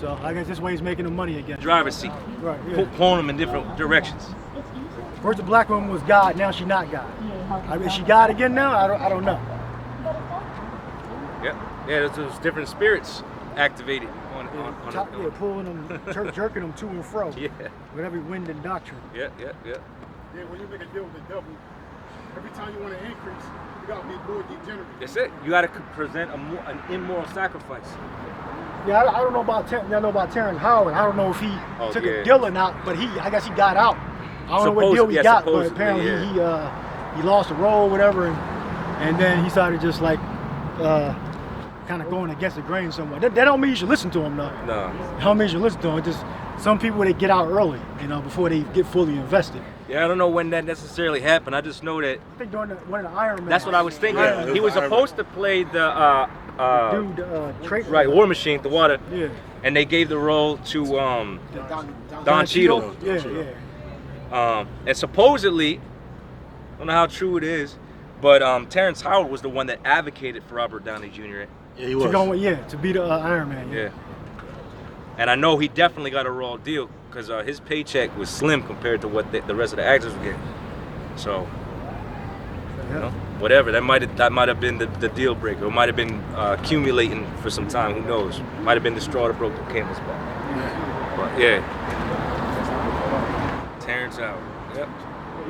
So I guess this way he's making the money again. Driver's seat. Right, yeah. Pulling them in different directions. First the black woman was God, now she's not God. Is she God again now? I don't know. Yeah, there's those different spirits activated pulling them, jerking them to and fro. Yeah. With every wind and doctrine. Yeah. Yeah, when you make a deal with the devil, every time you want to increase, you got to be more degenerate. That's it. You got to present an immoral sacrifice. Yeah, I don't know about y'all know about Terrence Howard. I don't know if he took a deal or not, but I guess he got out. I don't know what deal he got, but apparently he lost a role, whatever, and then he started just like kind of going against the grain somewhat. That don't mean you should listen to him, though. No. That don't mean you should listen to him. Just some people, they get out early, before they get fully invested. Yeah, I don't know when that necessarily happened. I just know that. I think during one of the Iron Man. That's what I was thinking. Yeah, he was supposed to play the right, War Machine, the water. Yeah. And they gave the role to Don Cheadle. Yeah. And supposedly, I don't know how true it is, but Terrence Howard was the one that advocated for Robert Downey Jr. Yeah, he was. To be the Iron Man. Yeah. And I know he definitely got a raw deal because his paycheck was slim compared to what the rest of the actors were getting. So, you know, whatever. That might have been the deal breaker. It might have been accumulating for some time. Who knows? Might have been the straw that broke the camel's back. But yeah, Terrence Howard. Yep.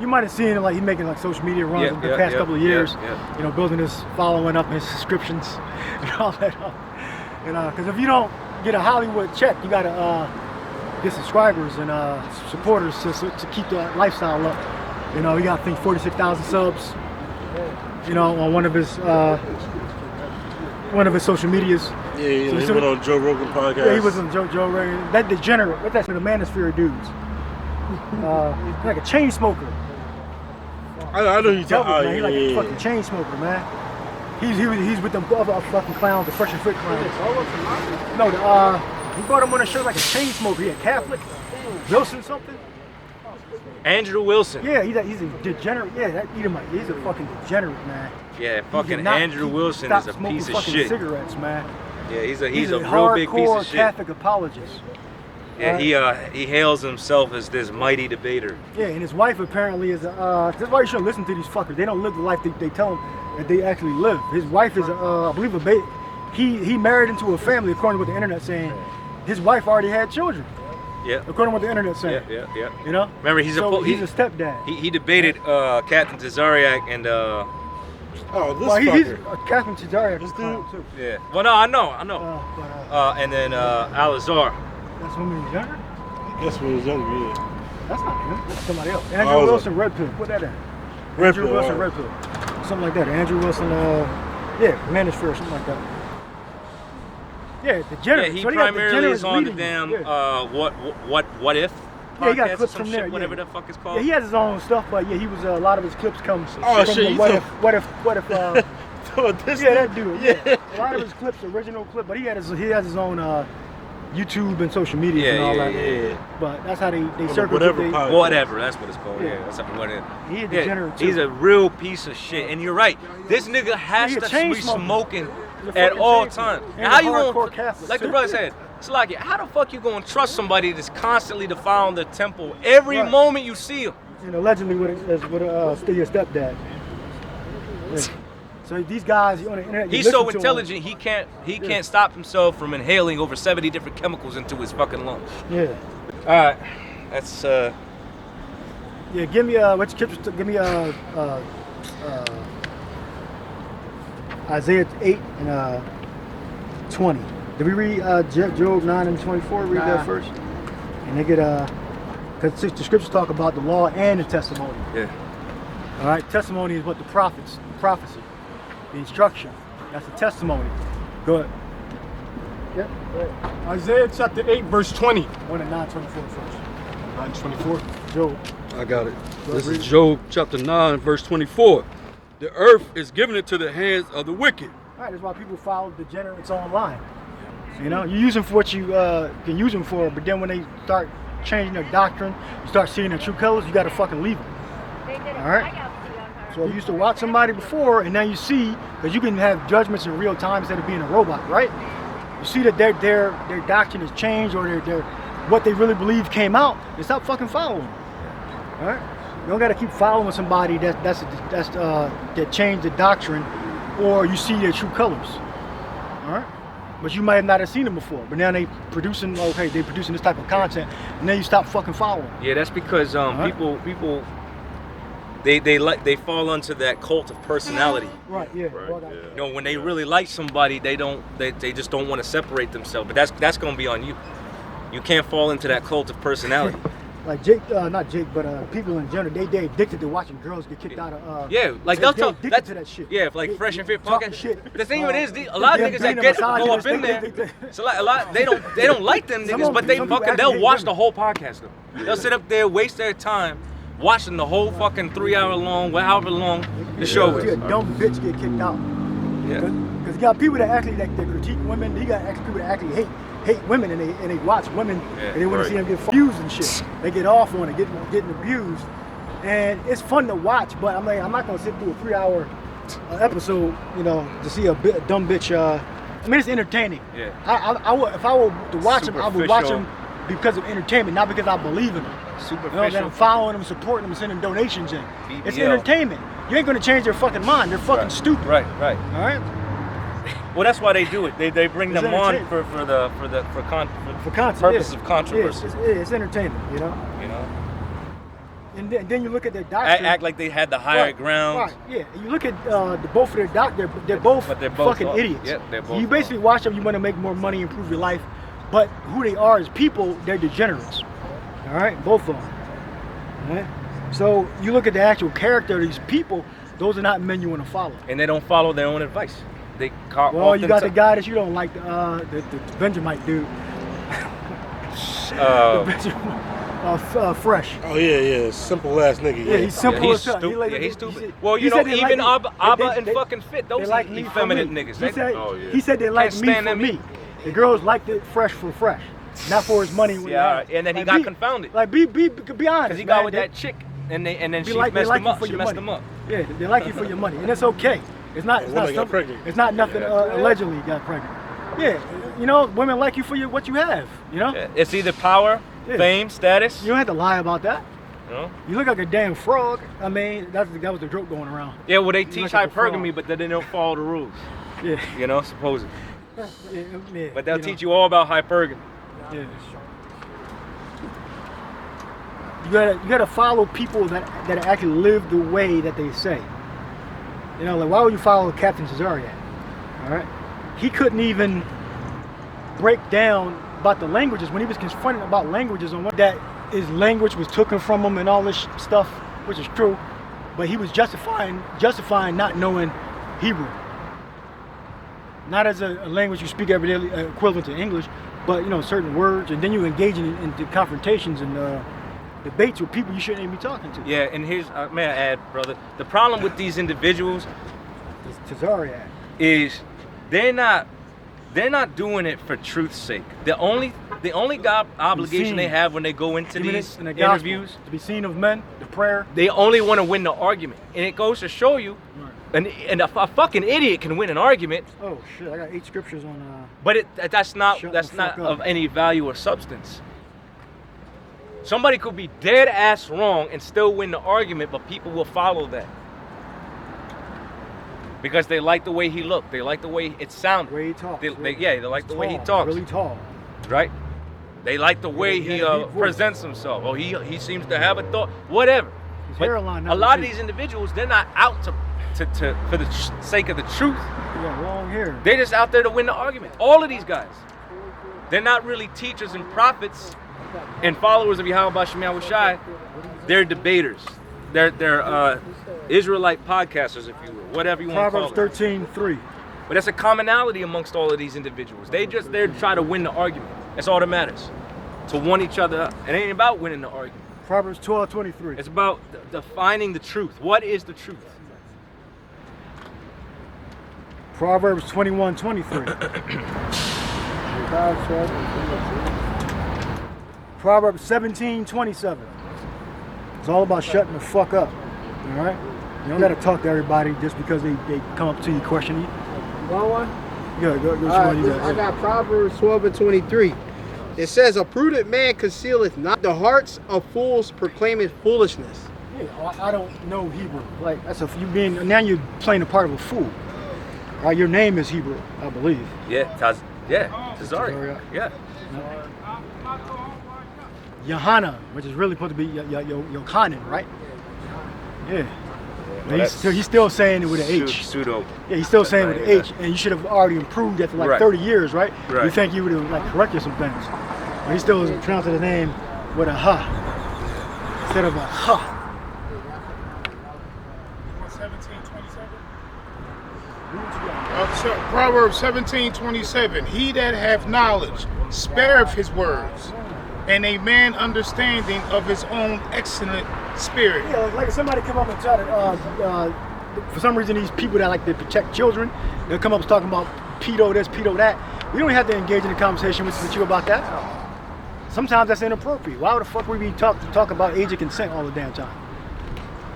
You might have seen like he making like social media runs the past couple of years. You know, building his following up, his subscriptions, and all that. And because if you don't get a Hollywood check, you gotta get subscribers and supporters to keep the lifestyle up. You know, he got I think 46,000 subs. You know, on one of his social medias. Yeah, he went on Joe Rogan podcast. Yeah, he was on Joe Rogan. That degenerate. What's that? The Manosphere dudes. Like a chain smoker. I know he's talking. He's like a fucking chain smoker, man. He's with them other fucking clowns, the Fresh and Fit clowns. No, he brought him on a show like a chain smoker. He a Catholic. Wilson something. Andrew Wilson. Yeah, he's a degenerate. Yeah, that Edomite. He's a fucking degenerate, man. Yeah, fucking Andrew Wilson is a piece of shit. Cigarettes, man. Yeah, he's a real big piece of shit. Catholic apologist. Yeah, he hails himself as this mighty debater. Yeah, and his wife apparently is that's why you shouldn't listen to these fuckers. They don't live the life they tell them that they actually live. His wife is, I believe, he married into a family, according to what the internet saying. His wife already had children. Yeah. According to what the internet saying. Yeah. You know? Remember, he's a stepdad. He debated Captain Tazariak and he's Captain Tazariak. This dude too. Yeah. Well, no, I know. And then Al-Azhar. That's when he was younger? That's when he was younger, yeah. That's not him. That's somebody else. Andrew Wilson, Red Pill. Put that in. Andrew Wilson, Red Pill. Something like that. Andrew Wilson, Manosphere, something like that. Yeah, degenerate. Yeah, he so primarily is on the damn what if Yeah, he got clips from there. Shit, whatever the fuck it's called. Yeah, he has his own stuff, but yeah, he was a lot of his clips come from shit, the what if this that dude. Yeah. A lot of his clips, original clip, but he has his own YouTube and social media and all that. Yeah. But that's how they circle whatever, that's what it's called. Yeah, that's what it is. He's a degenerate too. He's a real piece of shit. And you're right. This nigga has to be smoking at all times. And how you gonna, like the brother said, it's like, how the fuck you gonna trust somebody that's constantly defiling the temple every moment you see him? And allegedly with your stepdad. Yeah. So these guys on the internet, he's so intelligent he can't stop himself from inhaling over 70 different chemicals into his fucking lungs. Yeah. All right, that's Yeah, give me give me Isaiah 8 and 20. Did we read Job 9 and 24? Read that first. And they get because the scriptures talk about the law and the testimony. Yeah. All right, testimony is what the prophecy, the instruction. That's the testimony. Go ahead. Yep. Isaiah chapter 8, verse 20. 1 and 9:24 first. 9:24. Job. I got it. This is Job chapter 9, verse 24. The earth is given into the hands of the wicked. All right, that's why people follow degenerates online. You know, you use them for what you can use them for, but then when they start changing their doctrine, you start seeing their true colors, you got to fucking leave them. All right? So you used to watch somebody before, and now you see, because you can have judgments in real time instead of being a robot, right? You see that their doctrine has changed, or their what they really believe came out, and stop fucking following them. All right? You don't got to keep following somebody that changed the doctrine, or you see their true colors. All right? But you might not have seen them before. But now they producing this type of content, and then you stop fucking following. Yeah, that's because people they fall into that cult of personality. Right. Yeah. You know, when they really like somebody, they just don't want to separate themselves. But that's gonna be on you. You can't fall into that cult of personality. Like Jake, not Jake, but people in general, they addicted to watching girls get kicked out of. Yeah, like they'll talk addicted to that shit. Yeah, like Fresh and Fit podcast. Shit. The thing of it is, a lot of niggas that go up in there, so like a lot they don't like them niggas, but they'll watch the whole podcast though. They'll sit up there, waste their time watching the whole fucking 3 hour long, however long the show is. A dumb bitch get kicked out. Yeah. Because you got people that actually they critique women. You got people that actually hate women and they watch women and they want to see them get abused and shit. They get off on it, getting abused, and it's fun to watch. But I'm not gonna sit through a 3 hour episode, you know, to see a dumb bitch I mean, it's entertaining. Yeah. I would, if I were to watch them, I would watch Superficial. them because of entertainment, not because I believe in them. Superficial. You know, that I'm following them, supporting them, sending donations in. It's BBL. entertainment. You ain't gonna change their fucking mind. They're fucking stupid. Right. All right. Well, that's why they do it. They bring It's them on entertainment. for content, purposes yeah. of controversy. It's entertainment, you know. You know, And then you look at their doctrine. act like they had the higher Right, ground. Right. Yeah. And you look at both of their doctors. They're both But they're both fucking off. idiots. Yep, they're both You basically watch them. You want to make more money, improve your life, but who they are as people, they're degenerates. All right, both of them. All right? So you look at the actual character of these people. Those are not men you want to follow. And they don't follow their own advice. They Well, you got the guy that you don't like, the Benjamite dude. Fresh. Oh yeah, simple ass nigga. Yeah, he's simple he's as hell. stupid. He's stupid. He Well, you said know, they even like me. Abba They- and they- fucking Fit, those they like me for effeminate me. niggas. He said they like Can't me stand for them me. The girls liked it fresh for fresh, not for his money. Yeah, and then he got confounded. Like be honest. Because he got man. with that chick, and then Be she like- they messed like him you up. for She your messed money. him up. Yeah, they like you for your money, and it's okay. It's not. It's woman not. got pregnant. It's not nothing. Allegedly got pregnant. Yeah, you know, women like you for what you have. You know. Yeah. It's either power, fame, status. You don't have to lie about that. You know? You look like a damn frog. I mean, that was the joke going around. Yeah, well, they You teach look like a frog. hypergamy, but then they don't follow the rules. Yeah. You know, supposedly. Yeah, But they'll teach you all about hypergamy. Yeah. You gotta follow people that actually live the way that they say. You know, like why would you follow Captain Cesariak? All right, he couldn't even break down about the languages when he was confronted about languages and what that his language was taken from him and all this stuff, which is true, but he was justifying not knowing Hebrew. Not as a language you speak every day, equivalent to English, but you know certain words, and then you engage into confrontations and debates with people you shouldn't even be talking to. Yeah, and here's, may I add, brother, the problem with these individuals Cesariak is they're not doing it for truth's sake. The only obligation they have when they go into these in the gospel, interviews to be seen of men, the prayer. They only want to win the argument, and it goes to show you, and a fucking idiot can win an argument. Oh shit! I got 8 scriptures on. But that's not Shut that's the not fuck up. of any value or substance. Somebody could be dead ass wrong and still win the argument, but people will follow that because they like the way he looked. They like the way it sounded. The way he talks. They like the way he tall, talks. Really tall. Right? They like the way he presents himself. Or he seems to have a thought. Whatever. His But hairline a never lot of changed. these individuals, they're not out to for the sake of the truth. He got long hair. They're just out there to win the argument. All of these guys. They're not really teachers and prophets and followers of Yahweh Shemel Shai. They're debaters. They're Israelite podcasters, if you will, whatever you want to call Proverbs it. 13:3. But that's a commonality amongst all of these individuals. They just there to try to win the argument. That's all that matters. To one each other up. It ain't about winning the argument. Proverbs 12:23. It's about defining the truth. What is the truth? Proverbs 21:23. Proverbs 17:27. It's all about shutting the fuck up. All right? You don't got to talk to everybody just because they come up to you questioning you. Wrong one? Go. All right, I got Proverbs 12:23. It says, "A prudent man concealeth not the hearts of fools, proclaimeth foolishness." Yeah, I don't know Hebrew. Like that's now you're playing the part of a fool. Your name is Hebrew, I believe. Yeah, Tazari. Yeah. Yohana, which is really supposed to be Yochanan, right? Yeah. Well, He's still saying it with an H. Pseudo. Yeah, he's still saying it with an H, and you should have already improved after like Right. 30 years, right? Right. You think you would have like corrected some things. But he still is pronouncing the name with a ha instead of a ha. 17:27. Proverbs 17:27. He that hath knowledge spareth his words, and a man understanding of his own excellent spirit. Yeah, like if somebody come up and try to, for some reason these people that like to protect children, they'll come up and talking about pedo this, pedo that. We don't have to engage in a conversation with you about that. Sometimes that's inappropriate. Why the fuck would we talk about age of consent all the damn time?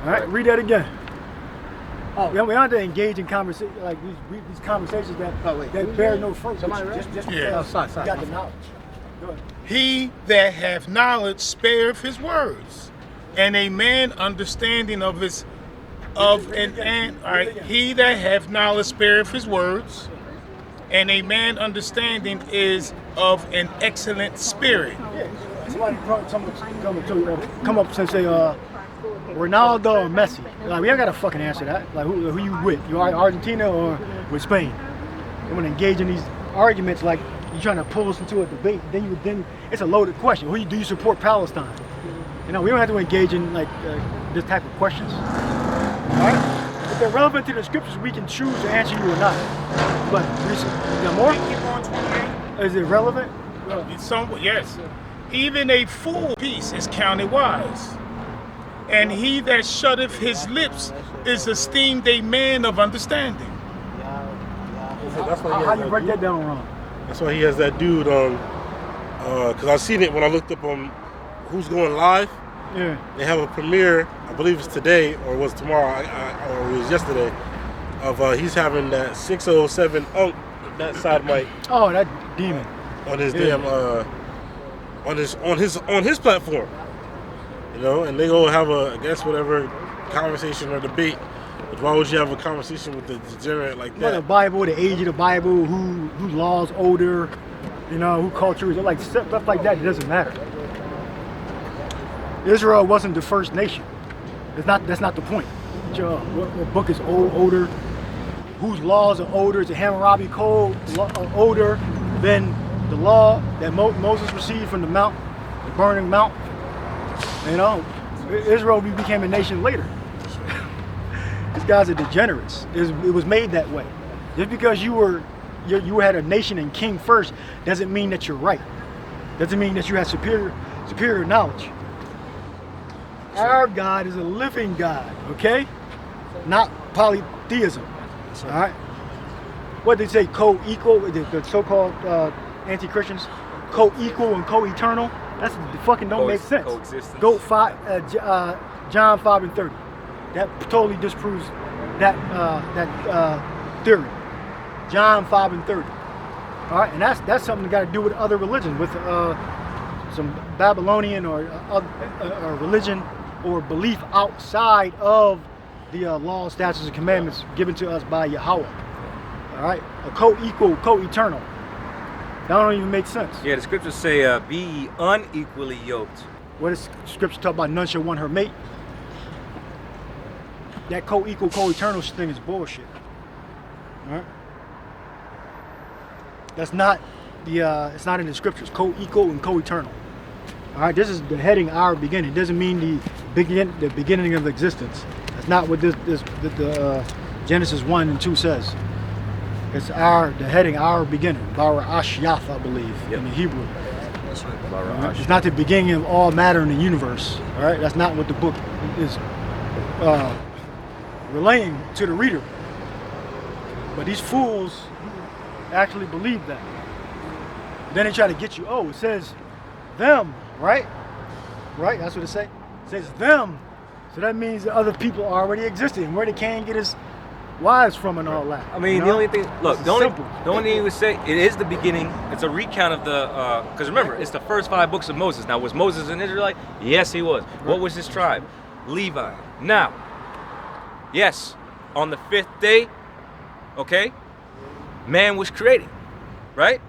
All right, read that again. Oh, we don't have to engage in conversation like these conversations that bear no fruit. Just got the knowledge. Go ahead. He that hath knowledge spareth his words, and a man understanding of his he that hath knowledge spareth his words, and a man understanding is of an excellent spirit. Yeah. Somebody come up and say, Ronaldo or Messi. Like, we ain't gotta fucking answer that. Like, who you with? You are Argentina or with Spain? You want to engage in these arguments like you're trying to pull us into a debate. Then it's a loaded question. Do you support Palestine? You know, we don't have to engage in like this type of questions. All right? If they're relevant to the scriptures, we can choose to answer you or not. But you got more? Keep on 28. Is it relevant? Yes. Even a fool piece is counted wise, and he that shutteth his lips is esteemed a man of understanding. How you break that down wrong? That's why he has that dude on. Because I've seen it when I looked up on who's going live. Yeah. They have a premiere, I believe it's today or it was tomorrow, or it was yesterday. Of he's having that 607 that side mic. Oh, that demon. On his damn on his platform. You know, and they go have a whatever conversation or debate. But why would you have a conversation with the degenerate like that? Well, the Bible, the age of the Bible, who law's older, you know, who culture is like stuff like that. It doesn't matter. Israel wasn't the first nation. That's not the point. What book is older? Whose laws are older? Is the Hammurabi Code older than the law that Moses received from the mount, the burning mount? You know, Israel became a nation later. These guys are degenerates. It was made that way. Just because you had a nation and king first doesn't mean that you're right. Doesn't mean that you have superior knowledge. Our God is a living God, okay? Not polytheism. All right. What they say, co-equal, the so-called anti-Christians, co-equal and co-eternal. That's fucking don't make sense. Coexistence. John 5 and 30. That totally disproves that theory. John 5 and 30. All right, and that's something that got to do with other religions, with some Babylonian or religion or belief outside of the law, statutes, and commandments given to us by Yahweh. All right, a co-equal, co-eternal. That don't even make sense. Yeah, the scriptures say, "Be ye unequally yoked." What does scripture talk about? None shall want her mate. That co-equal, co-eternal thing is bullshit. All right. That's not it's not in the scriptures. Co-equal and co-eternal. All right. This is the heading our beginning. It doesn't mean the beginning of existence. That's not what the Genesis 1 and 2 says. It's the heading our beginning. Bara Ashyath, I believe, in the Hebrew. That's right. It's not the beginning of all matter in the universe. All right. That's not what the book is relaying to the reader. But these fools actually believe that. Then they try to get you, it says them, right? Right? That's what it says. It says them. So that means that other people already existed. And where they can't get his wives from and all that. I mean, the only thing, look, the only thing you would say, it is the beginning. It's a recount of the, because remember, it's the first 5 books of Moses. Now, was Moses an Israelite? Yes, he was. Right. What was his tribe? Levi. Now, yes, on the 5th day, okay, man was created, right?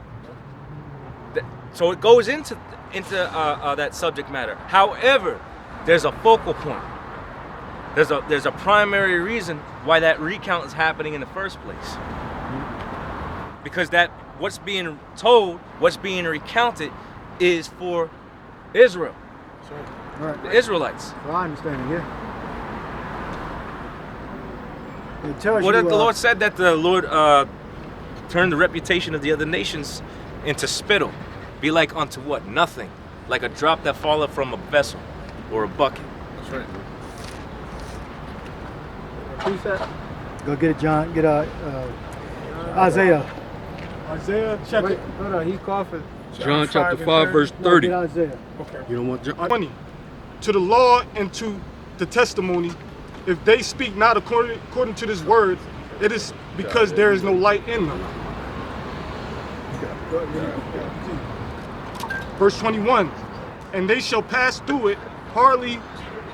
So it goes into that subject matter. However, there's a focal point. There's a primary reason why that recount is happening in the first place. Because what's being told, what's being recounted, is for Israel, right. The Israelites. Well, I understand it, yeah. It tells What you, if the Lord said that the Lord turned the reputation of the other nations into spittle? Be like unto what? Nothing. Like a drop that falleth from a vessel or a bucket. That's right. Who's that? Go get it, John. Get Isaiah. Isaiah chapter. Hold on, he's coughing. John chapter 5, verse 30. Isaiah. Okay. You don't want John? 20. To the law and to the testimony if they speak not according to this word, it is because there is no light in them. Verse 21, and they shall pass through it, hardly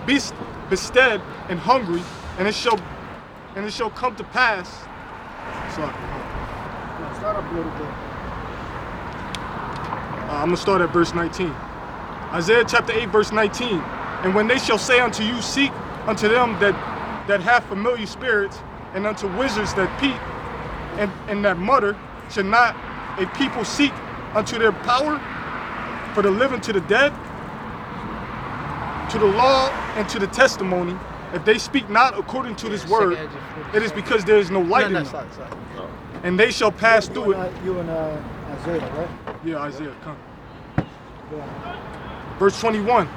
bestead and hungry, and it shall come to pass. Sorry. Start up a little bit. I'm going to start at verse 19. Isaiah chapter 8, verse 19. And when they shall say unto you, seek unto them that have familiar spirits, and unto wizards that peep, and that mutter, should not a people seek unto their power, for the living to the dead, to the law and to the testimony, if they speak not according to this word, it is because there is no light in them. And they shall pass through it. You and Isaiah, right? Yeah, Isaiah, come. Verse 21,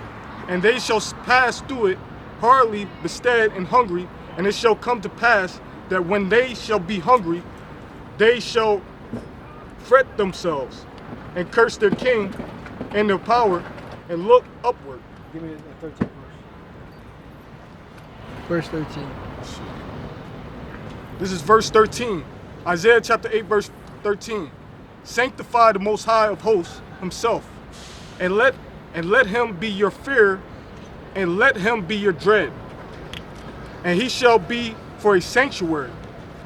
and they shall pass through it, hardly bestead and hungry, and it shall come to pass that when they shall be hungry, they shall fret themselves and curse their king and their power and look upward. Give me the 13th verse. Verse 13. This is verse 13. Isaiah chapter 8, verse 13. Sanctify the Most High of hosts himself, and let him be your fear, and let him be your dread. And he shall be for a sanctuary,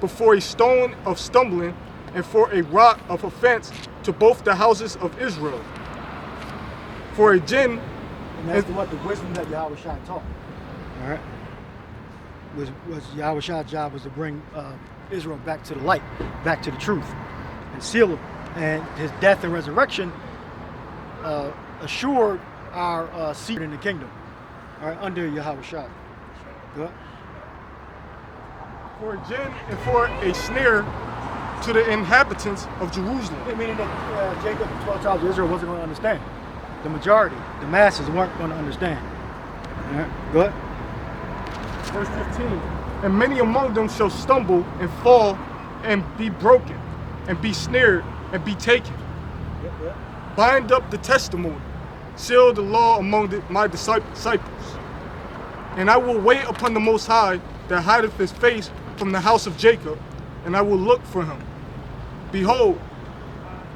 before a stone of stumbling, and for a rock of offense to both the houses of Israel. For a gin. And that's what the wisdom that Yahweh Shai taught. All right. Was Yahweh Shai's job was to bring Israel back to the light, back to the truth, and seal them. And his death and resurrection assured our seat in the kingdom, all right, under Yahweh Shai. Good. For a gin and for a snare to the inhabitants of Jerusalem. Meaning that Jacob, the 12 tribes of Israel, wasn't going to understand. The majority, the masses, weren't going to understand. All right, go ahead. Verse 15. And many among them shall stumble and fall and be broken and be snared and be taken. Bind up the testimony, seal the law among my disciples. And I will wait upon the Most High that hideth his face from the house of Jacob, and I will look for him. Behold,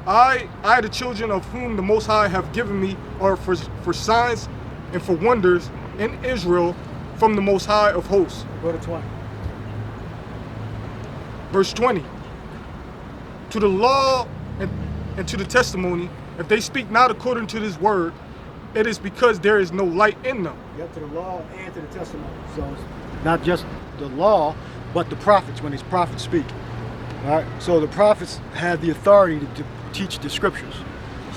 I the children of whom the Most High have given me are for signs and for wonders in Israel from the Most High of hosts. Go to 20. Verse 20. To the law and to the testimony, if they speak not according to this word, it is because there is no light in them. Yep, to the law and to the testimony. So it's not just the law, but the prophets, when these prophets speak. All right. So the prophets have the authority to teach the scriptures.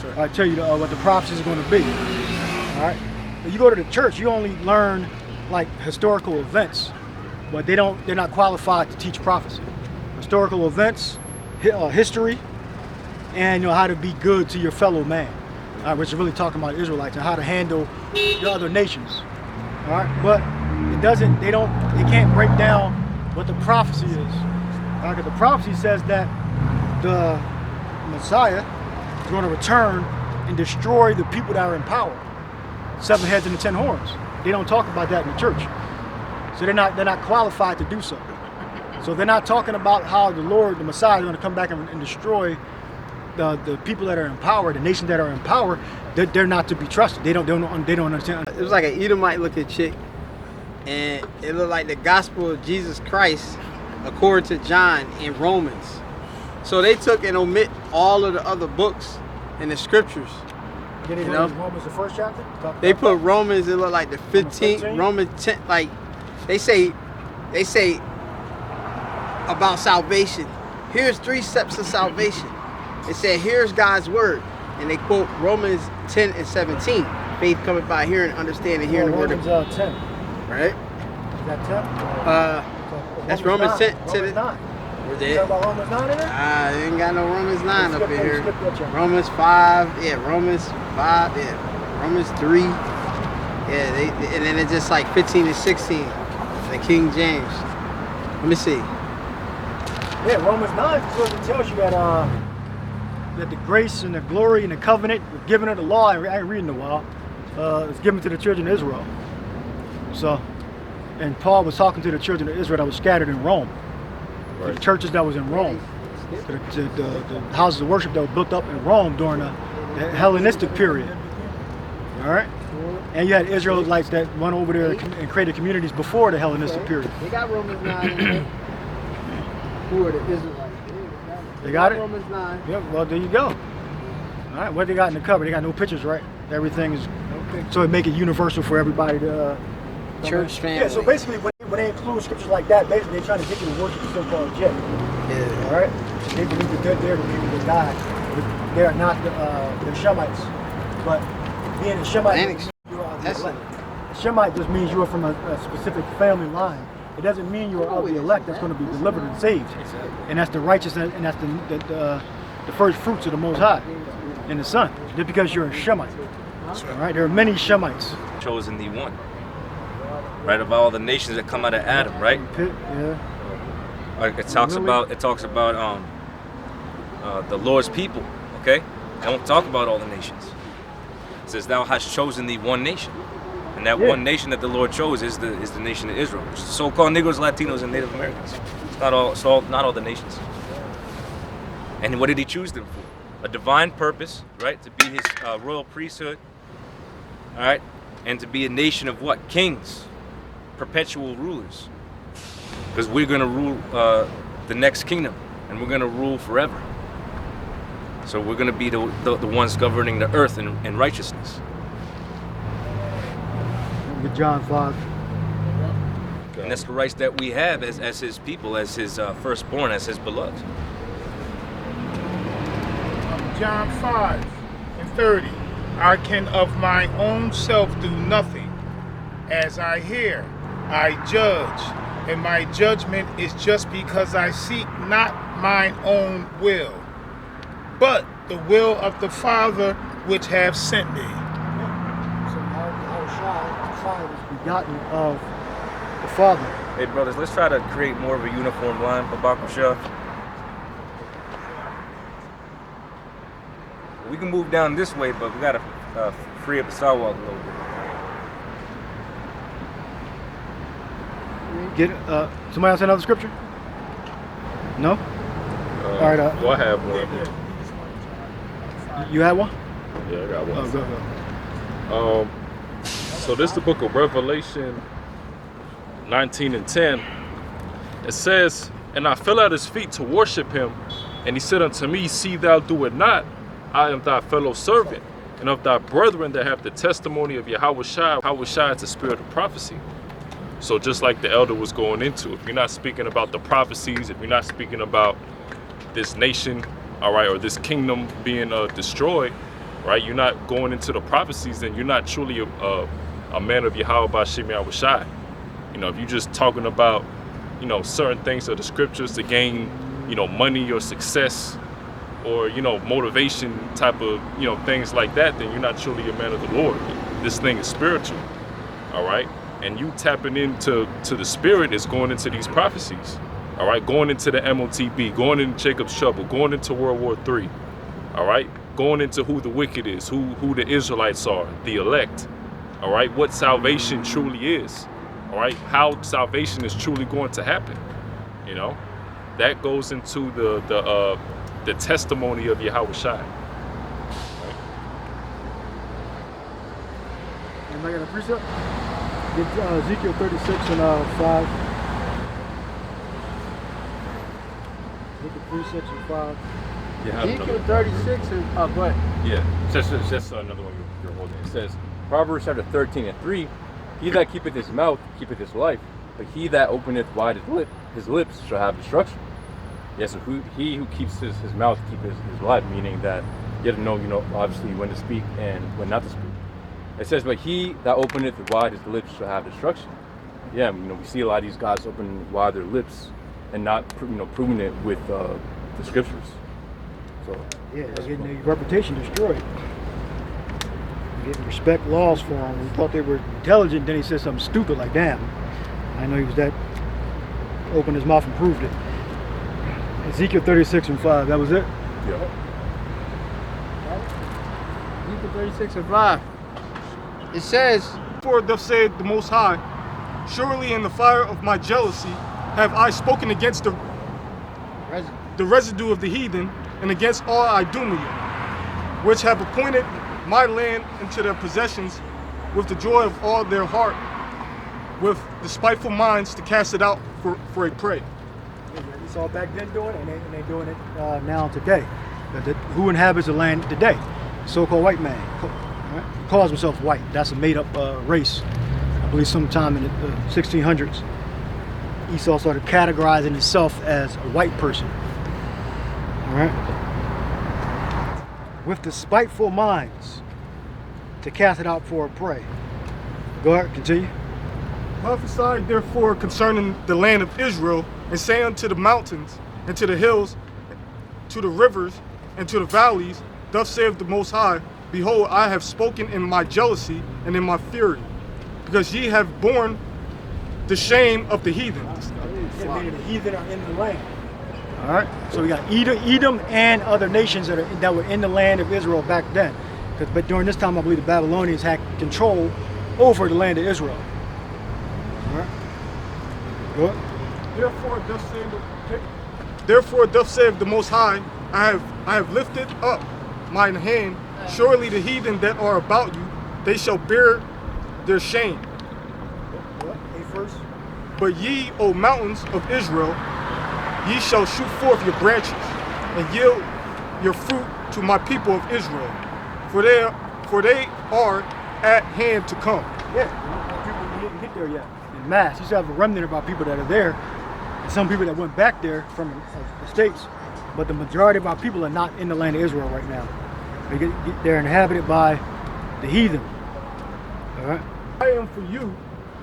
Sure. I tell you what the prophecy is going to be. All right. When you go to the church, you only learn like historical events, but they're not qualified to teach prophecy. Historical events, history, and how to be good to your fellow man, which is really talking about Israelites and how to handle the other nations. All right, but they can't break down what the prophecy is. Because the prophecy says that the Messiah is going to return and destroy the people that are in power. 7 heads and the 10 horns. They don't talk about that in the church. So they're not qualified to do so. So they're not talking about how the Lord, the Messiah, is going to come back and destroy the people that are in power, the nations that are in power. They're not to be trusted. They don't understand. It was like an Edomite looking chick, and it looked like the gospel of Jesus Christ according to John in Romans. So they took and omit all of the other books in the scriptures. Romans, the first chapter? They put Romans, it looked like the 15th, Romans 10, like they say about salvation. Here's 3 steps of salvation. They said, here's God's word. And they quote Romans 10 and 17. Faith cometh by hearing, understanding, hearing the word of God. 10. Right? Is that 10? That's Romans 10. Romans 9. Was You talking about Romans 9 in there? They ain't got no Romans 9 up in here. Romans 5, yeah, Romans 5, yeah, Romans 3. Yeah, and then it's just like 15 and 16, the King James. Let me see. Yeah, Romans 9 it tells you that the grace and the glory and the covenant was given to the law. I ain't reading in a while. It's given to the children of Israel. So And Paul was talking to the children of Israel that was scattered in Rome. The churches that was in Rome. The houses of worship that were built up in Rome during the Hellenistic period. All right? And you had Israelites that went over there and created communities before the Hellenistic period. They got Romans 9 in there. Who are the Israelites? They got it? Romans 9. Yeah, well, there you go. All right, what they got in the cover? They got no pictures, right? Everything is, so it make it universal for everybody to... Church family. Yeah, so basically when they include scriptures like that, basically they're trying to get you to worship the so-called jet. Yeah. All right? They believe that they're the people that died. They are not the Shemites. But being a Shemite, Shemite just means you are from a specific family line. It doesn't mean you are of the elect that's going to be delivered and saved. And that's the righteousness, and that's the first fruits of the Most High in the Son. Just because you're a Shemite. All right? There are many Shemites. Chosen the one. Right, of all the nations that come out of Adam, right? Yeah. It talks about the Lord's people, okay? It don't talk about all the nations. It says thou hast chosen the one nation. And that one nation that the Lord chose is the nation of Israel, which is the so-called Negroes, Latinos, and Native Americans. It's not all the nations. And what did he choose them for? A divine purpose, right? To be his royal priesthood, all right? And to be a nation of what? Kings. Perpetual rulers, because we're going to rule the next kingdom, and we're going to rule forever. So we're going to be the ones governing the earth in righteousness. With John 5. And that's the rights that we have as his people, as his firstborn, as his beloved. John 5:30. I can of my own self do nothing. As I hear, I judge, and my judgment is just because I seek not mine own will, but the will of the Father which have sent me. So our child is begotten of the Father. Hey brothers, let's try to create more of a uniform line for Bakusha. We can move down this way, but we gotta free up the sidewalk a little bit. Get somebody else another scripture? No? All right. Well, I have one. You had one? Yeah, I got one. Oh, go. So this is the book of Revelation 19:10. It says, and I fell at his feet to worship him, and he said unto me, see thou do it not. I am thy fellow servant, and of thy brethren that have the testimony of Yahushua. Yahushua is the spirit of prophecy. So just like the elder was going into, if you're not speaking about the prophecies, if you're not speaking about this nation, all right, or this kingdom being destroyed, right, you're not going into the prophecies, then you're not truly a man of Yahweh B'Shem Yahushua. You know, if you're just talking about, you know, certain things of the scriptures to gain, you know, money or success or, you know, motivation type of, you know, things like that, then you're not truly a man of the Lord. This thing is spiritual, all right? And you tapping into the spirit is going into these prophecies, all right? Going into the MOTB, going into Jacob's trouble, going into World War III, all right? Going into who the wicked is, who the Israelites are, the elect, all right? What salvation truly is, all right? How salvation is truly going to happen, you know? That goes into the testimony of Yahushua. Right? Anybody got a precept? Get Ezekiel 36 and 5. Get the precepts and 5. Yeah, Ezekiel 36 and go ahead. Yeah, it's just another one you're holding. It says, Proverbs chapter 13:3, he that keepeth his mouth keepeth his life, but he that openeth wide his lips shall have destruction. Yes, so he who keeps his mouth keeps his life, meaning that you have to know, you know, obviously when to speak and when not to speak. It says, but he that openeth wide his lips shall have destruction. Yeah, you know, we see a lot of these guys open wide their lips and not, you know, proving it with the scriptures. So yeah, they're getting their reputation destroyed. They're getting respect laws for them. We thought they were intelligent, then he said something stupid like, damn, I know he was that, opened his mouth and proved it. Ezekiel 36 and 5, that was it? Yeah. Ezekiel 36 and 5. It says, For thus saith the Most High, Surely in the fire of my jealousy have I spoken against the residue of the heathen and against all Idumea, which have appointed my land into their possessions with the joy of all their heart, with the spiteful minds to cast it out for a prey. We saw back then doing it, and they're doing it now today. Who inhabits the land today? So-called white man. Calls himself white. That's a made-up race. I believe sometime in the 1600s, Esau started categorizing himself as a white person. All right? With the spiteful minds to cast it out for a prey. Go ahead, continue. Prophesy therefore concerning the land of Israel, and say unto the mountains, and to the hills, to the rivers, and to the valleys, thus saith the Most High, behold, I have spoken in my jealousy and in my fury, because ye have borne the shame of the heathen. Meaning the heathen are in the land. All right, so we got Edom and other nations that were in the land of Israel back then. But during this time, I believe the Babylonians had control over the land of Israel. All right. Go ahead. Therefore thus saith the Most High, I have lifted up mine hand. Surely the heathen that are about you, they shall bear their shame. But ye, O mountains of Israel, ye shall shoot forth your branches and yield your fruit to my people of Israel, for they are at hand to come. Yeah, people didn't get there yet in mass. You still have a remnant of our people that are there, and some people that went back there from the states, but the majority of our people are not in the land of Israel right now. They're inhabited by the heathen. All right. I am for you,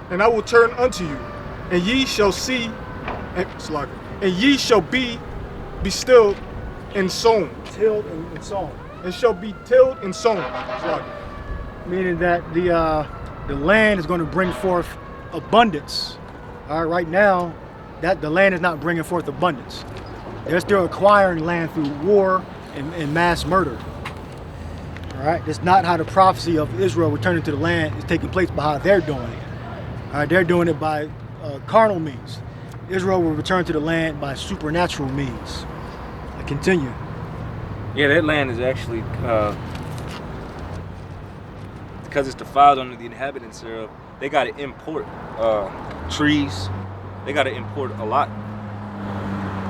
and I will turn unto you, and ye shall see, and ye shall be stilled and sown. Tilled and sown. And shall be tilled and sown. Meaning that the land is going to bring forth abundance. All right, right now, that the land is not bringing forth abundance. They're still acquiring land through war and mass murder. All right, that's not how the prophecy of Israel returning to the land is taking place, by how they're doing it. All right, they're doing it by carnal means. Israel will return to the land by supernatural means. I continue. Yeah, that land is actually, because it's defiled under the inhabitants thereof, they got to import trees. They got to import a lot.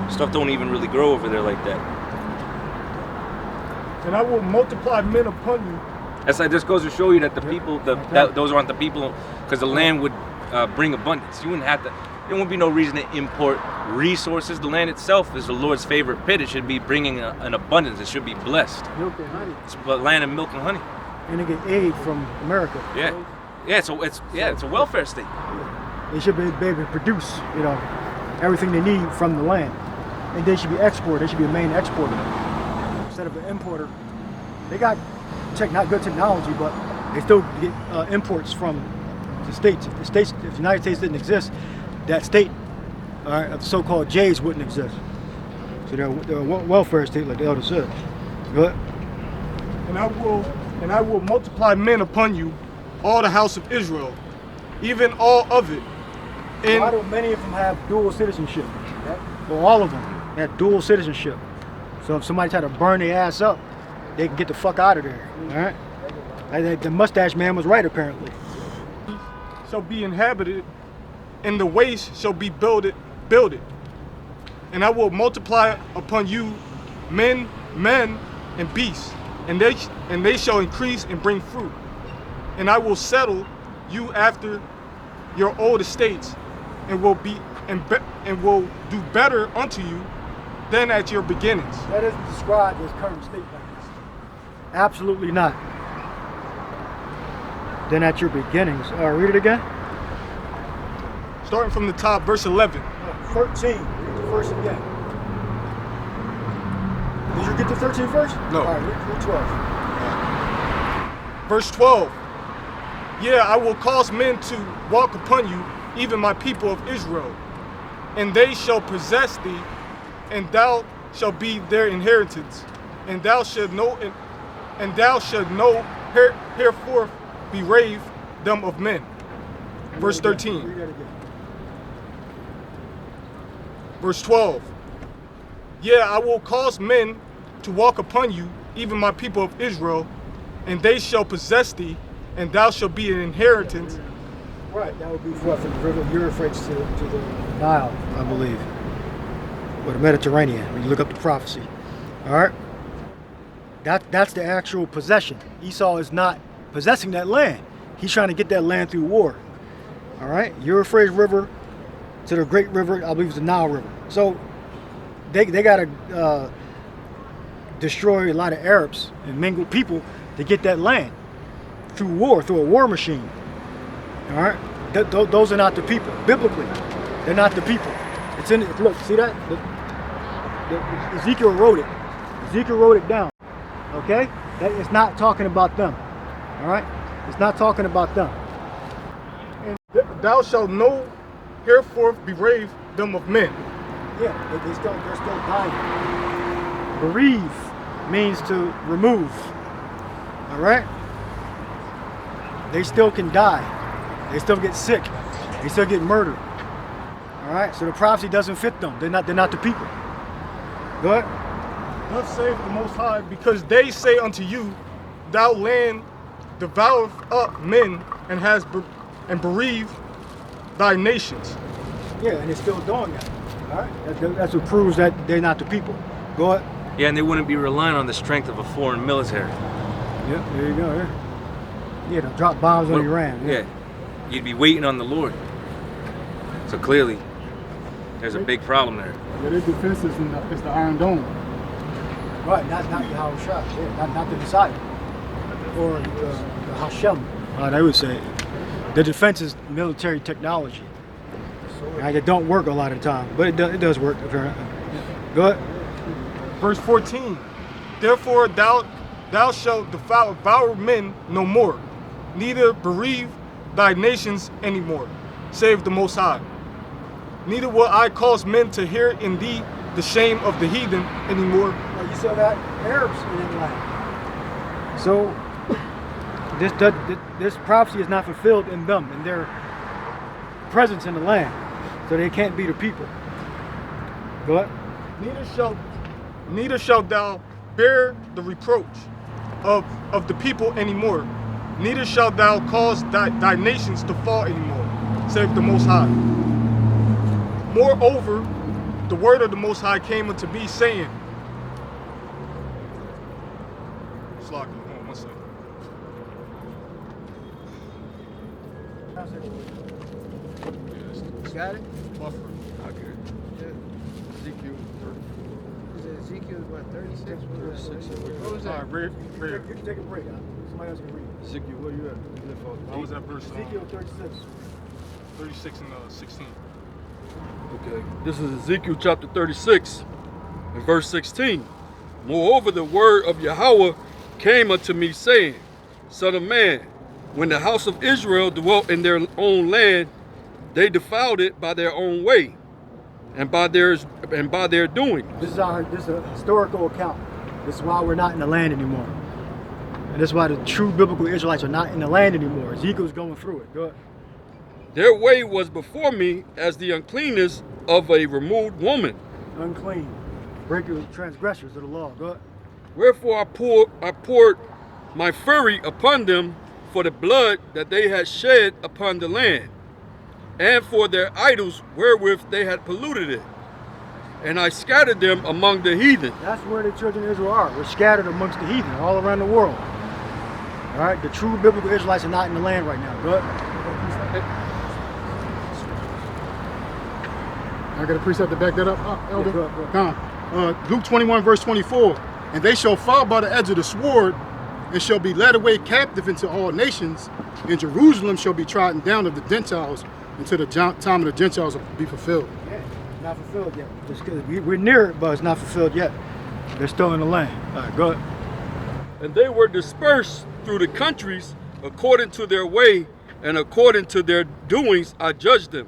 Stuff don't even really grow over there like that. And I will multiply men upon you. That's like, this goes to show you that the people, those aren't the people, because the land would bring abundance. You wouldn't have to. There won't be no reason to import resources. The land itself is the Lord's favorite pit. It should be bringing an abundance. It should be blessed. Milk and honey. It's a land of milk and honey. And they get aid from America. Yeah, yeah. So it's a welfare state. They should be able to produce, everything they need from the land, and they should be exported. They should be a main exporter instead of an importer. They got not good technology, but they still get imports from the states. If the United States didn't exist, that state, of the so-called Jays wouldn't exist. So they're a welfare state, like the elder said. Go ahead. And I will multiply men upon you, all the house of Israel, even all of it. Why do many of them have dual citizenship? Well, all of them have dual citizenship. So if somebody try to burn their ass up, they can get the fuck out of there. All right. The mustache man was right, apparently. Shall be inhabited, and the waste shall be builded. And I will multiply upon you men, and beasts, and they shall increase and bring fruit. And I will settle you after your old estates, and will do better unto you than at your beginnings. That isn't described as current state plans. Absolutely not. Than at your beginnings. Read it again. Starting from the top, verse 11. 13. Read the verse again. Did you get to 13 first? No. All right, read 12. Verse 12. Yeah, I will cause men to walk upon you, even my people of Israel, and they shall possess thee, and thou shalt be their inheritance, and thou shalt know, henceforth berave them of men. Verse 13. Verse 12. Yeah, I will cause men to walk upon you, even my people of Israel, and they shall possess thee, and thou shalt be an inheritance. Right, that would be what, from the river Euphrates to the Nile, I believe, or the Mediterranean, when you look up the prophecy. All right? That's the actual possession. Esau is not possessing that land. He's trying to get that land through war. All right? Euphrates River to the great river, I believe it's the Nile River. So they got to destroy a lot of Arabs and mingle people to get that land through war, through a war machine. All right? Those are not the people. Biblically, they're not the people. It's in, look, see that? Ezekiel wrote it. Ezekiel wrote it down. Okay? That is not talking about them. All right? It's not talking about them. And thou shalt no hereforth berave them of men. Yeah, they're still dying. Bereave means to remove. All right? They still can die. They still get sick. They still get murdered. All right? So the prophecy doesn't fit them. They're not the people. Go ahead. Thus saith the Most High, because they say unto you, thou land devoureth up men and has and bereaved thy nations. Yeah, and it's still doing that. All right? That's what proves that they're not the people. Go ahead. Yeah, and they wouldn't be relying on the strength of a foreign military. Yeah, there you go. Yeah, they'll drop bombs on Iran. Yeah, you'd be waiting on the Lord. So clearly, there's a big problem there. Yeah, their defense is the Iron Dome. Right, not Yahweh Shah, yeah, not the Messiah. Or the Hashem, they would say. The defense is military technology. Right, it don't work a lot of the time, but it does work apparently. Go ahead. Verse 14. Therefore thou shalt devour men no more, neither bereave thy nations anymore, save the Most High. Neither will I cause men to hear in thee the shame of the heathen anymore. Well, you saw that Arabs in that land. So this prophecy is not fulfilled in them, in their presence in the land. So they can't be the people. Go ahead. Neither shalt thou bear the reproach of the people anymore. Neither shalt thou cause thy nations to fall anymore, save the Most High. Moreover, the word of the Most High came unto me, saying, Got it? Buffer. I'll get it. Yeah. Ezekiel 34. Is it Ezekiel, what, 36? What was that? All right, read. You can take a break. Somebody else can read. Ezekiel, where you at? What was that verse? Ezekiel 36. 36 and 16. Okay, this is Ezekiel chapter 36 and verse 16. Moreover, the word of Yahweh came unto me, saying, Son of man, when the house of Israel dwelt in their own land, they defiled it by their own way, and by their doing. This is a historical account. This is why we're not in the land anymore. And this is why the true biblical Israelites are not in the land anymore. Ezekiel's going through it. Go ahead. Their way was before me as the uncleanness of a removed woman. Unclean. Breakers, transgressors of the law. Go ahead. Wherefore I poured my fury upon them for the blood that they had shed upon the land, and for their idols wherewith they had polluted it. And I scattered them among the heathen. That's where the children of Israel are. We're scattered amongst the heathen all around the world. All right? The true biblical Israelites are not in the land right now. Go ahead. I got a precept to back that up, Elder. Yeah, go ahead. Luke 21, verse 24. And they shall fall by the edge of the sword, and shall be led away captive into all nations, and Jerusalem shall be trodden down of the Gentiles until the time of the Gentiles will be fulfilled. Yeah, not fulfilled yet. We're near it, but it's not fulfilled yet. They're still in the land. All right, go ahead. And they were dispersed through the countries according to their way, and according to their doings I judged them.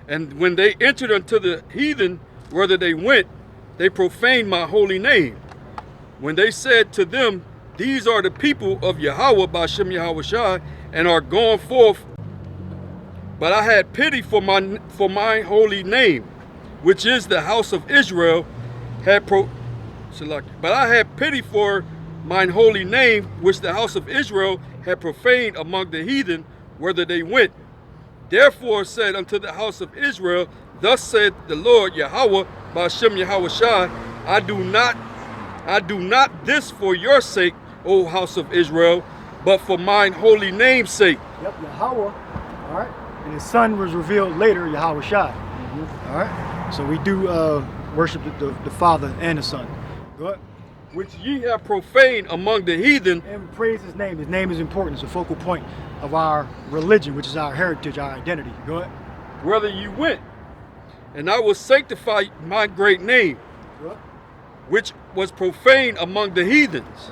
And when they entered unto the heathen, whether they went, they profaned my holy name. When they said to them, These are the people of Yahweh by Shem Yahweh Shai, and are gone forth But I had pity for my holy name, which is the house of Israel, but I had pity for mine holy name, which the house of Israel had profaned among the heathen, whither they went. Therefore said unto the house of Israel, thus said the Lord Yahweh, Ba'ashem Yahushai, I do not this for your sake, O house of Israel, but for mine holy name's sake. Yep, Yahweh. All right. And his son was revealed later, Yahweh Shai. All right. So we do worship the Father and the Son. Go ahead. Which ye have profaned among the heathen. And we praise his name. His name is important. It's a focal point of our religion, which is our heritage, our identity. Go ahead. Whether ye went, and I will sanctify my great name, which was profaned among the heathens.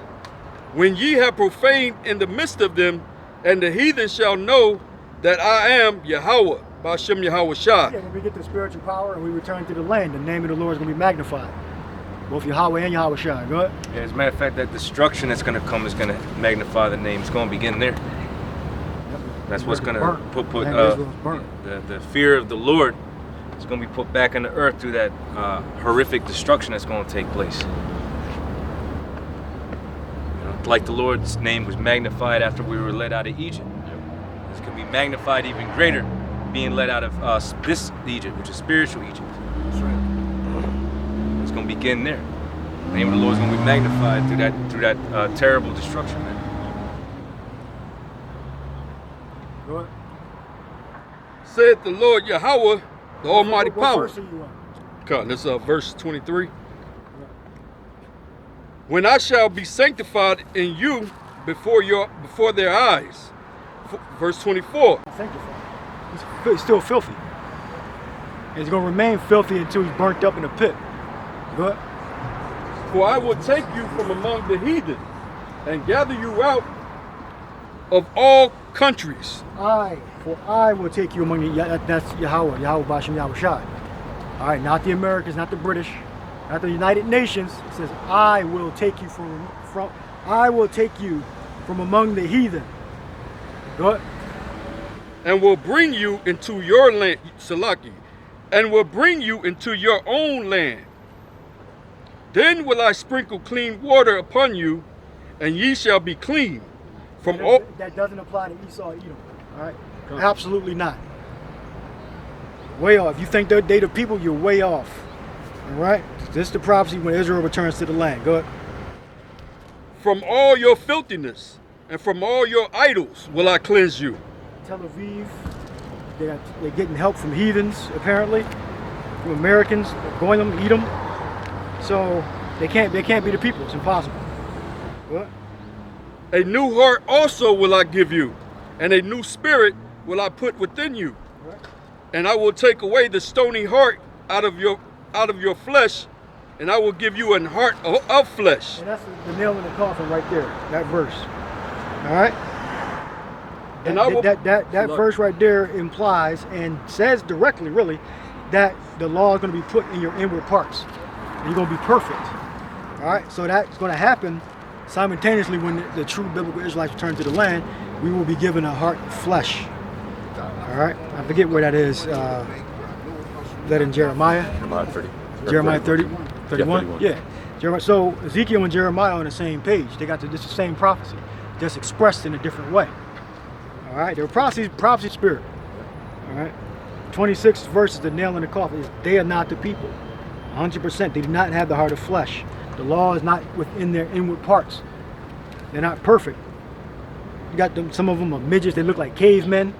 When ye have profaned in the midst of them, and the heathen shall know that I am Yahweh, Ba'ashem Yahushai. Yeah, when we get the spiritual power and we return to the land, the name of the Lord is going to be magnified. Both Yahweh and Yahushai. Go ahead. Yeah, as a matter of fact, that destruction that's going to come is going to magnify the name. It's going to begin there. That's what's going to put the fear of the Lord is going to be put back on the earth through that horrific destruction that's going to take place. Like the Lord's name was magnified after we were led out of Egypt. It's going to be magnified even greater being led out of this Egypt, which is spiritual Egypt. That's right. It's going to begin there. The name of the Lord is going to be magnified through that terrible destruction. Go ahead. Said the Lord Yahweh, the Almighty Power. Verse are you on? God, this is verse 23. When I shall be sanctified in you before their eyes. Verse 24. Sanctified. He's still filthy. And he's going to remain filthy until he's burnt up in a pit. Go ahead. For I will take you from among the heathen and gather you out of all countries. For I will take you among the, that's Yahweh Ba'ashem Yahushai. All right, not the Americans, not the British, not the United Nations. It says, I will take you from among the heathen. Go ahead. And will bring you into your land, Salaki, and will bring you into your own land. Then will I sprinkle clean water upon you, and ye shall be clean from all. That doesn't apply to Esau, Edom. All right, absolutely not. Way off. You think they the people? You're way off. All right. This is the prophecy when Israel returns to the land. Go ahead. From all your filthiness and from all your idols will I cleanse you. Tel Aviv, they're getting help from heathens, apparently, from Americans, Goyim, Edom. So they can't be the people. It's impossible. What? A new heart also will I give you, and a new spirit will I put within you. Right. And I will take away the stony heart out of your flesh, and I will give you an heart of flesh. And that's the nail in the coffin right there, that verse. All right? That verse right there implies and says directly, really, that the law is going to be put in your inward parts. And you're going to be perfect. All right? So that's going to happen simultaneously when the true biblical Israelites return to the land. We will be given a heart of flesh. All right? I forget where that is. That in Jeremiah? Jeremiah 30. Jeremiah 30? 31? Yeah. Jeremiah. So Ezekiel and Jeremiah are on the same page. They got the same prophecy, just expressed in a different way. All right? They're prophecy spirit. All right? 26 verses, the nail in the coffin is they are not the people. 100%. They do not have the heart of flesh. The law is not within their inward parts. They're not perfect. You got them. Some of them are midgets. They look like cavemen.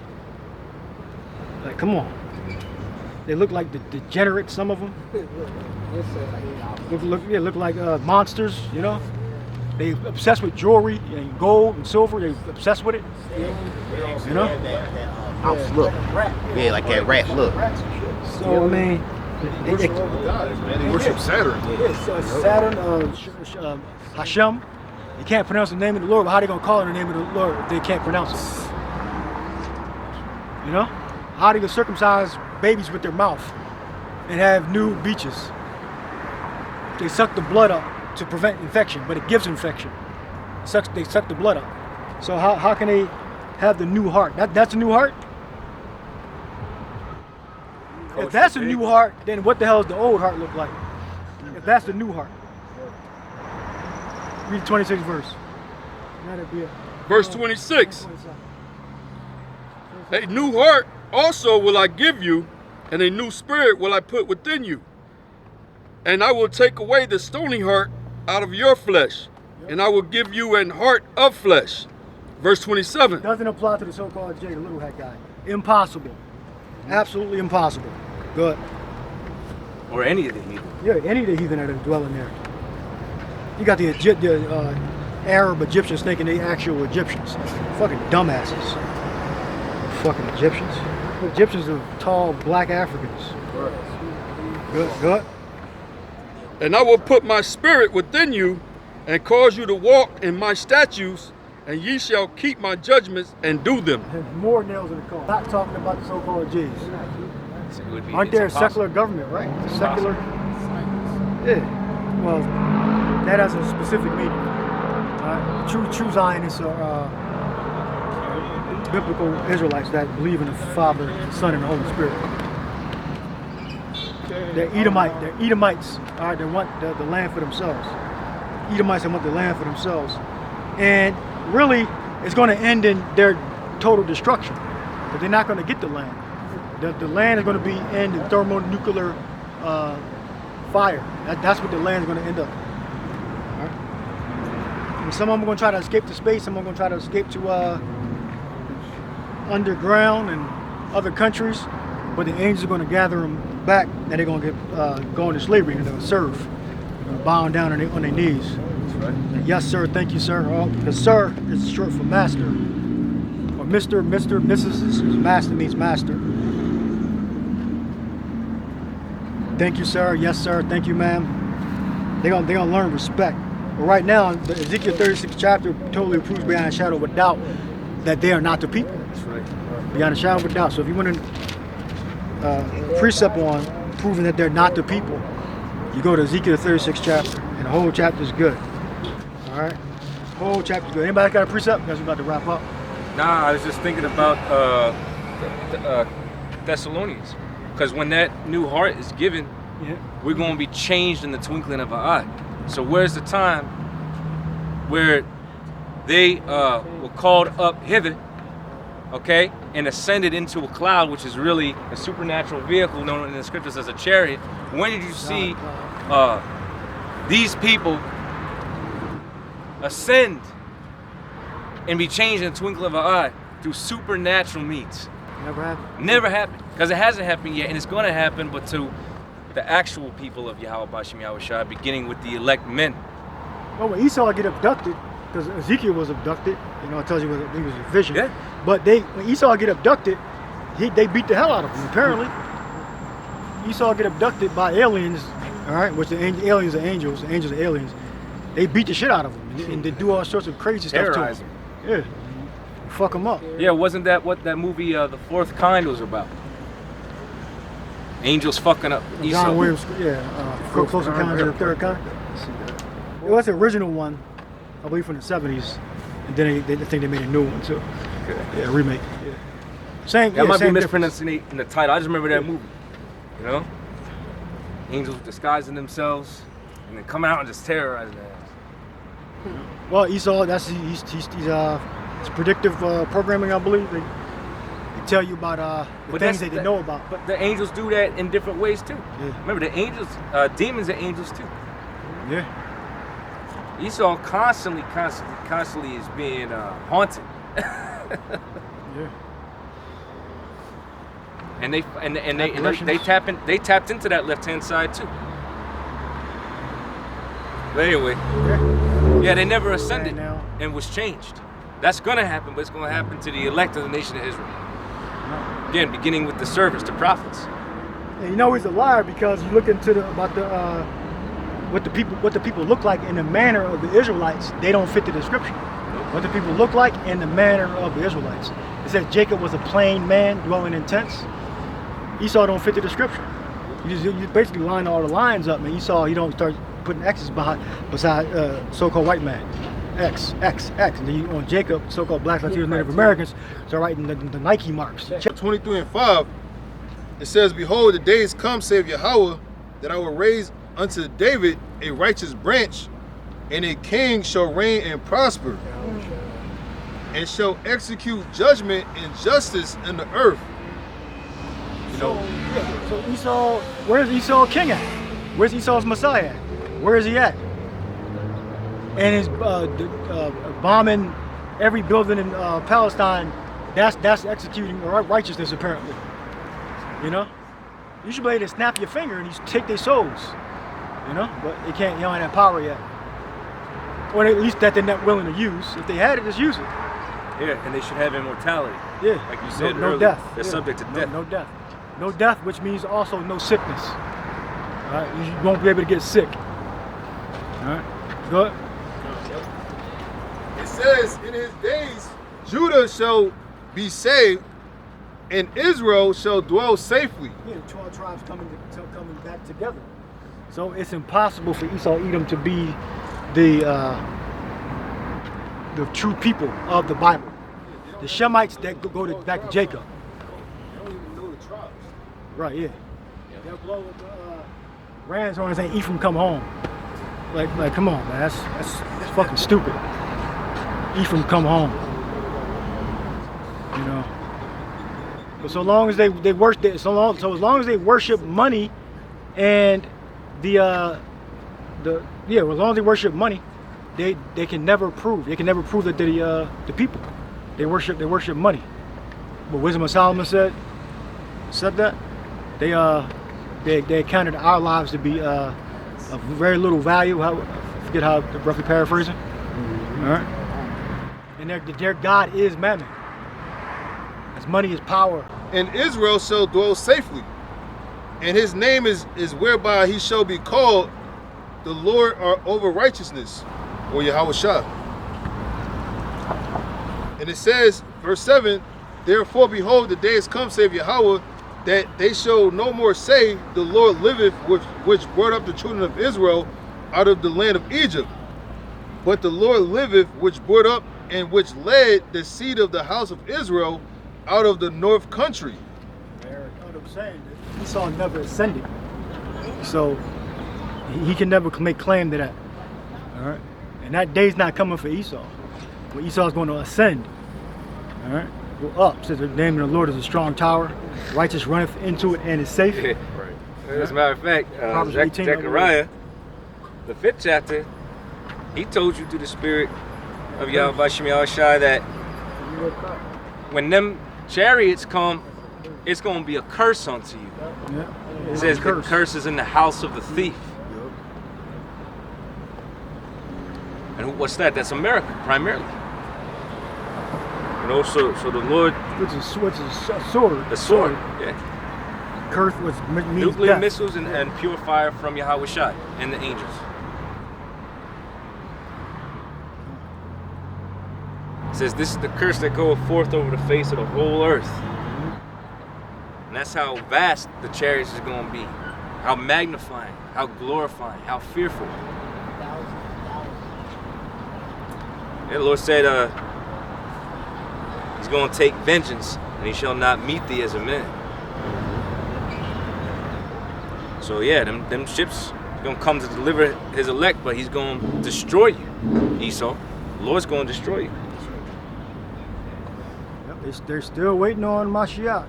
Like, come on. They look like the degenerates. Some of them look like monsters. You know. They obsessed with jewelry and gold and silver. They obsessed with it. You know. House look. Yeah, like that rat look. So I mean. They worship Saturn. Saturn, Hashem. You can't pronounce the name of the Lord, but how are they going to call on the name of the Lord if they can't pronounce it? You know? How are they going to circumcise babies with their mouth and have nude beaches? They suck the blood up to prevent infection, but it gives infection. They suck the blood up. So how can they have the new heart? That's a new heart? If that's a new heart, then what the hell does the old heart look like? If that's the new heart. Read 26th verse. Verse 26. A new heart also will I give you, and a new spirit will I put within you. And I will take away the stony heart out of your flesh, and I will give you an heart of flesh. Verse 27. Doesn't apply to the so-called Jay, the little hat guy. Impossible. Absolutely impossible. Good. Or any of the heathen. Yeah, any of the heathen that are dwelling there. You got the Arab Egyptians thinking they actual Egyptians. Fucking dumbasses. Fucking Egyptians. Egyptians are tall black Africans. Good. And I will put my spirit within you, and cause you to walk in my statutes, and ye shall keep my judgments and do them. More nails in the car. Not talking about the so-called Jays. Aren't there a secular government, right? Secular. Yeah. Well, that has a specific meaning. True Zionists are biblical Israelites that believe in the Father, the Son, and the Holy Spirit. They're Edomites. All right, they want the land for themselves. Edomites, they want the land for themselves. And really, it's going to end in their total destruction. But they're not going to get the land. The land is going to be in the thermonuclear fire. That's what the land is going to end up. All right? And some of them are going to try to escape to space. Some are going to try to escape to underground and other countries. But the angels are going to gather them back, and they're going to go into slavery, and they're going to serve. They're going to bow down on their knees. That's right. And yes, sir, thank you, sir. Because sir is short for master. Or Mr., Mrs. is master means master. Thank you, sir. Yes, sir. Thank you, ma'am. They're gonna learn respect. But right now, the Ezekiel 36th chapter totally proves beyond a shadow of a doubt that they are not the people. That's right. Beyond a shadow of a doubt. So if you want to precept on proving that they're not the people, you go to Ezekiel 36th chapter, and the whole chapter is good. All right, whole chapter is good. Anybody got a precept? Because we're about to wrap up. Nah, I was just thinking about Thessalonians, because when that new heart is given, we're going to be changed in the twinkling of an eye. So where's the time where they were called up hither, okay, and ascended into a cloud, which is really a supernatural vehicle known in the scriptures as a chariot? When did you see these people ascend and be changed in the twinkling of an eye through supernatural means? Never happened. Never happened, because it hasn't happened yet, and it's going to happen, but to the actual people of Yahweh Bashem Yahushua, beginning with the elect men. Well, when Esau get abducted, because Ezekiel was abducted, you know, it tells you what he was a vision. Yeah. But when Esau get abducted, they beat the hell out of him. Apparently, Esau get abducted by aliens, all right, which the aliens are angels, the angels are aliens. They beat the shit out of him, and they do all sorts of crazy stuff to him. Yeah, fuck him up. Yeah, wasn't that what that movie, The Fourth Kind, was about? Angels fucking up Esau. John Williams, Close Encounters of the Third Kind. It was the original one, I believe, from the 70s, and then they think they made a new one too. Okay. Yeah, remake. Yeah. Same. That might be mispronouncing the title. I just remember that movie. You know, angels disguising themselves and then come out and just terrorizing their ass. Well, Esau, he's predictive programming, I believe. They tell you about the things they didn't know about. But the angels do that in different ways too. Yeah. Remember, the angels, demons are angels too. Yeah. Esau constantly is being haunted. Yeah. And they tapped into that left hand side too. But anyway, yeah, they never ascended and was changed. That's gonna happen, but it's gonna happen to the elect of the nation of Israel. Again, beginning with the servants, the prophets. And you know he's a liar, because you look into what the people look like in the manner of the Israelites. They don't fit the description. What the people look like in the manner of the Israelites. It says Jacob was a plain man dwelling in tents. Esau don't fit the description. You basically line all the lines up, man. Esau, you don't start putting X's beside so-called white man. X. And then on Jacob, so-called black Latinos, Native Americans, start writing the Nike marks. 23 and 5, it says, behold, the days come, saith Yahweh, that I will raise unto David a righteous branch, and a king shall reign and prosper, and shall execute judgment and justice in the earth. So Esau, where's Esau king at? Where's Esau's Messiah at? Where is he at? And his bombing every building in Palestine, that's executing righteousness apparently. You know? You should be able to snap your finger and you take their souls. You know? But they can't, you don't have that power yet. Or at least that they're not willing to use. If they had it, just use it. Yeah, and they should have immortality. Yeah. Like you said no earlier. Death. They're Yeah. subject to death. No death. No death, which means also no sickness. All right? You won't be able to get sick. All right? Go ahead. It says, in his days, Judah shall be saved, and Israel shall dwell safely. Yeah, the 12 tribes coming back together. So it's impossible for Esau Edom to be the true people of the Bible. The Shemites that go back to Jacob. They don't even know the tribes. Right, yeah. They'll blow up Rand's horn and say, Ephraim, come home. Like, come on, man. That's fucking stupid. Ephraim, come home. You know. But so long as they worship, as long as they worship money, and as long as they worship money, they can never prove. They can never prove that they're the people. They worship money. But Wisdom of Solomon said that they accounted our lives to be of very little value. I forget how roughly paraphrasing. All right. And their God is mammon. As money is power. And Israel shall dwell safely, and his name is whereby he shall be called the Lord over righteousness, or Yahweh Shah. And it says, verse 7, therefore behold, the day is come, saith Yahweh, that they shall no more say, the Lord liveth, which brought up the children of Israel out of the land of Egypt. But the Lord liveth, which brought up and which led the seed of the house of Israel out of the north country. Eric, what I'm saying is Esau never ascended, so he can never make claim to that. All right, and that day's not coming for Esau. But Esau's going to ascend. All right, go up. Says the name of the Lord is a strong tower. Righteous runneth into it and is safe. Right. As a matter of fact, Zechariah, the 5th chapter, he told you through the spirit of Yahweh Shai that when them chariots come, it's going to be a curse unto you. It says the curse is in the house of the thief. And what's that? That's America, primarily. You know, so the Lord... Which is a sword. The sword, yeah. Curse, which means nuclear death. missiles and pure fire from Yahweh Shai and the angels. It says this is the curse that goeth forth over the face of the whole earth. And that's how vast the chariots is going to be. How magnifying, how glorifying, how fearful. And the Lord said he's going to take vengeance and he shall not meet thee as a man. So yeah, them ships are going to come to deliver his elect, but he's going to destroy you, Esau. The Lord's going to destroy you. They're still waiting on Mashiach.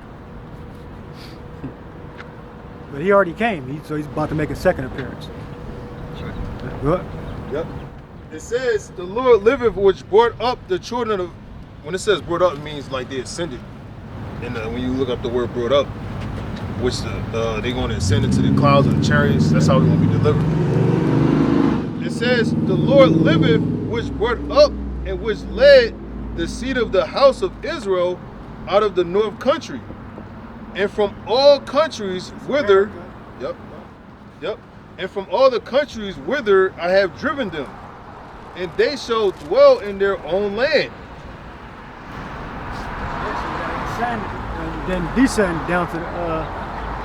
But he already came, so he's about to make a second appearance. Good. Yep. It says, the Lord liveth, which brought up the children of... When it says brought up, it means like they ascended. And when you look up the word brought up, which they're going to ascend into the clouds of the chariots, that's how they're going to be delivered. It says, the Lord liveth, which brought up and which led the seed of the house of Israel out of the north country, and from all countries whither, and from all the countries whither I have driven them, and they shall dwell in their own land. And then descend down to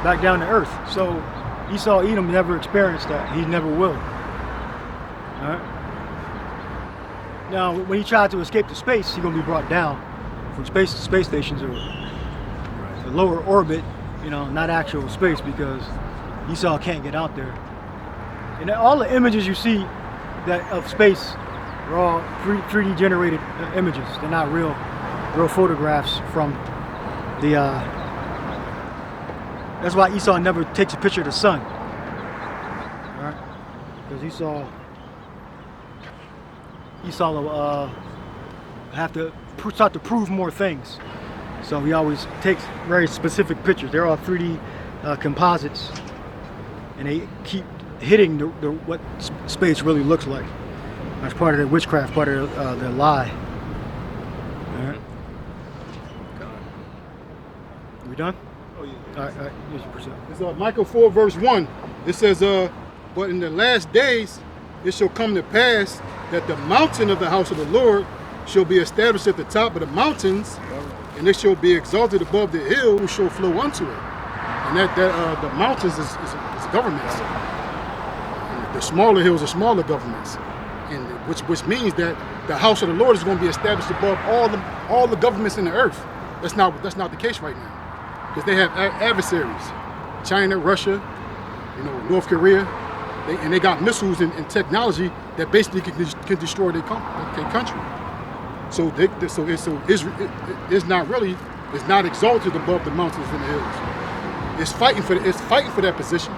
back down to earth. So Esau Edom never experienced that. He never will. All right. Now, when he tried to escape to space, he's going to be brought down from space to space stations or the lower orbit, not actual space, because Esau can't get out there. And all the images you see that of space are all 3D generated images. They're not real photographs from the. That's why Esau never takes a picture of the sun. All right, because Esau will have to start to prove more things. So he always takes very specific pictures. They're all 3D composites, and they keep hitting what space really looks like. That's part of their witchcraft, part of their lie. All right. We done? Oh yeah. All right. Here's your percent. It's Micah 4 verse 1. It says, but in the last days it shall come to pass that the mountain of the house of the Lord shall be established at the top of the mountains, and it shall be exalted above the hill, who shall flow unto it. And the mountains is governments. And the smaller hills are smaller governments, and which means that the house of the Lord is going to be established above all the governments in the earth. That's not the case right now, because they have adversaries: China, Russia, North Korea, and they got missiles and technology that basically can destroy their country. So it's not exalted above the mountains and the hills. It's fighting for that position.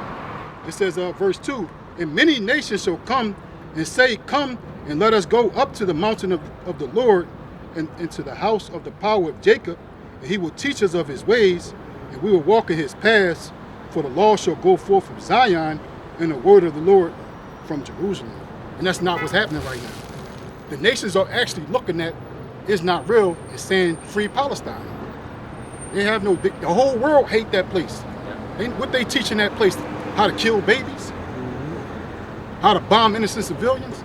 It says, verse 2, and many nations shall come and say, come and let us go up to the mountain of the Lord and into the house of the power of Jacob, and he will teach us of his ways, and we will walk in his paths, for the law shall go forth from Zion, and the word of the Lord from Jerusalem. And that's not what's happening right now. The nations are actually looking at it's not real and saying free Palestine. They have the whole world hate that place. What they teach in that place? How to kill babies? How to bomb innocent civilians?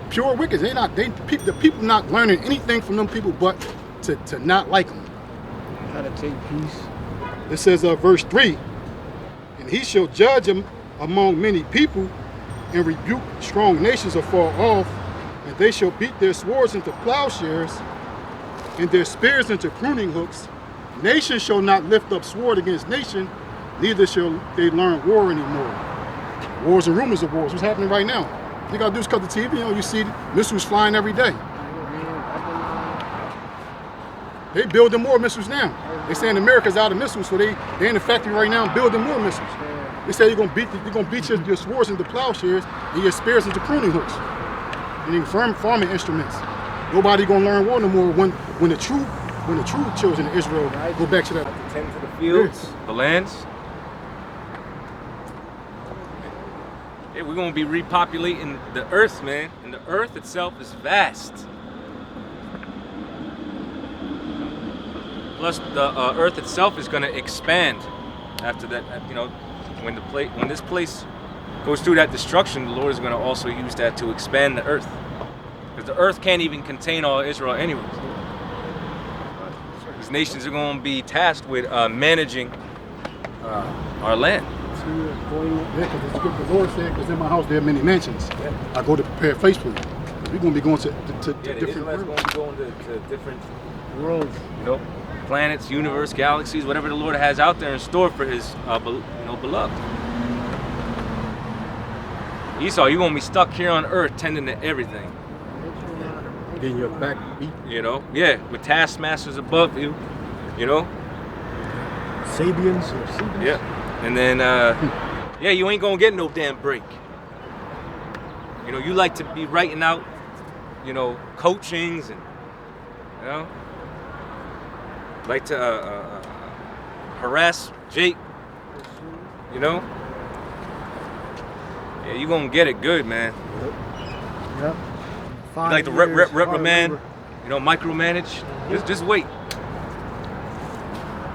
Pure wicked. The people not learning anything from them people but to not like them. How to take peace. It says verse 3, and he shall judge them among many people and rebuke strong nations afar off, and they shall beat their swords into plowshares and their spears into pruning hooks. Nation shall not lift up sword against nation, neither shall they learn war anymore. Wars and rumors of wars. What's happening right now? You gotta do is cut the TV, you see missiles flying every day. They building more missiles now. They saying America's out of missiles, so they in the factory right now building more missiles. They say you're gonna beat your swords into plowshares and your spears into pruning hooks. And then farming instruments. Nobody gonna learn war no more when the true children of Israel go back to that. Tend to the fields, the lands. Yeah, we're gonna be repopulating the earth, man. And the earth itself is vast. Plus, the earth itself is gonna expand after that. When this place goes through that destruction, the Lord is gonna also use that to expand the earth. Because the earth can't even contain all Israel anyways. These nations are going to be tasked with managing our land. Yeah, because the Lord said, because in my house there are many mansions. Yeah. I go to prepare a place for you. We're going to be going to different worlds. Going to go into different worlds, planets, universe, galaxies, whatever the Lord has out there in store for his beloved. Esau, you're going to be stuck here on earth tending to everything. Getting your back beat. With taskmasters above you, Sabians. Yeah. And then, you ain't gonna get no damn break. You like to be writing out, coachings and, like to harass Jake, Yeah, you gonna get it good, man. Yep. You like to reprimand, micromanage. Just wait.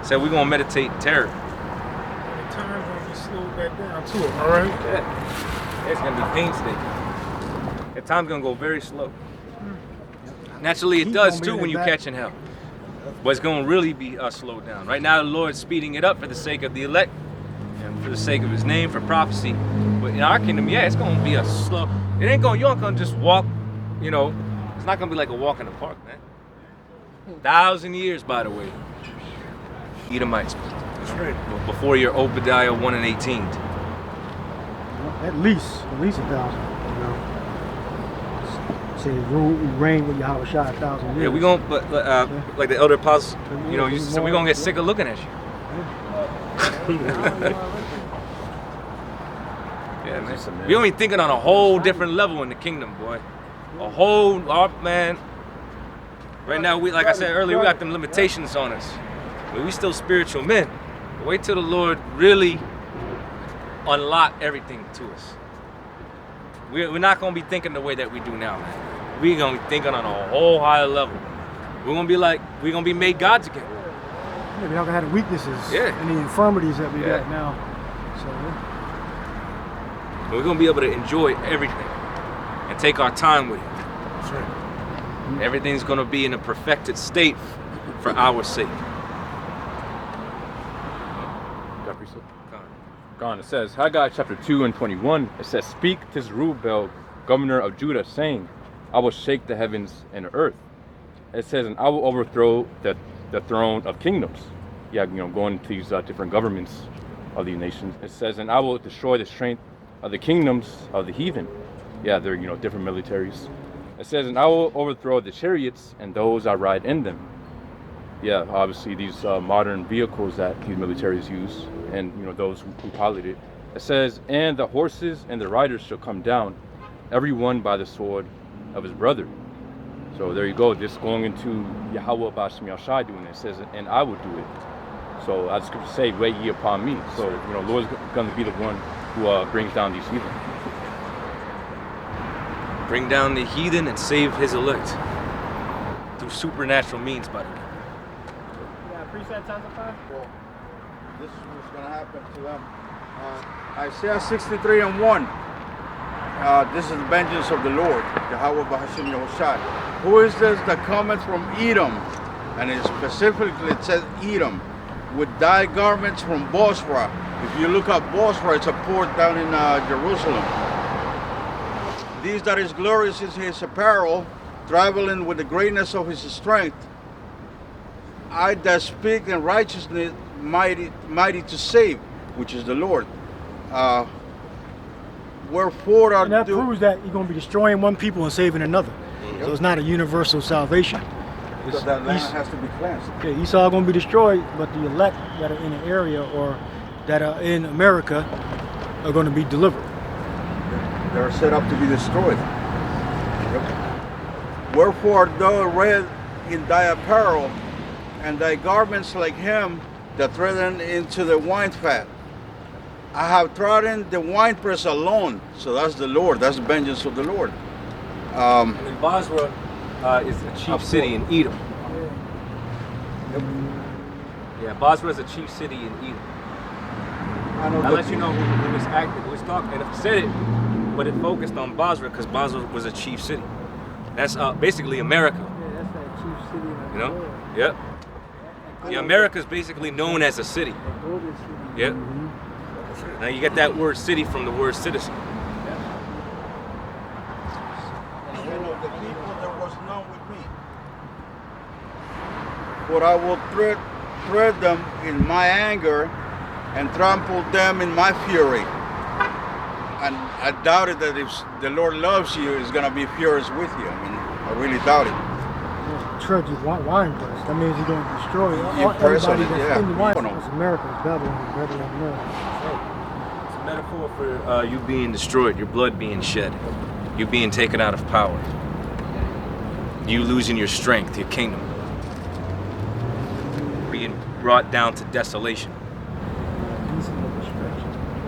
So we're gonna meditate terror. The time's gonna be slowed back down to it, all right? Yeah. It's gonna be painstaking. The time's gonna go very slow. Naturally, it does too when you're catching hell. But it's gonna really be slowed down. Right now, the Lord's speeding it up for the sake of the elect and for the sake of His name, for prophecy. But in our kingdom, it's gonna be a slow. You ain't gonna just walk. It's not gonna be like a walk in the park, man. 1,000 years, by the way. Edomites. That's right. Before your Obadiah 1 and 18. At least 1,000. You know, say reign with Yahweh Shai 1,000 years. Yeah, we gonna, like the elder apostles, you know, so we gonna get sick of looking at you. Yeah, man. We only thinking on a whole different level in the kingdom, boy. A whole, man. Right now, we, like I said earlier, we got them limitations on us. But we still spiritual men. Wait till the Lord really unlock everything to us. We're not gonna be thinking the way that we do now, man. We're gonna be thinking on a whole higher level. We're gonna be made gods again. Yeah, we're not gonna have the weaknesses and the infirmities that we got now. So we're gonna be able to enjoy everything and take our time with it. That's right. Everything's gonna be in a perfected state for our sake. Gone. It says, Haggai chapter 2 and 21, it says, Speak to Zerubbabel, governor of Judah, saying, I will shake the heavens and the earth. It says, and I will overthrow the throne of kingdoms. Yeah, you know, going to these different governments of these nations. It says, and I will destroy the strength of the kingdoms of the heathen. Yeah, they're, you know, different militaries. It says, and I will overthrow the chariots and those that ride in them. Yeah, obviously these modern vehicles that these militaries use, and you know those who pilot it. It says, and the horses and the riders shall come down, every one by the sword of his brother. So there you go, this going into Yahweh Bashim Yashai doing it. It says, and I will do it. So as the scripture say, wait ye upon me. So you know, Lord's going to be the one who brings down these heathen. Bring down the heathen and save his elect through supernatural means, by the way. Preset testify? Well, this is what's going to happen to them. Isaiah 63 and 1. This is the vengeance of the Lord, Yahweh Bahashim Yahushai. Who is this that cometh from Edom? And specifically it says Edom, with dyed garments from Bosra. If you look up Bosra, it's a port down in Jerusalem. These that is glorious is his apparel, traveling with the greatness of his strength. I that speak in righteousness, mighty to save, which is the Lord. Wherefore and that proves that you're going to be destroying one people and saving another. So it's not a universal salvation. Because that land has to be cleansed. Okay, Esau going to be destroyed, but the elect that are in the area or that are in America are going to be delivered. They're set up to be destroyed. Wherefore thou red in thy apparel, and thy garments like him that treadeth into the wine fat. I have trodden the winepress alone. So that's the Lord. That's the vengeance of the Lord. And Basra is a chief city in Edom. Yeah, Basra is a chief city in Edom. I'll let you know who was active, who was talking, and it said it, but it focused on Basra because Basra was a chief city. That's basically America. Yeah, that's that chief city. You know? Yep. Yeah, America is basically known as a city. Yep. Now you get that word city from the word citizen. And of the people there was none with me. For I will tread them in my anger and trample them in my fury. And I doubted that if the Lord loves you, He's going to be furious with you. I mean, I really doubt it. Tread your wine press. That means you're going to destroy everybody that's in the wine press. America is Babylon, It's a metaphor for you being destroyed, your blood being shed, you being taken out of power, you losing your strength, your kingdom, being brought down to desolation.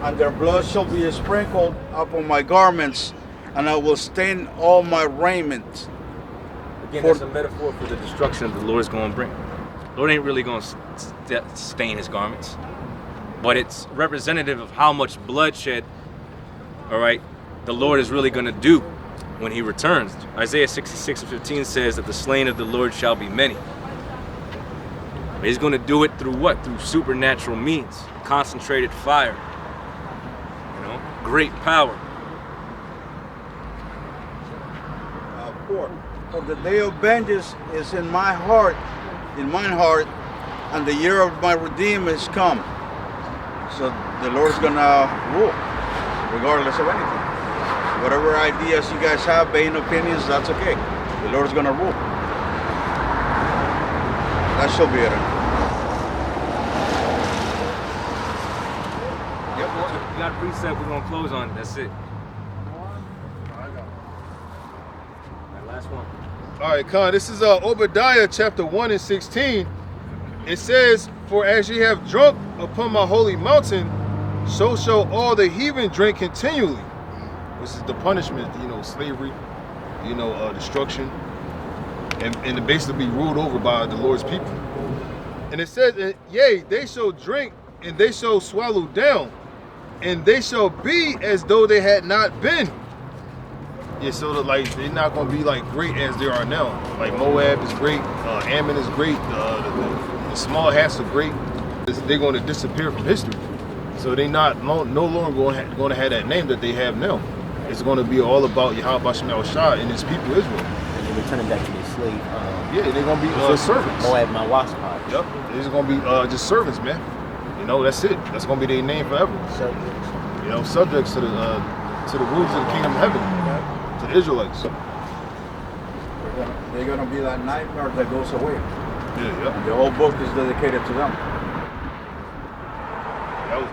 And their blood shall be sprinkled upon my garments, and I will stain all my raiment. Again, that's a metaphor for the destruction that the Lord is going to bring. The Lord ain't really going to stain his garments, but it's representative of how much bloodshed, all right, the Lord is really going to do when he returns. Isaiah 66:15 says that the slain of the Lord shall be many. But he's going to do it through what? Through supernatural means, concentrated fire, you know, great power. For the day of vengeance is in my heart, and the year of my redeem is come. So the Lord's gonna rule, regardless of anything. Whatever ideas you guys have, vain opinions, that's okay. The Lord's gonna rule. That shall be it. Yep, well, we got a precept we're gonna close on. That's it. Last one. All right, Khan, this is Obadiah chapter 1 and 16. It says, for as ye have drunk upon my holy mountain, so shall all the heathen drink continually. Which is the punishment, slavery, destruction, and to basically be ruled over by the Lord's people. And it says, yea, they shall drink and they shall swallow down, and they shall be as though they had not been. Yeah, so they're not going to be like great as they are now. Like Moab is great, Ammon is great, the small hats are great. They're going to disappear from history. So they're no longer going to have that name that they have now. It's going to be all about Yahweh Shai and his people Israel. And they're returning back to their slave. Yeah, they're going to be servants. Moab, my Waspod. Yep, they're just going to be just servants, man. That's it. That's going to be their name forever. Subjects. Subjects to the rulers of the kingdom of heaven, to the Israelites. They're gonna be that nightmare that goes away. Yeah, yep. And the whole book is dedicated to them. That was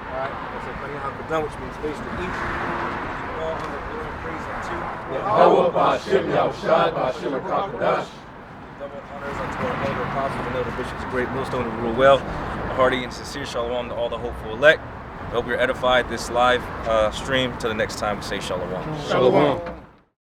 Alright, that's everybody out the done, which means face to each. Keep all under glory and praise unto Yahweh Ba'Shem Yahushai Ba'Shem HaKadosh. double honors unto our elder apostles and elder bishops, great Millstone, who rule well. A hearty and sincere shalom to all the hopeful elect. I hope you're edified this live stream. Till the next time, we say shalom. Shalom.